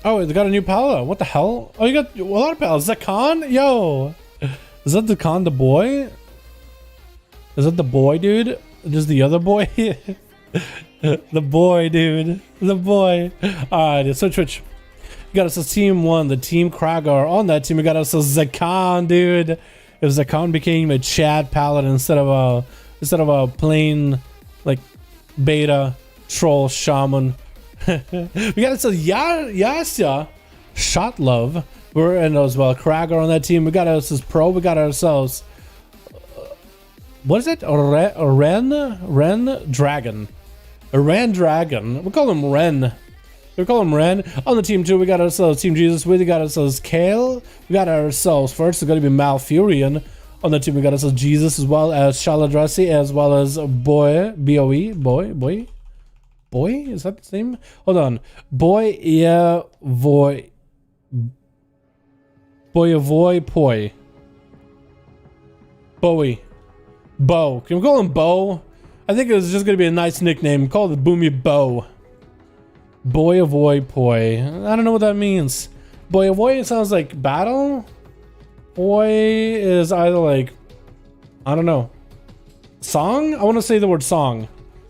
Oh, they got a new pala. What the hell? Oh, you got a lot of palas. Is that Khan? Yo, is that the Khan, the boy? Is that the boy, dude? Just the other boy? The boy, dude. The boy. Alright, so Twitch. We got us a team 1, the team Kragar. On that team, we got us a Zakan, dude. If Zakan became a Chad paladin instead of a plain like beta troll shaman. We got us a Yasya Shot Love. We're in as well. Kragar on that team. We got us as pro. We got ourselves. What is it? Ren Dragon. A Ren Dragon. We call him Ren. We call him Ren. On the team 2, we got ourselves Team Jesus. We got ourselves Kale. We got ourselves first. It's going to be Malfurion. On the team, we got ourselves Jesus, as well as Shaladrasi, as well as Boy. B-O-E. Boy. Is that his name? Hold on. Boy. Poi. Bowie. Bo. Can we call him Bo? I think it was just going to be a nice nickname. Call it Boomy Bo. Boy avoid poi. I don't know what that means. Boy avoid sounds like battle. Boy is either like, I don't know, song? I want to say the word song.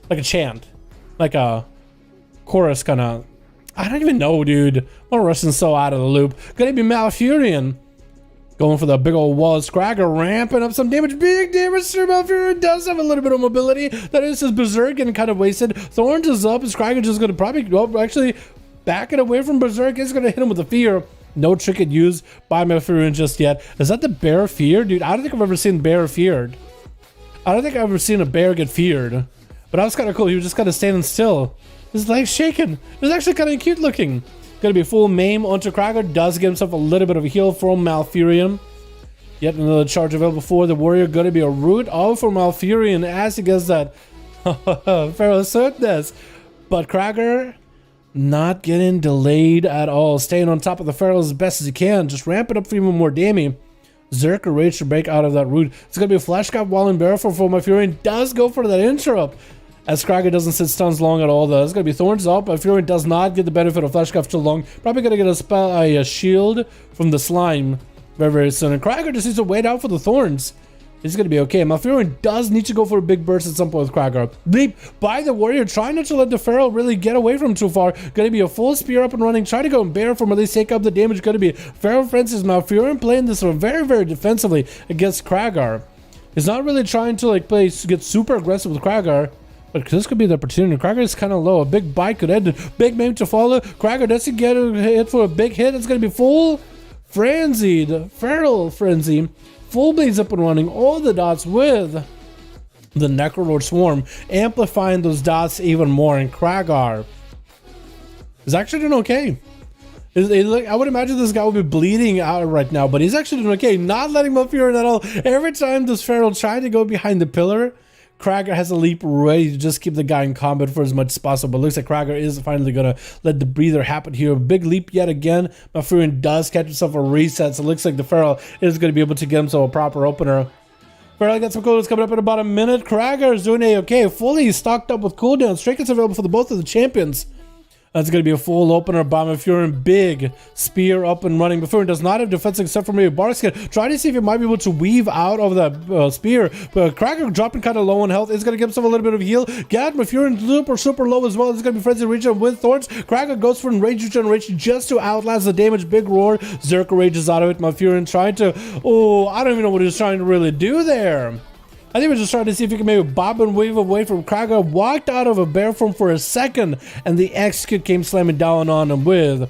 Like a chant. Like a chorus kind of. I don't even know, dude. My Russian's so out of the loop. Gonna be Malfurion. Going for the big old wall. Scragger ramping up some damage. Big damage. Sir Malfurion does have a little bit of mobility. That is his Berserk getting kind of wasted. Thorns is up. Scragger just going to probably, well, actually back it away from Berserk. It's going to hit him with the fear. No Trinket used by Malfurion just yet. Is that the bear fear? Dude, I don't think I've ever seen bear feared. I don't think I've ever seen a bear get feared. But that was kind of cool. He was just kind of standing still. His legs shaking. It was actually kind of cute looking. Gonna be full maim onto Krager. Does get himself a little bit of a heal from Malfurion. Yet another charge available for the warrior. Gonna be a root all for Malfurion as he gets that Pharaoh Swiftness. But Krager not getting delayed at all. Staying on top of the Pharaoh as best as he can. Just ramp it up for even more damage. Zerker rage to break out of that root. It's gonna be a flash cap while in barrel for Malfurion. Does go for that interrupt. As Krager doesn't sit stuns long at all, though. It's going to be Thorns up. Malfurion does not get the benefit of Flash Cuff too long. Probably going to get a shield from the slime very, very soon. And Krager just needs to wait out for the Thorns. He's going to be okay. Malfurion does need to go for a big burst at some point with Krager. Leap by the warrior, trying not to let the Pharaoh really get away from him too far. Going to be a full spear up and running. Try to go and bear from at least take up the damage. Going to be Pharaoh Francis. Malfurion playing this very, very defensively against Krager. He's not really trying to like get super aggressive with Krager. But this could be the opportunity. Krager is kind of low. A big bite could end it. Big maim to follow. Krager doesn't get a hit for a big hit. It's going to be full frenzied. Feral frenzy. Full blades up and running. All the dots with the Necrolord Swarm. Amplifying those dots even more. And Krager is actually doing okay. I would imagine this guy would be bleeding out right now, but he's actually doing okay. Not letting him up here at all. Every time this Feral tried to go behind the pillar, Krager has a leap ready to just keep the guy in combat for as much as possible. But looks like Krager is finally going to let the breather happen here. Big leap yet again. Mafurian does catch himself a reset, so it looks like the Feral is going to be able to get himself a proper opener. Feral got some cooldowns coming up in about a minute. Krager is doing okay. Fully stocked up with cooldowns. Trinkets available for both of the champions. That's going to be a full opener by Mafurian. Big spear up and running. Mafurian does not have defense except for maybe Barkskin. Trying to see if he might be able to weave out of that spear. But Krager dropping kind of low on health. Is going to give himself a little bit of heal. Gad, Mafurian super low as well. It's going to be Frenzy Region with Thorns. Krager goes for Rage Regeneration just to outlast the damage. Big roar. Zerka rages out of it. Mafurian trying to... Oh, I don't even know what he's trying to really do there. I think we're just trying to see if he can maybe bob and weave away from Krager. Walked out of a bear form for a second, and the execute came slamming down on him with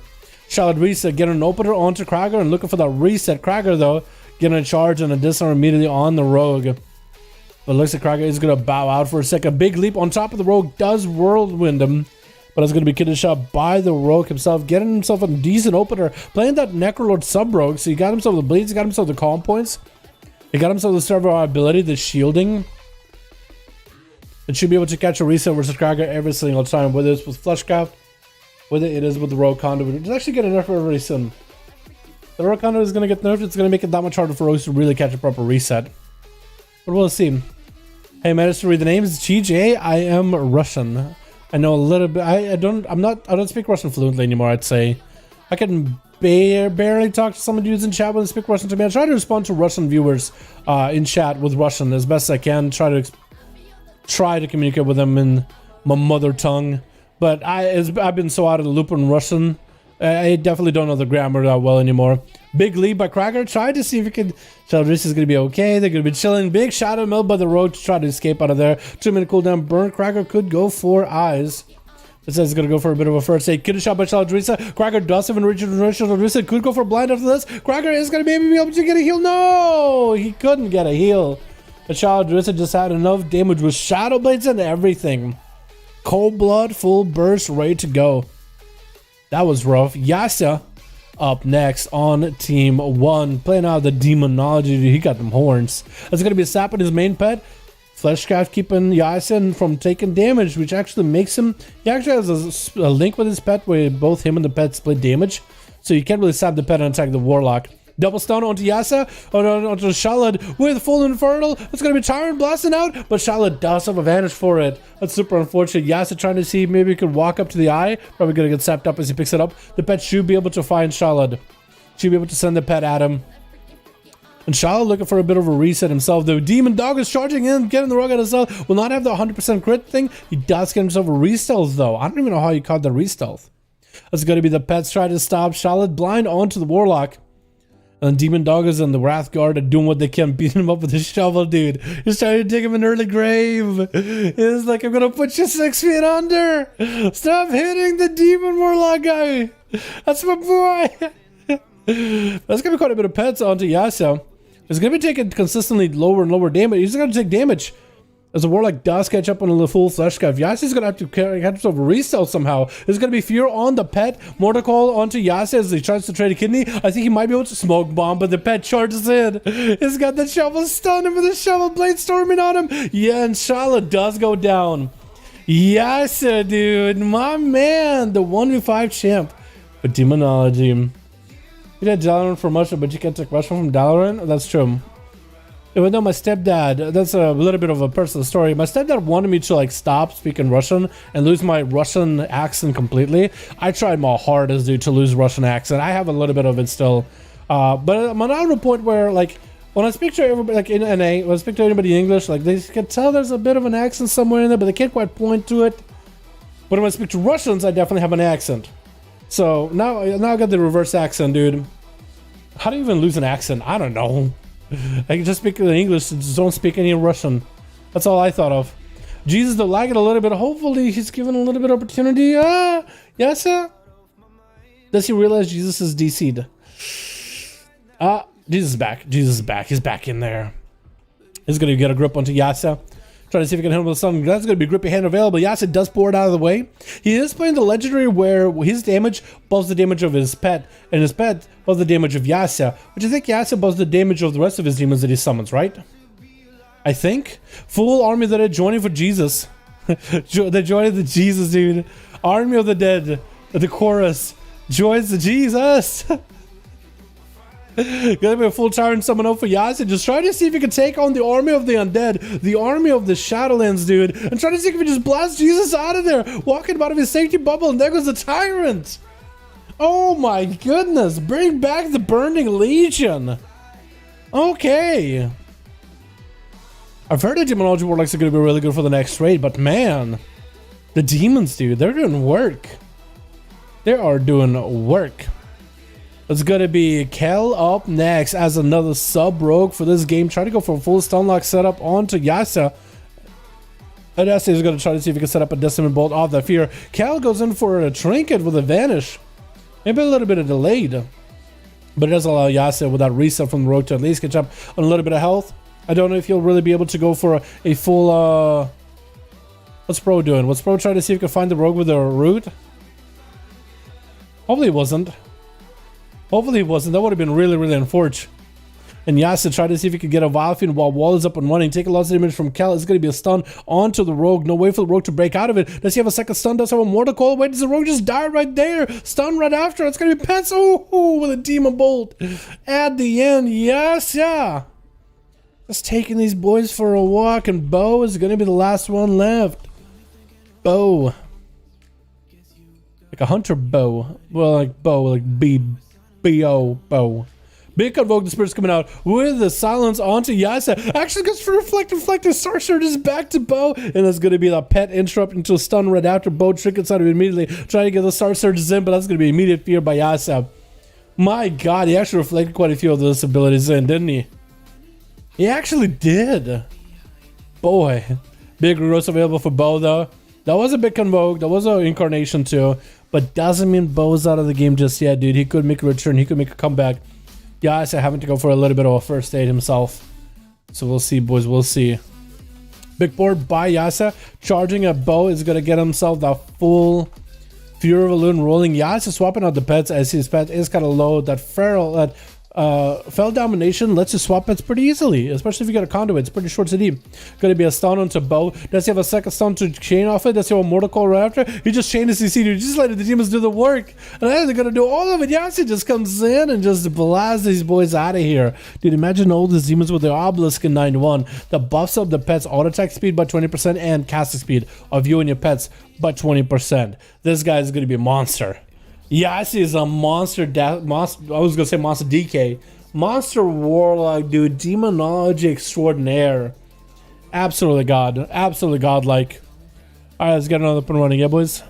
Charlotte Reset, getting an opener onto Krager and looking for that reset. Krager, though, getting a charge and a disarm immediately on the rogue. But looks like Krager is going to bow out for a second. Big leap on top of the rogue does whirlwind him, but it's going to be killed shot by the rogue himself, getting himself a decent opener, playing that Necrolord sub-rogue. So he got himself the bleeds, he got himself the calm points. He got himself the survivability, the shielding. It should be able to catch a reset versus Krager every single time, whether it's with Fleshcraft, whether it is with the Rogue Conduit. It's actually getting nerfed very soon. The Rogue Conduit is going to get nerfed. It's going to make it that much harder for Rogues to really catch a proper reset. But we'll see. Hey, managed to read the names. GJ, I am Russian. I know a little bit. I don't speak Russian fluently anymore, I'd say. I can barely talk to some dudes in chat when they speak Russian to me. I try to respond to Russian viewers in chat with Russian as best I can. Try to communicate with them in my mother tongue. But I've been so out of the loop on Russian. I definitely don't know the grammar that well anymore. Big lead by Krager. Tried to see if he could... Shadowlands is going to be okay. They're going to be chilling. Big shadow mill by the road to try to escape out of there. 2-minute cooldown burn. Krager could go for eyes. It says he's going to go for a bit of a first aid. Kid shot by Shadowlands. Krager does have an regeneration. Shadowlands could go for blind after this. Krager is going to maybe be able to get a heal. No! He couldn't get a heal. But Shadowlands just had enough damage with Shadow Blades and everything. Cold blood, full burst, ready to go. That was rough. Yasa up next on Team 1. Playing out the Demonology. He got them horns. That's going to be a sap on his main pet. Fleshcraft keeping Yasin from taking damage, which actually makes him... He actually has a link with his pet where both him and the pet split damage. So you can't really stab the pet and attack the Warlock. Double stun onto Yasa, onto Shalad with full Infernal. It's going to be Tyrant blasting out, but Shalad does have advantage for it. That's super unfortunate. Yasa trying to see if maybe he could walk up to the eye. Probably going to get sapped up as he picks it up. The pet should be able to find Shalad. Should be able to send the pet at him. And Shalad looking for a bit of a reset himself, though. Demon Dog is charging in, getting the rogue at himself. Will not have the 100% crit thing. He does get himself a re-stealth, though. I don't even know how he caught the re-stealth. That's going to be the pets trying to stop Shalad blind onto the Warlock. And Demon Doggers and the Wrath Guard are doing what they can, beating him up with a shovel, dude. He's trying to dig him an early grave. He's like, I'm gonna put you 6 feet under. Stop hitting the Demon Warlock guy. That's my boy. That's gonna be quite a bit of pets onto Yasuo. He's gonna be taking consistently lower and lower damage. He's gonna take damage as the Warlock does catch up on the full flesh guy. Yasuo's gonna have to catch himself a re-stealth somehow. There's gonna be fear on the pet. Mordecall onto Yasuo as he tries to trade a kidney. I think he might be able to smoke bomb, but the pet charges in. He's got the shovel, stunned him with the shovel blade storming on him. Yeah, and Charlotte does go down. Yasuo, dude, my man, the 1v5 champ. But Demonology. You did Dalaran for much, but you can't take Russian from Dalaran? That's true. Even though my stepdad, that's a little bit of a personal story. My stepdad wanted me to like stop speaking Russian and lose my Russian accent completely. I tried my hardest, dude, to lose Russian accent. I have a little bit of it still. But I'm not at a point where like, when I speak to everybody, like in NA, when I speak to anybody in English, like they can tell there's a bit of an accent somewhere in there, but they can't quite point to it. But when I speak to Russians, I definitely have an accent. So now I got the reverse accent, dude. How do you even lose an accent? I don't know. I can just speak English, just don't speak any Russian. That's all I thought of. Jesus, they're lagging a little bit. Hopefully, he's given a little bit of opportunity. Yes, sir. Does he realize Jesus is DC'd? Jesus is back. Jesus is back. He's back in there. He's going to get a grip onto Yasa. Try to see if he can handle something. That's going to be grippy hand available. Yasuo does pour it out of the way. He is playing the legendary where his damage buffs the damage of his pet, and his pet buffs the damage of Yasuo, which I think Yasuo buffs the damage of the rest of his demons that he summons, right? I think. Full army that are joining for Jesus. They're joining the Jesus, dude. Army of the dead. The chorus joins the Jesus. Gonna be a full tyrant summon up for Yasuo. Just try to see if he can take on the army of the undead, the army of the Shadowlands, dude, and try to see if he can just blast Jesus out of there, walking out of his safety bubble, and there goes the tyrant. Oh my goodness, bring back the Burning Legion. Okay. I've heard the Demonology Warlocks are gonna be really good for the next raid, but man, the demons, dude, they're doing work. They are doing work. It's gonna be Kel up next as another sub-rogue for this game. Try to go for a full stun lock setup onto Yasuo. And Yasuo is gonna try to see if he can set up a Decimate Bolt off that fear. Kel goes in for a Trinket with a Vanish. Maybe a little bit of delayed. But it does allow Yasuo with that reset from the rogue to at least catch up on a little bit of health. I don't know if he'll really be able to go for a full... What's Pro doing? What's Pro trying to see if he can find the rogue with a root? Hopefully it wasn't. Hopefully it wasn't. That would have been really, really unfortunate. And Yasuo tried to see if he could get a Vilephian while Wall is up and running. Take a lot of damage from Kel. It's going to be a stun onto the rogue. No way for the rogue to break out of it. Does he have a second stun? Does he have a mortal coil? Wait, does the rogue just die right there? Stun right after. It's going to be Pets. Oh, with a Demon Bolt at the end. Yes, yeah. Just taking these boys for a walk. And Bo is going to be the last one left. Bo. Like a hunter bow. Well, like bow, like B-O, bow. Big Convoke the Spirit's coming out with the silence onto Yasuo. Actually goes for Reflect. Sorcerer is back to Bo. And that's going to be the pet interrupt into a stun right after Bo trickets out of it immediately. Trying to get the Sorcerers in, but that's going to be immediate fear by Yasuo. My god, he actually reflected quite a few of those abilities in, didn't he? He actually did. Boy. Big regrowth available for Bo though. That was a big Convoke. That was an Incarnation too. But doesn't mean Bo's out of the game just yet, dude. He could make a return. He could make a comeback. Yasuo having to go for a little bit of a first aid himself. So we'll see, boys. We'll see. Big board by Yasuo. Charging at Bo is going to get himself the full Fury of a Loon rolling. Yasuo swapping out the pets as his pet is kind of low. That Feral, that Fell Domination lets you swap pets pretty easily, especially if you got a Conduit. It's pretty short CD. Going to be a stun onto Bo. Does he have a second stun to chain off it? Does he have a Mortal Coil right after? He just chained his CC, dude. Just letting the demons do the work. And then they're going to do all of it. Yasuo just comes in and just blasts these boys out of here. Dude, imagine all these demons with their Obelisk in 9-1 that buffs up the pet's auto attack speed by 20% and casting speed of you and your pets by 20%. This guy is going to be a monster. Yasuo is a monster, I was gonna say monster DK. Monster Warlock, dude. Demonology extraordinaire. Absolutely god. Absolutely godlike. Alright, let's get another up and running, yeah, boys?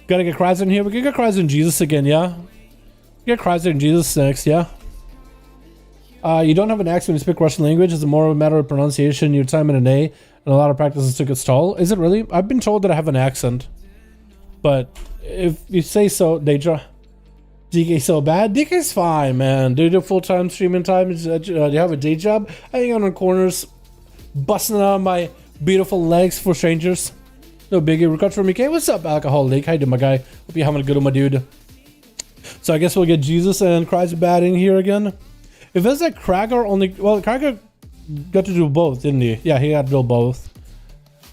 Gotta get Chrysler in here. We can get Chrysler and Jesus again, yeah? Get Chrysler and Jesus next, yeah? You don't have an accent when you speak Russian language. It's more of a matter of pronunciation, your time in NA, and a lot of practices took its toll. Is it really? I've been told that I have an accent. But if you say so, Deidre, DK so bad? DK's fine, man. Do you do full-time streaming time? Do you have a day job? I hang out on corners, busting out my beautiful legs for strangers. No biggie. Record from UK. What's up, Alcohol League? How you doing, my guy? Hope you're having a good one, my dude. So I guess we'll get Jesus and Christ bad in here again. If it's like Krager only... Well, Krager got to do both, didn't he? Yeah, he had to do both.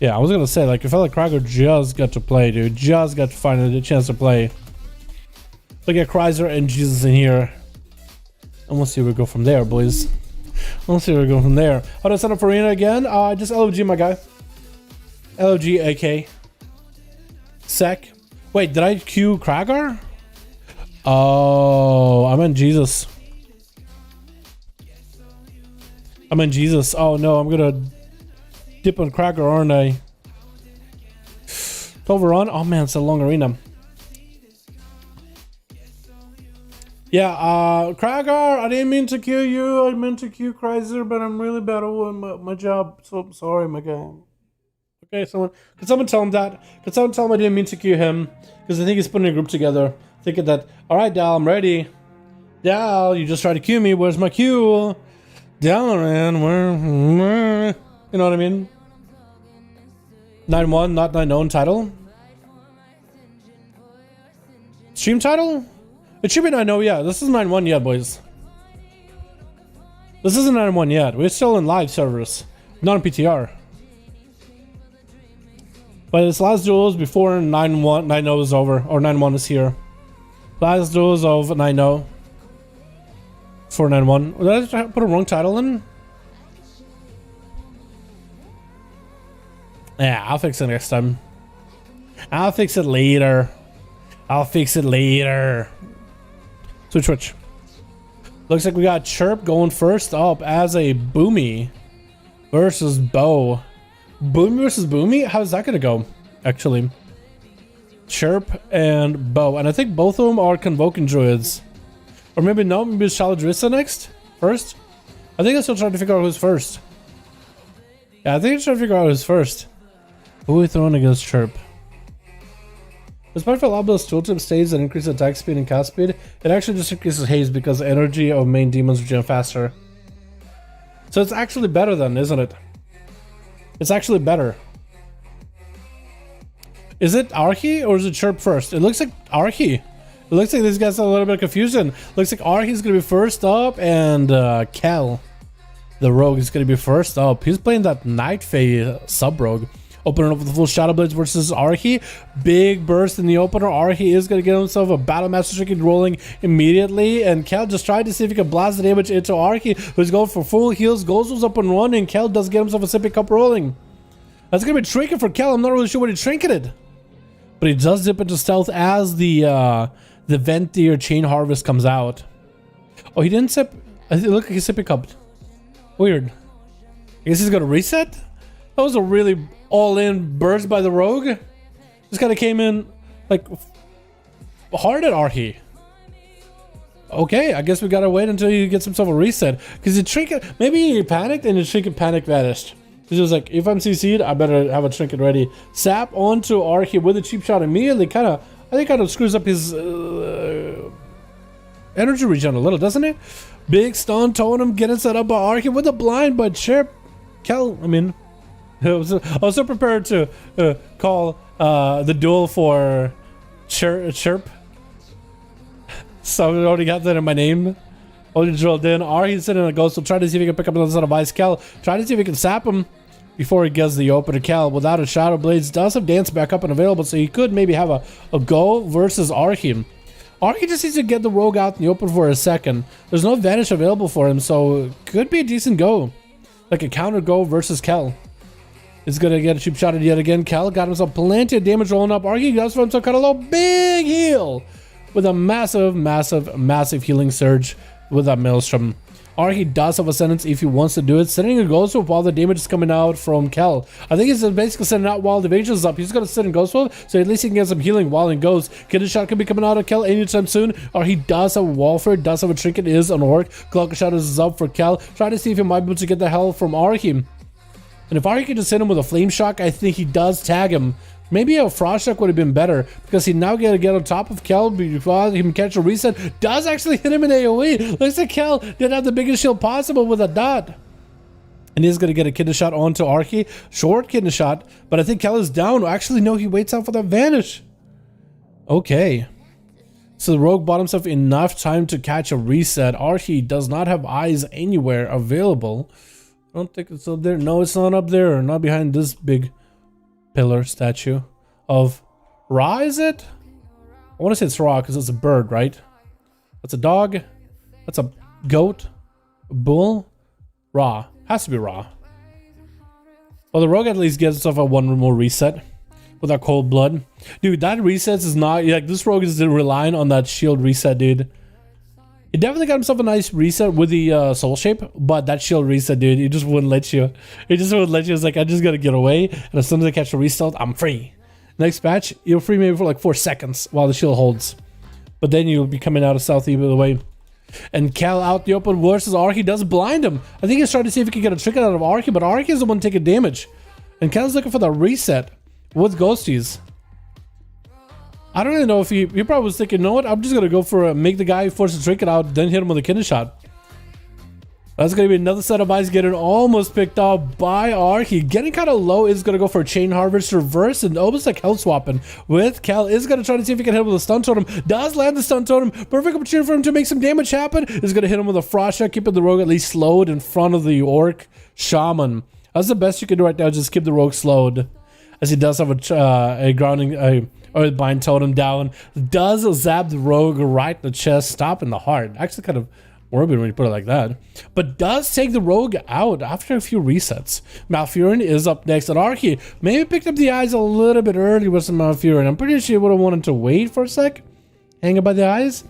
Yeah, I was gonna say, like, it felt like Krager just got to play, dude. Just got to find a chance to play. Look at Chrysler and Jesus in here. And we'll see where we go from there, boys. We'll see where we go from there. How do I sign up for Arena again? Just LOG, my guy. LOG, AK. Sec. Wait, did I queue Krager? Oh, I meant Jesus. I meant Jesus. Oh, no, I'm gonna... dip on Krager, aren't I? 12 run? Oh man, it's a long arena. Yeah, Krager, I didn't mean to kill you. I meant to kill Chrysler, but I'm really bad at my job. So I'm sorry, my guy. Okay, could someone tell him that? Could someone tell him I didn't mean to kill him? Because I think he's putting a group together. Thinking that, alright, Dal, I'm ready. Dal, you just tried to kill me. Where's my Q? Dalaran, where? You know what I mean? 9-1, not 9-0 title. Stream title? It should be 9-0, yeah. This is 9-1 yet, boys. This isn't 9-1 yet. We're still in live servers, not in PTR. But it's last duels before 9-1, 9-0 is over, or 9-1 is here. Last duels of 9-0. For 9-1. Did I put a wrong title in? Yeah, I'll fix it next time. I'll fix it later. I'll fix it later. Switch. Looks like we got Chirp going first up as a Boomy versus Bo. Boomy versus Boomy? How's that gonna go, actually? Chirp and Bo. And I think both of them are Convoking Druids. Or maybe no, maybe it's Shaladrissa next? First? I think I'm still trying to figure out who's first. Yeah, I think I'm trying to figure out who's first. Who are we throwing against Chirp? Despite Falabla's tooltip stays and increases attack speed and cast speed, it actually just increases haste because the energy of main demons regen faster. So it's actually better then, isn't it? It's actually better. Is it Archie or is it Chirp first? It looks like Archie. It looks like these guys have a little bit of confusion. Looks like Archie's gonna be first up and Kel, the rogue, is gonna be first up. He's playing that Night Fae sub-rogue. Opening up with the full Shadow Blades versus Archie. Big burst in the opener. Archie is going to get himself a Battle Master Trinket rolling immediately. And Kel just tried to see if he could blast the damage into Archie, who's going for full heals. Goes up and running. Kel does get himself a Sippy Cup rolling. That's going to be tricky for Kel. I'm not really sure what he trinketed. But he does dip into stealth as the Venti or Chain Harvest comes out. Oh, he didn't sip. It looked like he Sippy Cupped. Weird. I guess he's going to reset? That was a really all-in burst by the rogue. Just kind of came in like hard at Archie. Okay, I guess we gotta wait until he gets himself a reset. Because the trinket, maybe he panicked and the trinket panic vanished. He's just like, if I'm CC'd, I better have a trinket ready. Sap onto Archie with a cheap shot immediately. I think kind of screws up his energy regen a little, doesn't it? Big stun totem getting set up by Archie with a blind, but Chirp, Kel, I mean, I was so prepared to call the duel for Chirp. So I already got that in my name. Already drilled in. Archie's sitting in a ghost, so try to see if he can pick up another set of ice. Kel, try to see if he can sap him before he gets the opener. Kel, without a Shadow Blades, does have Dance back up and available, so he could maybe have a go versus Archie. Archie just needs to get the rogue out in the open for a second. There's no Vanish available for him, so could be a decent go. Like a counter go versus Kel. Is gonna get a cheap shot at yet again. Kel got himself plenty of damage rolling up. Archie does for himself cut a little big heal with a massive healing surge with that Maelstrom. Archie does have Ascendance if he wants to do it. Sitting in Ghost Wolf while the damage is coming out from Kel. I think he's basically sitting out while the evasion is up. He's gonna sit in Ghost Wolf, so at least he can get some healing while in Ghost. Kidney Shot could be coming out of Kel anytime soon. Or he does have a Walford, does have a Trinket, is an Orc. Cloak of Shadows is up for Kel. Try to see if he might be able to get the hell from Archie. And if Archie could just hit him with a Flame Shock, I think he does tag him. Maybe a Frost Shock would have been better, because he now got to get on top of Kel before he can catch a reset. Does actually hit him in AoE. Looks like Kel did have the biggest shield possible with a dot. And he's going to get a Kidney Shot onto Archie. Short Kidney Shot, but I think Kel is down. Actually, no, he waits out for that Vanish. Okay. So the rogue bought himself enough time to catch a reset. Archie does not have eyes anywhere available. I don't think it's up there. No, it's not up there. Not behind this big pillar statue of Ra, is it? I want to say it's Ra because it's a bird, right? That's a dog. That's a goat. A bull. Ra. Has to be Ra. Well, the rogue at least gets himself a one more reset with that cold blood. Dude, that resets is not... like, this rogue is relying on that shield reset, dude. He definitely got himself a nice reset with the soul shape, but that shield reset, dude, he just wouldn't let you. He just wouldn't let you. It's like, I just gotta get away, and as soon as I catch a restart, I'm free. Next patch, you'll free maybe for like 4 seconds while the shield holds. But then you'll be coming out of stealth either way. And Kel out the open versus Archie does blind him. I think he's trying to see if he can get a trick out of Archie, but Archie is the one taking damage. And Kel's looking for the reset with Ghosties. I don't really know if he probably was thinking, you know what, I'm just gonna go for make the guy force the trinket out, then hit him with a Kidney Shot. That's going to be another set of eyes getting almost picked off by Archie. Getting kind of low is going to go for a Chain Harvest reverse and almost like health swapping with Cal. Is going to try to see if he can hit him with a stun totem. Does land the stun totem. Perfect opportunity for him to make some damage happen. Is going to hit him with a frost shot, keeping the rogue at least slowed in front of the orc shaman. That's the best you can do right now. Just keep the rogue slowed, as he does have a grounding or bind totem down. Does zap the rogue right in the chest, stop in the heart. Actually, kind of morbid when you put it like that, but does take the rogue out after a few resets. Malfurion is up next, and Archie maybe picked up the eyes a little bit early with some Malfurion. I'm pretty sure he would have wanted to wait for a sec, hang it by the eyes,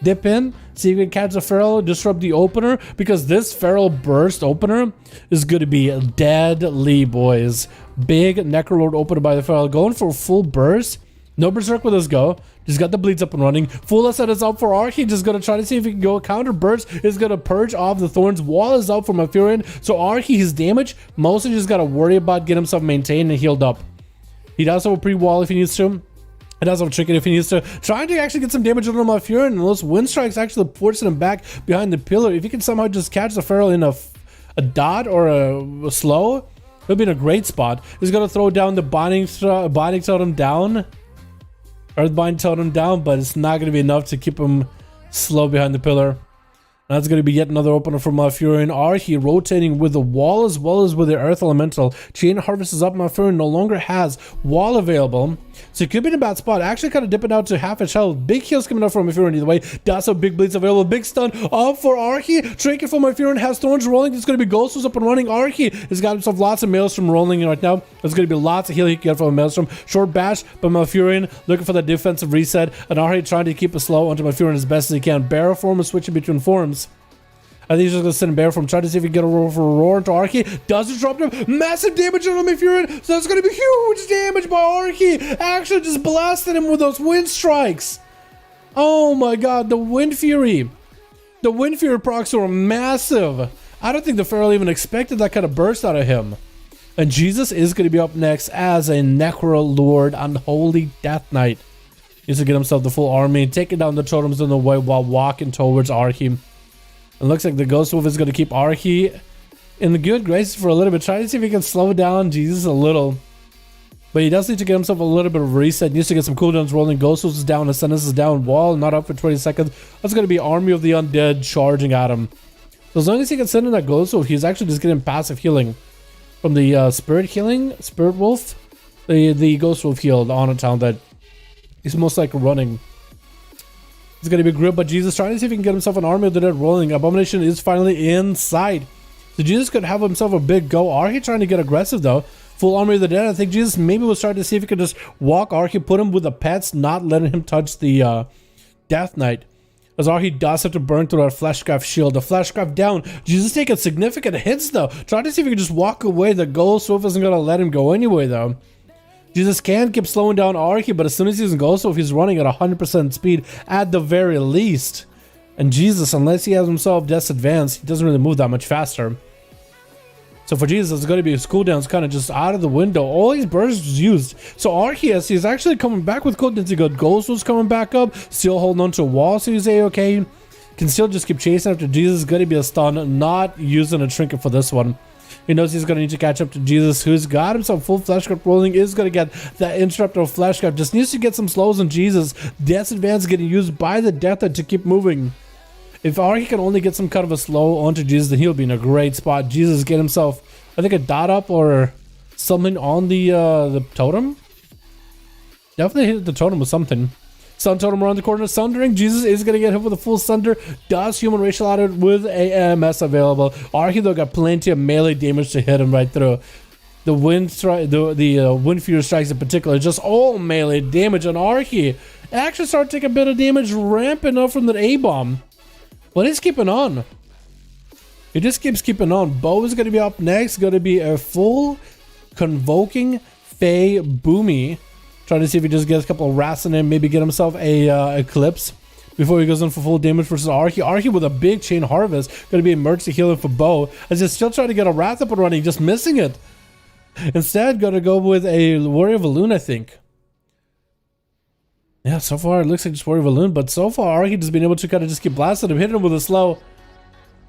dip in, see if you can catch the feral, disrupt the opener, because this feral burst opener is going to be deadly, boys. Big Necrolord opener by the feral, going for a full burst. No berserk with his go. Just got the bleeds up and running. Full asset is up for Archie. Just gonna try to see if he can go. Counter burst is gonna purge off the thorns. Wall is up for Malfurion. So Archie, his damage, mostly just gotta worry about getting himself maintained and healed up. He does have a pre-wall if he needs to. He does have a trinket if he needs to. Trying to actually get some damage on Malfurion, and those wind strikes actually forcing him back behind the pillar. If he can somehow just catch the feral in a dot or a slow, he'll be in a great spot. He's gonna throw down the binding totem down. Earthbind totem down, but it's not going to be enough to keep him slow behind the pillar. That's going to be yet another opener for Malfurion. Archie rotating with the wall as well as with the Earth Elemental. Chain Harvest is up. Malfurion no longer has wall available, so he could be in a bad spot. Actually kind of dipping out to half his health. Big heals coming up from Malfurion either way. Does have big bleeds available. Big stun up for Archie. Trinket for Malfurion has thorns rolling. It's going to be Ghosts up and running. Archie has got himself lots of Maelstrom rolling right now. There's going to be lots of heal he can get from a Maelstrom. Short bash, but Malfurion looking for that defensive reset. And Archie trying to keep it slow onto Malfurion as best as he can. Barrel form is switching between forms. I think he's just going to sit in bear form, try to see if he can get a roar for a roar into Archie. Does disrupt him. Massive damage on Malfurion. So that's going to be huge damage by Archie. Actually just blasted him with those wind strikes. Oh my god, the Wind Fury. The Wind Fury procs were massive. I don't think the Feral even expected that kind of burst out of him. And Jesus is going to be up next as a Necro Lord Unholy Death Knight. He needs to get himself the full army, taking down the totems in the way while walking towards Archie. It looks like the Ghost Wolf is going to keep Archie in the good graces for a little bit. Try to see if he can slow down Jesus a little. But he does need to get himself a little bit of a reset. He needs to get some cooldowns rolling. Ghost Wolf is down. Ascendance is down. Wall not up for 20 seconds. That's going to be Army of the Undead charging at him. So as long as he can send in that Ghost Wolf, he's actually just getting passive healing from the Spirit Wolf. The Ghost Wolf healed on a town that he's most likely running. It's going to be grilled by Jesus, trying to see if he can get himself an Army of the Dead rolling. Abomination is finally inside. So Jesus could have himself a big go. Archie trying to get aggressive though. Full Army of the Dead. I think Jesus maybe was trying to see if he could just walk Archie, put him with the pets, not letting him touch the Death Knight. As Archie does have to burn through our Fleshcraft shield. The Fleshcraft down. Jesus taking significant hits though. Trying to see if he can just walk away. The Ghost Wolf isn't going to let him go anyway though. Jesus can keep slowing down Archie, but as soon as he's in Ghost Wolf, he's running at 100% speed at the very least. And Jesus, unless he has himself Death's Advance, he doesn't really move that much faster. So for Jesus, it's going to be his cooldowns kind of just out of the window. All these bursts used. So Arceus, he's actually coming back with cooldowns. He got Ghost Wolf's coming back up, still holding on to a wall, so he's A-okay. Can still just keep chasing after Jesus. Going to be a stun, not using a trinket for this one. He knows he's going to need to catch up to Jesus, who's got himself full Fleshcraft rolling, is going to get that interrupt of Fleshcraft. Just needs to get some slows on Jesus. Death's Advance getting used by the Death Knight to keep moving. If Archie can only get some kind of a slow onto Jesus, then he'll be in a great spot. Jesus get himself, I think, a dot up or something on the totem. Definitely hit the totem with something. Sun Totem around the corner, Sundering. Jesus is going to get hit with a full Sunder. Does Human Racial Addon with AMS available. Archie, though, got plenty of melee damage to hit him right through. The Wind Fury strikes in particular, just all melee damage on Archie. Actually start taking a bit of damage ramping up from the A-bomb. But he's keeping on. He just keeps keeping on. Bo is going to be up next. Going to be a full Convoking Fae Boomy. Trying to see if he just gets a couple of rats in him, maybe get himself a Eclipse before he goes in for full damage versus Archie. Archie with a big Chain Harvest, going to be emergency healing for Bo, as he's still trying to get a Wrath up and running, just missing it. Instead, going to go with a Warrior of Elune, I think. Yeah, so far it looks like just Warrior of Elune, but so far Archie just been able to kind of just keep blasting him, hitting him with a slow.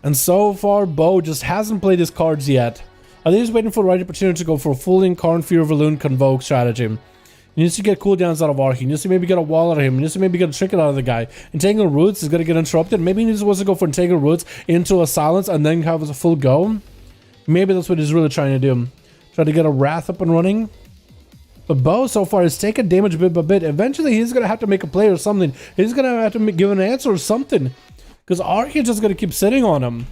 And so far, Bo just hasn't played his cards yet. I think he's waiting for the right opportunity to go for a full Incarn Fear of Loon Convoke strategy. He needs to get cooldowns out of Archie. He needs to maybe get a wall out of him. He needs to maybe get a trinket out of the guy. Integral Roots is going to get interrupted. Maybe he needs to go for Integral Roots into a silence and then have a full go. Maybe that's what he's really trying to do. Try to get a Wrath up and running. But Bo so far is taking damage bit by bit. Eventually he's going to have to make a play or something. He's going to have to give an answer or something. Because Archie is just going to keep sitting on him.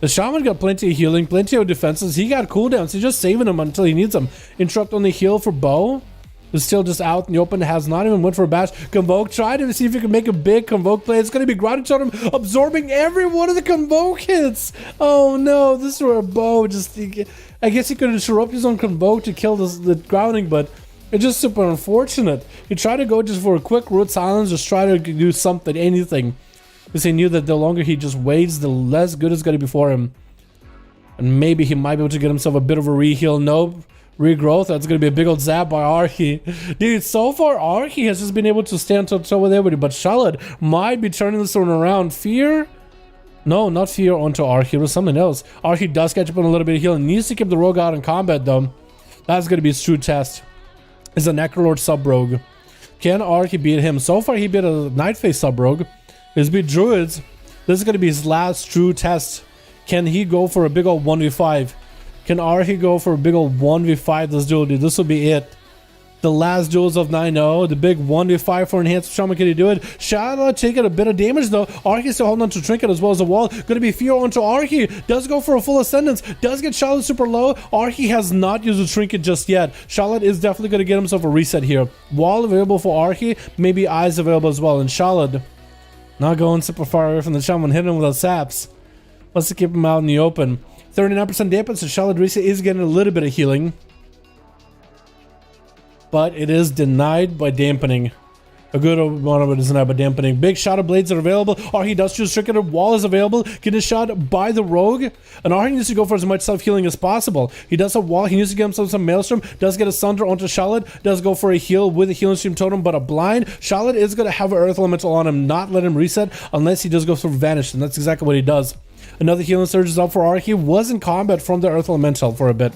The Shaman got plenty of healing, plenty of defenses. He got cooldowns. He's just saving them until he needs them. Interrupt on the heal for Bo. Who's still just out in the open. Has not even went for a bash. Convoke. Try to see if you can make a big Convoke play. It's going to be Grounded Totem absorbing every one of the Convoke hits. Oh no. This is where Bo just... I guess he could interrupt his own Convoke to kill the grounding, but it's just super unfortunate. He tried to go just for a quick root silence. Just try to do something, anything. Because he knew that the longer he just waits, the less good it's going to be for him. And maybe he might be able to get himself a bit of a re-heal. Nope. Regrowth. That's going to be a big old zap by Archie. Dude, so far Archie has just been able to stand toe-to-toe with everybody. But Charlotte might be turning this one around. Fear? No, not Fear onto Archie. It was something else. Archie does catch up on a little bit of healing. Needs to keep the rogue out in combat though. That's going to be his true test. Is a Necrolord sub-rogue. Can Archie beat him? So far he beat a Nightface sub-rogue. He's beat Druids. This is going to be his last true test. Can he go for a big old 1v5? Can Archie go for a big old 1v5 this duel, dude? This will be it. The last duels of 9-0. The big 1v5 for Enhanced Shaman. Can he do it? Shadow taking a bit of damage though. Archie still holding on to Trinket as well as the wall. Going to be Fear onto Archie. Does go for a full Ascendance. Does get Charlotte super low. Archie has not used a Trinket just yet. Charlotte is definitely going to get himself a reset here. Wall available for Archie. Maybe Eyes available as well. And Charlotte not going super far away from the Shaman. Hitting him with the saps. Wants to keep him out in the open. 39% damage, so Charlotte reset is getting a little bit of healing. But it is denied by dampening. A good one of it is denied by dampening. Big Shadow Blades are available. Archie does choose Trinket. Wall is available. Get a shot by the Rogue. And Archie needs to go for as much self-healing as possible. He does have Wall. He needs to get himself some Maelstrom. Does get a Sunder onto Charlotte. Does go for a heal with a Healing Stream Totem, but a blind. Charlotte is going to have an Earth Elemental on him. Not let him reset unless he does go for Vanish. And that's exactly what he does. Another Healing Surge is up for Archie. Was in combat from the Earth Elemental for a bit.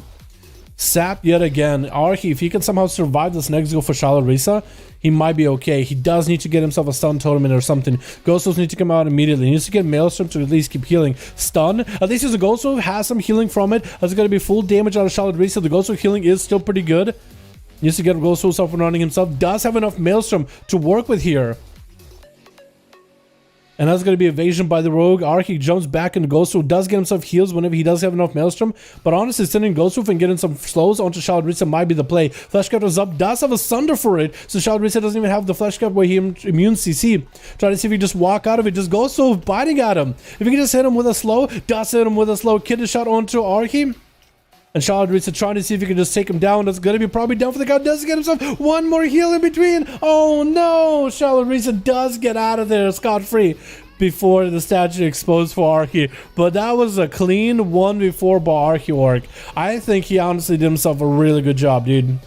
Sap yet again. Archie, if he can somehow survive this next go for Charlotte Risa, he might be okay. He does need to get himself a stun totem in or something. Ghostwolves need to come out immediately. He needs to get Maelstrom to at least keep healing. Stun. At least his Ghostwolf has some healing from it. That's going to be full damage out of Charlotte Risa. The Ghostwolf healing is still pretty good. He needs to get Ghostwolves up and running himself. Does have enough Maelstrom to work with here. And that's going to be evasion by the Rogue. Archie jumps back into Ghostwolf. Does get himself heals whenever he does have enough Maelstrom. But honestly, sending Ghostwolf and getting some slows onto Charlotte Risa might be the play. Fleshcraft is up. Does have a Sunder for it. So Charlotte Risa doesn't even have the Fleshcraft where he immune CC. Try to see if he just walk out of it. Just Ghostwolf biting at him. If he can just hit him with a slow. Does hit him with a slow. Kid a shot onto Archie. And Charlotte Risa trying to see if he can just take him down. That's going to be probably down for the count. Does get himself one more heal in between. Oh no. Charlotte Risa does get out of there scot-free before the statue exposed for Archie. But that was a clean 1v4 by Archie work. I think he honestly did himself a really good job, dude.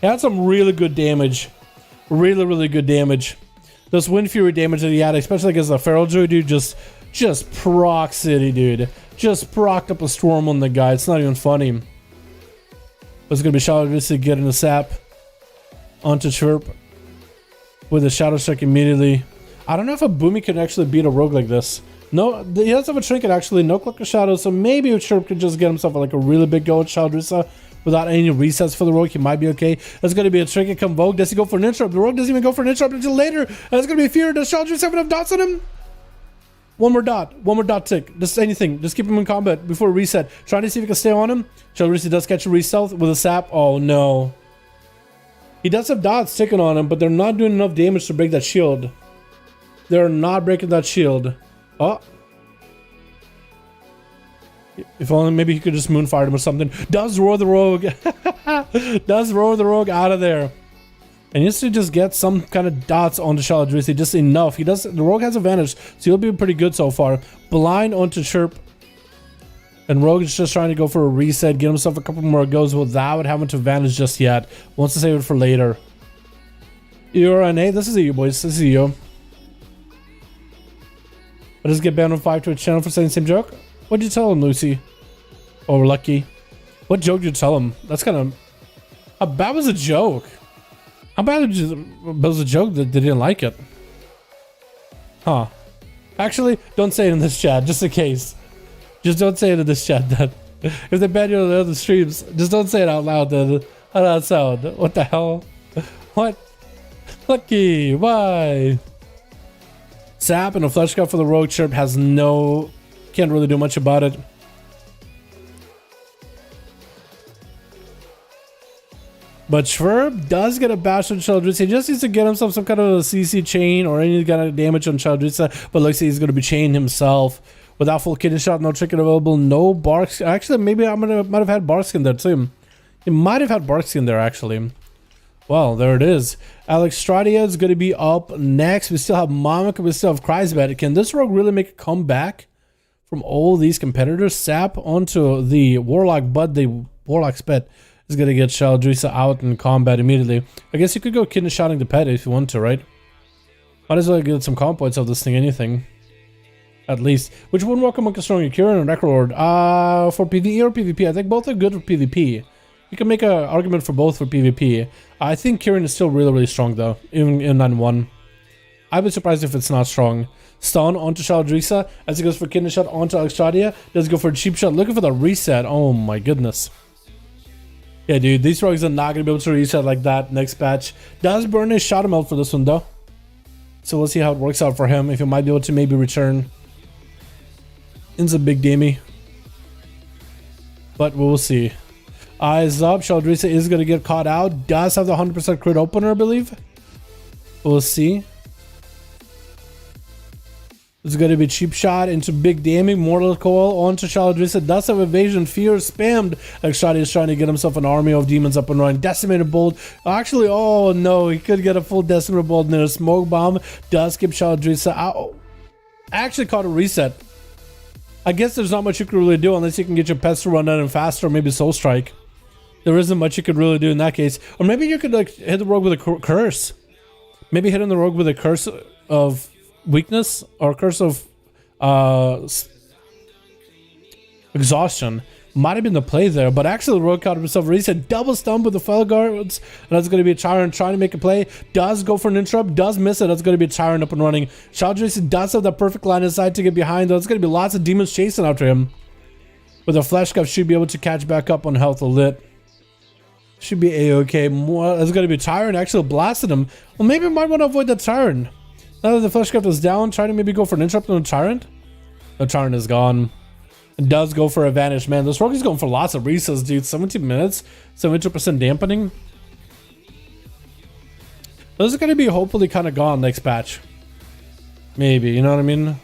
He had some really good damage. Really good damage. This Wind Fury damage that he had, especially against the Feral Druid, dude, just proc city, dude. Just procced up a storm on the guy. It's not even funny. But it's going to be Charlotte Risa getting the sap onto Chirp with a Shadow Strike immediately. I don't know if a Boomy can actually beat a rogue like this. No, he does have a Trinket actually, no Cloak of Shadow, so maybe if Chirp could just get himself like a really big go at Charlotte Risa without any resets for the rogue, he might be okay. That's going to be a Trinket Convoke. Does he go for an interrupt? The rogue doesn't even go for an interrupt until later. And it's going to be Fear. Does Charlotte Risa have enough dots on him? One more dot tick. Just anything. Just keep him in combat before reset. Trying to see if he can stay on him. Charlotte Risa does catch a re-stealth with a sap. Oh no. He does have dots ticking on him, but they're not doing enough damage to break that shield. They're not breaking that shield. Oh. If only maybe he could just moonfire him or something. Does roar the rogue. Does roar the rogue out of there. And he needs to just get some kind of dots onto Charlotte Risa. Just enough. He does. The rogue has advantage, so he'll be pretty good so far. Blind onto Chirp. And Rogue is just trying to go for a reset. Get himself a couple more goes without having to advantage just yet. Wants to save it for later. You're NA. This is you, boys. This is you. But just get banned on 5 Twitch channel for saying the same joke? What'd you tell him, Lucy? Or Lucky? What joke did you tell him? That's kind of... How bad was the joke? How bad was the joke that they didn't like it? Huh. Actually, don't say it in this chat, just in case. Just don't say it in this chat, then. If they ban you on the other streams, just don't say it out loud, then. How does that sound? What the hell? What? Lucky, why? Sap and a flesh cut for the rogue chirp has no... Can't really do much about it. But Schwerb does get a bash on Chaldrisa. He just needs to get himself some kind of a CC chain or any kind of damage on Chaldrisa. But looks like he's going to be chained himself. Without full kidney shot, no trinket available, no bark. Actually, maybe I might have had bark skin there too. He might have had bark skin there actually. Well, there it is. Alex Stradia is going to be up next. We still have Mamik, we still have Kreisbad. Can this rogue really make a comeback from all these competitors? Sap onto the Warlock, but the Warlock's pet is going to get Chaldrisa out in combat immediately. I guess you could go kidney shotting the pet if you want to, right? Might as well get some comp points of this thing, anything. At least. Which one welcome Monkey Strong, Kieran and Necrolord? For PvE or PvP? I think both are good for PvP. You can make an argument for both for PvP. I think Kieran is still really, really strong though, even in 9-1. I'd be surprised if it's not strong. Stun onto Chaldrisa as he goes for kidney shot onto Alexstradia. Does go for a cheap shot, looking for the reset. Oh my goodness. Yeah, dude, these rogues are not going to be able to reset like that next patch. Does burn his shot him out for this one though. So we'll see how it works out for him, if he might be able to maybe return. It's a big damie. But we'll see. Eyes up, Chaldrisa is going to get caught out. Does have the 100% crit opener, I believe. We'll see. It's going to be cheap shot into big damage. Mortal coil onto Chaldrisa. Does have evasion, fear spammed. Extradi is trying to get himself an army of demons up and running. Decimated bolt. Actually, oh no, he could get a full decimated bolt. And then a smoke bomb does keep Chaldrisa out. Actually caught a reset. I guess there's not much you can really do unless you can get your pets to run out and faster, or maybe soul strike. There isn't much you could really do in that case. Or maybe you could like hit the rogue with a curse. Maybe hitting the rogue with a curse of weakness or curse of exhaustion might have been the play there, but actually the rogue caught himself reset. Double stump with the fell guards, and that's going to be a Tyrant trying to make a play. Does go for an interrupt, does miss it. That's going to be a Tyrant up and running. Chaldrisa does have that perfect line of sight to get behind, though. It's going to be lots of demons chasing after him. With a flesh cuff, should be able to catch back up on health a lit. Should be a-okay. More, that's going to be a Tyrant actually blasted him. Well, maybe we might want to avoid that Tyrant. Now that the flesh cuff is down, try to maybe go for an interrupt on the Tyrant. The Tyrant is gone. It does go for a vanish, man. This rogue is going for lots of resets, dude. 17 minutes, 72% dampening. Those are going to be hopefully kind of gone next patch. Maybe, you know what I mean?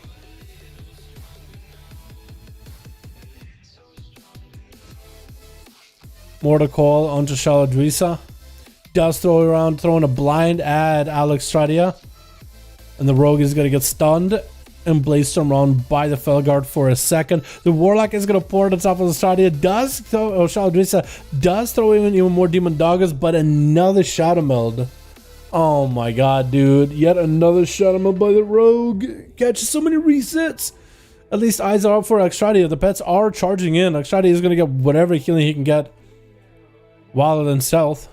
Mortal coil onto Chaldrisa. Does throw around, throwing a blind at Alex Stradia. And the rogue is going to get stunned and Blazestorm around by the Felguard for a second. The Warlock is going to pour it on top of the Stradia. Does throw, Chaldrisa does throw even more Demon Doggers, but another Shadow Meld. Oh my god, dude. Yet another Shadow Meld by the rogue. Catches so many resets. At least eyes are up for Extradia. The pets are charging in. Extradia is going to get whatever healing he can get. Wilder than stealth.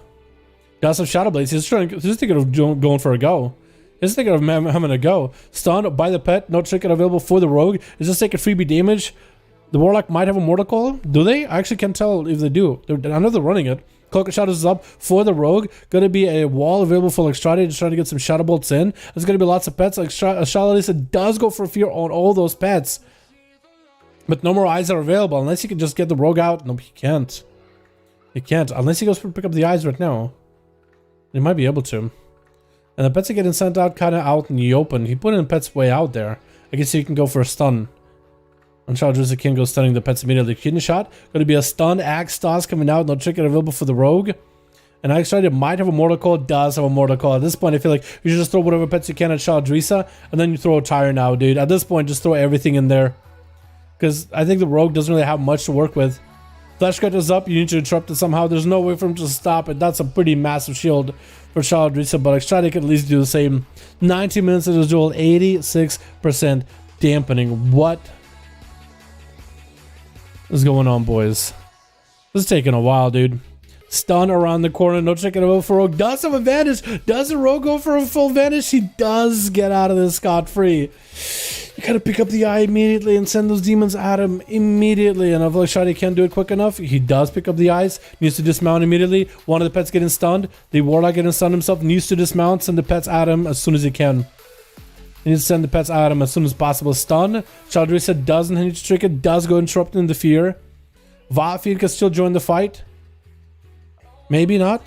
Does have Shadow Blades. He's thinking of going for a go. He's thinking of having a go. Stunned by the pet. No trinket available for the rogue. Is just taking freebie damage. The Warlock might have a Mortal Coil. Do they? I actually can't tell if they do. I know they're running it. Cloak of Shadows is up for the rogue. Going to be a wall available for Extradia. Just trying to get some Shadow Bolts in. There's going to be lots of pets. Chaldrisa does go for fear on all those pets. But no more eyes are available. Unless you can just get the rogue out. No, he can't. He can't. Unless he goes for pick up the eyes right now. He might be able to. And the pets are getting sent out kind of out in the open. He put in pets way out there. I guess he can go for a stun. And Chaldrisa can go stunning the pets immediately. Kidney shot. Going to be a stun. Axe toss coming out. No trinket available for the rogue. And I actually might have a Mortal Coil. Does have a Mortal Coil. At this point, I feel like you should just throw whatever pets you can at Chaldrisa. And then you throw a Tyrant now, dude. At this point, just throw everything in there. Because I think the rogue doesn't really have much to work with. Flesh cut is up. You need to interrupt it somehow. There's no way for him to stop it. That's a pretty massive shield for Chaldrisa, but Extradia could at least do the same. 90 minutes of the duel, 86% dampening. What is going on, boys? This is taking a while, dude. Stun around the corner. No checking out for Rogue. Does have advantage. Does the Rogue go for a full advantage? He does get out of this scot-free. You gotta pick up the eye immediately and send those demons at him immediately. And I feel like Shadi can't do it quick enough. He does pick up the eyes. Needs to dismount immediately. One of the pets getting stunned. The Warlock getting stunned himself. Needs to dismount. Send the pets at him as soon as he can. He needs to send the pets at him as soon as possible. Stun. Shadrisa doesn't need to trick it. Does go interrupting the fear. Vatfield can still join the fight. Maybe not.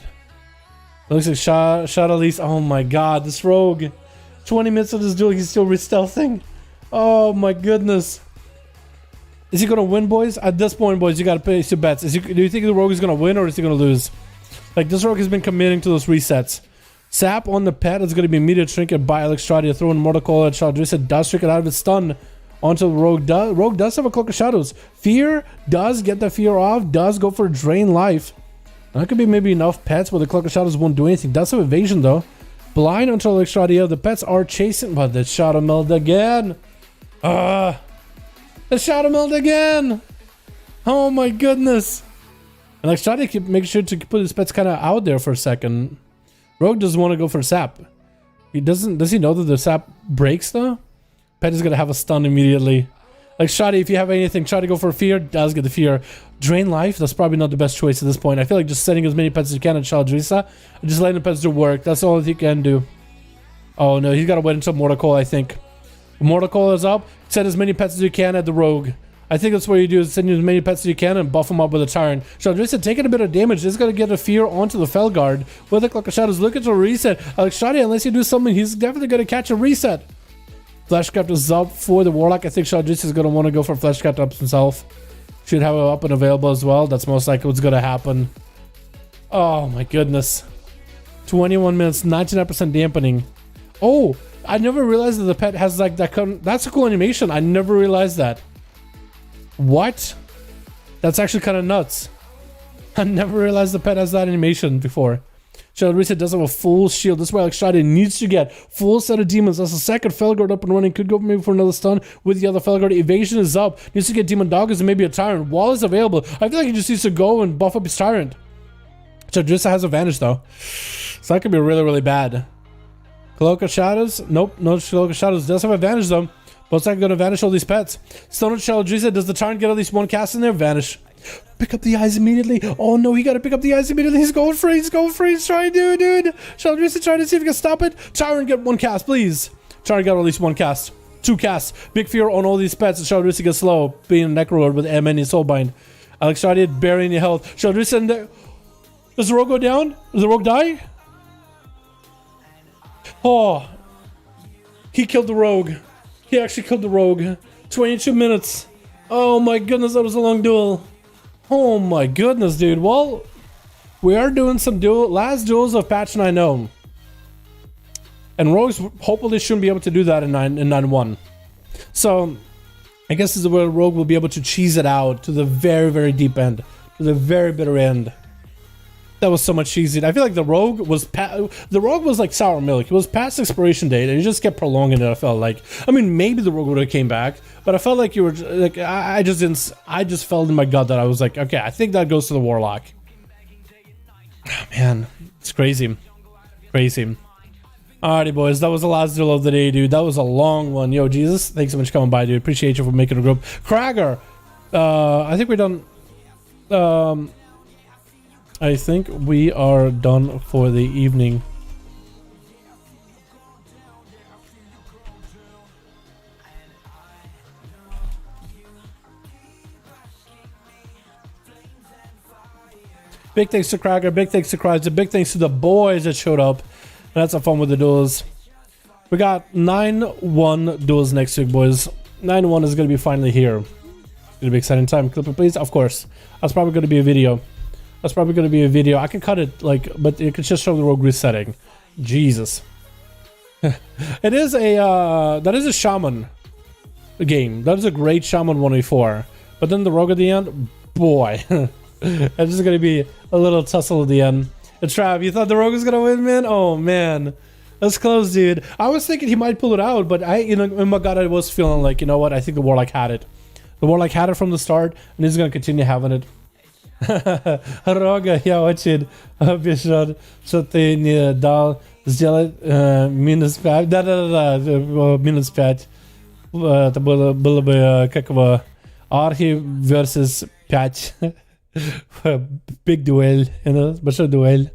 It looks like Shadowlands. Oh my god, this Rogue. 20 minutes of this duel, he's still re-stealthing. Oh my goodness. Is he gonna win, boys? At this point, boys, you gotta place your bets. Do you think the Rogue is gonna win or is he gonna lose? Like, this Rogue has been committing to those resets. Sap on the pet is gonna be immediate trinket by Alexstradia. Throwing Mortal Coil at Shadrisa. Does trick it out of its stun onto the Rogue. Rogue does have a Cloak of Shadows. Fear does get the fear off. Does go for drain life. That could be maybe enough pets, but the Cloak of Shadows won't do anything. Does have evasion though. Blind until Alexstradia. The pets are chasing, but the Shadow Meld again. The Shadow Meld again. Oh my goodness. And Alexstradia keep making sure to put his pets kind of out there for a second. Rogue doesn't want to go for sap. He doesn't. Does he know that the sap breaks though? Pet is gonna have a stun immediately. Like Shadi, if you have anything, try to go for fear. Does get the fear. Drain life. That's probably not the best choice at this point. I feel like just sending as many pets as you can at Shadrisa. Just letting the pets do work. That's all he can do. Oh no, he's gotta wait until Mortal Coil, I think. Mortal Coil is up. Send as many pets as you can at the Rogue. I think that's what you do, is send as many pets as you can and buff them up with a Tyrant. Shadrisa taking a bit of damage. This is gonna get a fear onto the Felguard. With the Cloak of Shadows looking to reset. Alex Shadi, unless you do something, he's definitely gonna catch a reset. Fleshcraft is up for the Warlock. I think Shadrisa is gonna want to go for Fleshcraft up himself. Should have it up and available as well. That's most likely what's gonna happen. Oh my goodness. 21 minutes, 99% dampening. Oh, I never realized that the pet has like that. That's a cool animation. I never realized that. What? That's actually kind of nuts. I never realized the pet has that animation before. Shadowlands does have a full shield. That's why Alexstradia needs to get full set of demons. That's the second Felguard up and running. Could go maybe for another stun with the other Felguard. Evasion is up. Needs to get Demon Doggers and maybe a Tyrant. Wall is available. I feel like he just needs to go and buff up his Tyrant. Shadrisa has advantage though. So that could be really, really bad. Cloak of Shadows? Nope, no Cloak of Shadows. Does have advantage though. Most likely going to vanish all these pets. Stone of Shadrisa. Does the Tyrant get at least one cast in there? Vanish. Pick up the eyes immediately. Oh no, he got to pick up the eyes immediately. He's going for it. He's going for it. He's trying to do it, dude. Shadrisa trying to see if he can stop it. Tyrant get one cast, please. Tyrant got at least one cast. Two casts. Big fear on all these pets. Shadrisa gets slow. Being a Necrolord with many Soulbind. Alexstradia burying your health. Shadrisa and does the Rogue go down? Does the Rogue die? Oh. He killed the Rogue. He actually killed the Rogue. 22 minutes. Oh my goodness, that was a long duel. Oh my goodness, dude. Well, we are doing some last duels of patch 9.0. And Rogues hopefully shouldn't be able to do that in 9.1. So, I guess this is where Rogue will be able to cheese it out to the very, very deep end. To the very bitter end. That was so much cheesy. I feel like the Rogue was like sour milk. It was past expiration date, and you just kept prolonging it. I felt like, I mean, maybe the Rogue would have came back, but I felt like you were like, I just felt in my gut that I was like, okay, I think that goes to the Warlock. Oh, man, it's crazy, crazy. Alrighty, boys, that was the last duel of the day, dude. That was a long one. Yo, Jesus, thanks so much for coming by, dude. Appreciate you for making a group. Krager, I think we're done. I think we are done for the evening. Big thanks to Krager, big thanks to Kryza, big thanks to the boys that showed up. And that's some fun with the duels. We got 9-1 duels next week, boys. 9-1 is going to be finally here. It's going to be exciting time. Clip it, please. Of course. That's probably going to be a video. That's probably going to be a video. I can cut it, like, but it could just show the Rogue resetting. Jesus. It is a, that is a Shaman game. That is a great Shaman 1v4. But then the Rogue at the end, boy. It's just going to be a little tussle at the end. And Trav, you thought the Rogue was going to win, man? Oh, man. That's close, dude. I was thinking he might pull it out, but in my gut, I was feeling like, you know what? I think the Warlock had it. The Warlock had it from the start, and he's gonna continue having it. Рога, я очень обижен, что ты не дал сделать -5. Да, -5. Это было бы как его Архи versus 5. Big duel, you know, большой дуэль.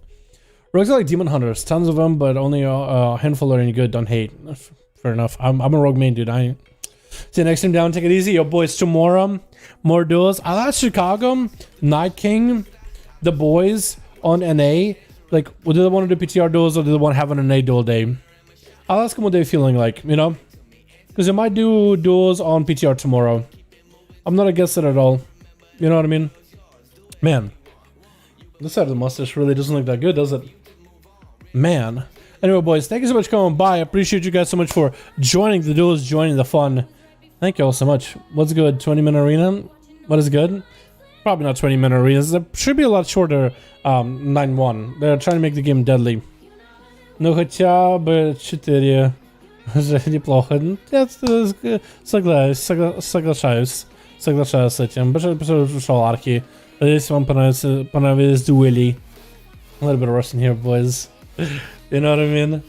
Rogues are like demon hunters, tons of them, but only a handful are any good. Don't hate. Fair enough. I'm a rogue main, dude. See you next time down. Take it easy, yo boys. Tomorrow, more duels. I'll ask Chicago, Night King, the boys on NA. Like, do they want to do PTR duels or do they want to have an NA duel day? I'll ask them what they're feeling like, you know, because they might do duels on PTR tomorrow. I'm not against it at all. You know what I mean? Man, this side of the mustache really doesn't look that good, does it? Man. Anyway, boys, thank you so much for coming by. I appreciate you guys so much for joining the duels, joining the fun. Thank you all so much. What's good? 20-minute arena? What is good? Probably not 20-minute arenas. There should be a lot shorter 9-1. They're trying to make the game deadly. Ну, хотя бы 4. Уже неплохо. Соглашаюсь. Соглашаюсь с этим. Большое пришел Архи. Надеюсь, вам понравились дуэли. A little bit of Russian here, boys. You know what I mean?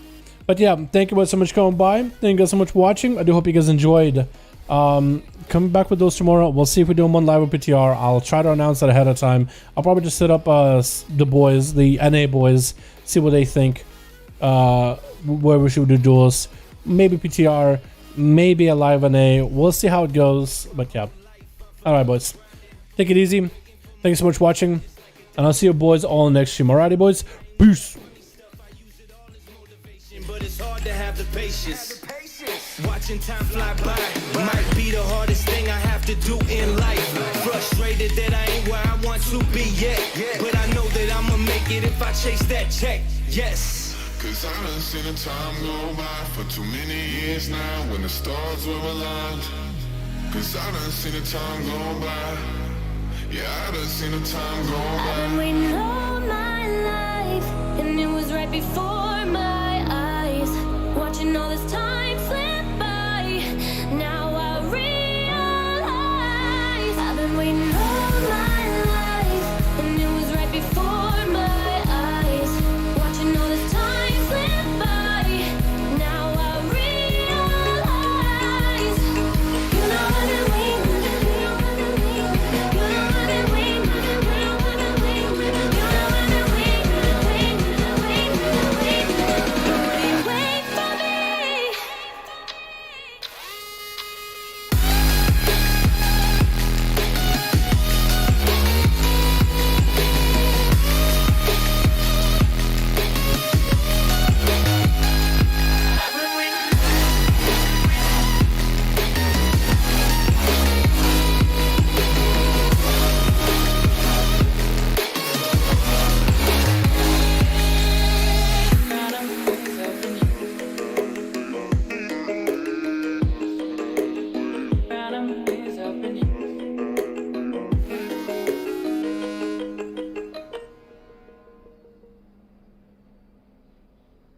But yeah, thank you guys so much for coming by. Thank you guys so much for watching. I do hope you guys enjoyed. Coming back with those tomorrow. We'll see if we do them on live or PTR. I'll try to announce that ahead of time. I'll probably just set up the boys, the NA boys, see what they think. Where we should do duels. Maybe PTR, maybe a live NA. We'll see how it goes. But yeah. Alright, boys. Take it easy. Thank you so much for watching. And I'll see you boys all next stream. Alrighty, boys. Peace. But it's hard to have the patience. Watching time fly by might be the hardest thing I have to do in life. Frustrated that I ain't where I want to be yet. But I know that I'ma make it if I chase that check. Yes. Cause I done seen the time go by for too many years now when the stars were aligned. Cause I done seen the time go by. Yeah, I done seen the time go by. I've been waiting all my life, and it was right before my eyes. Watching all this time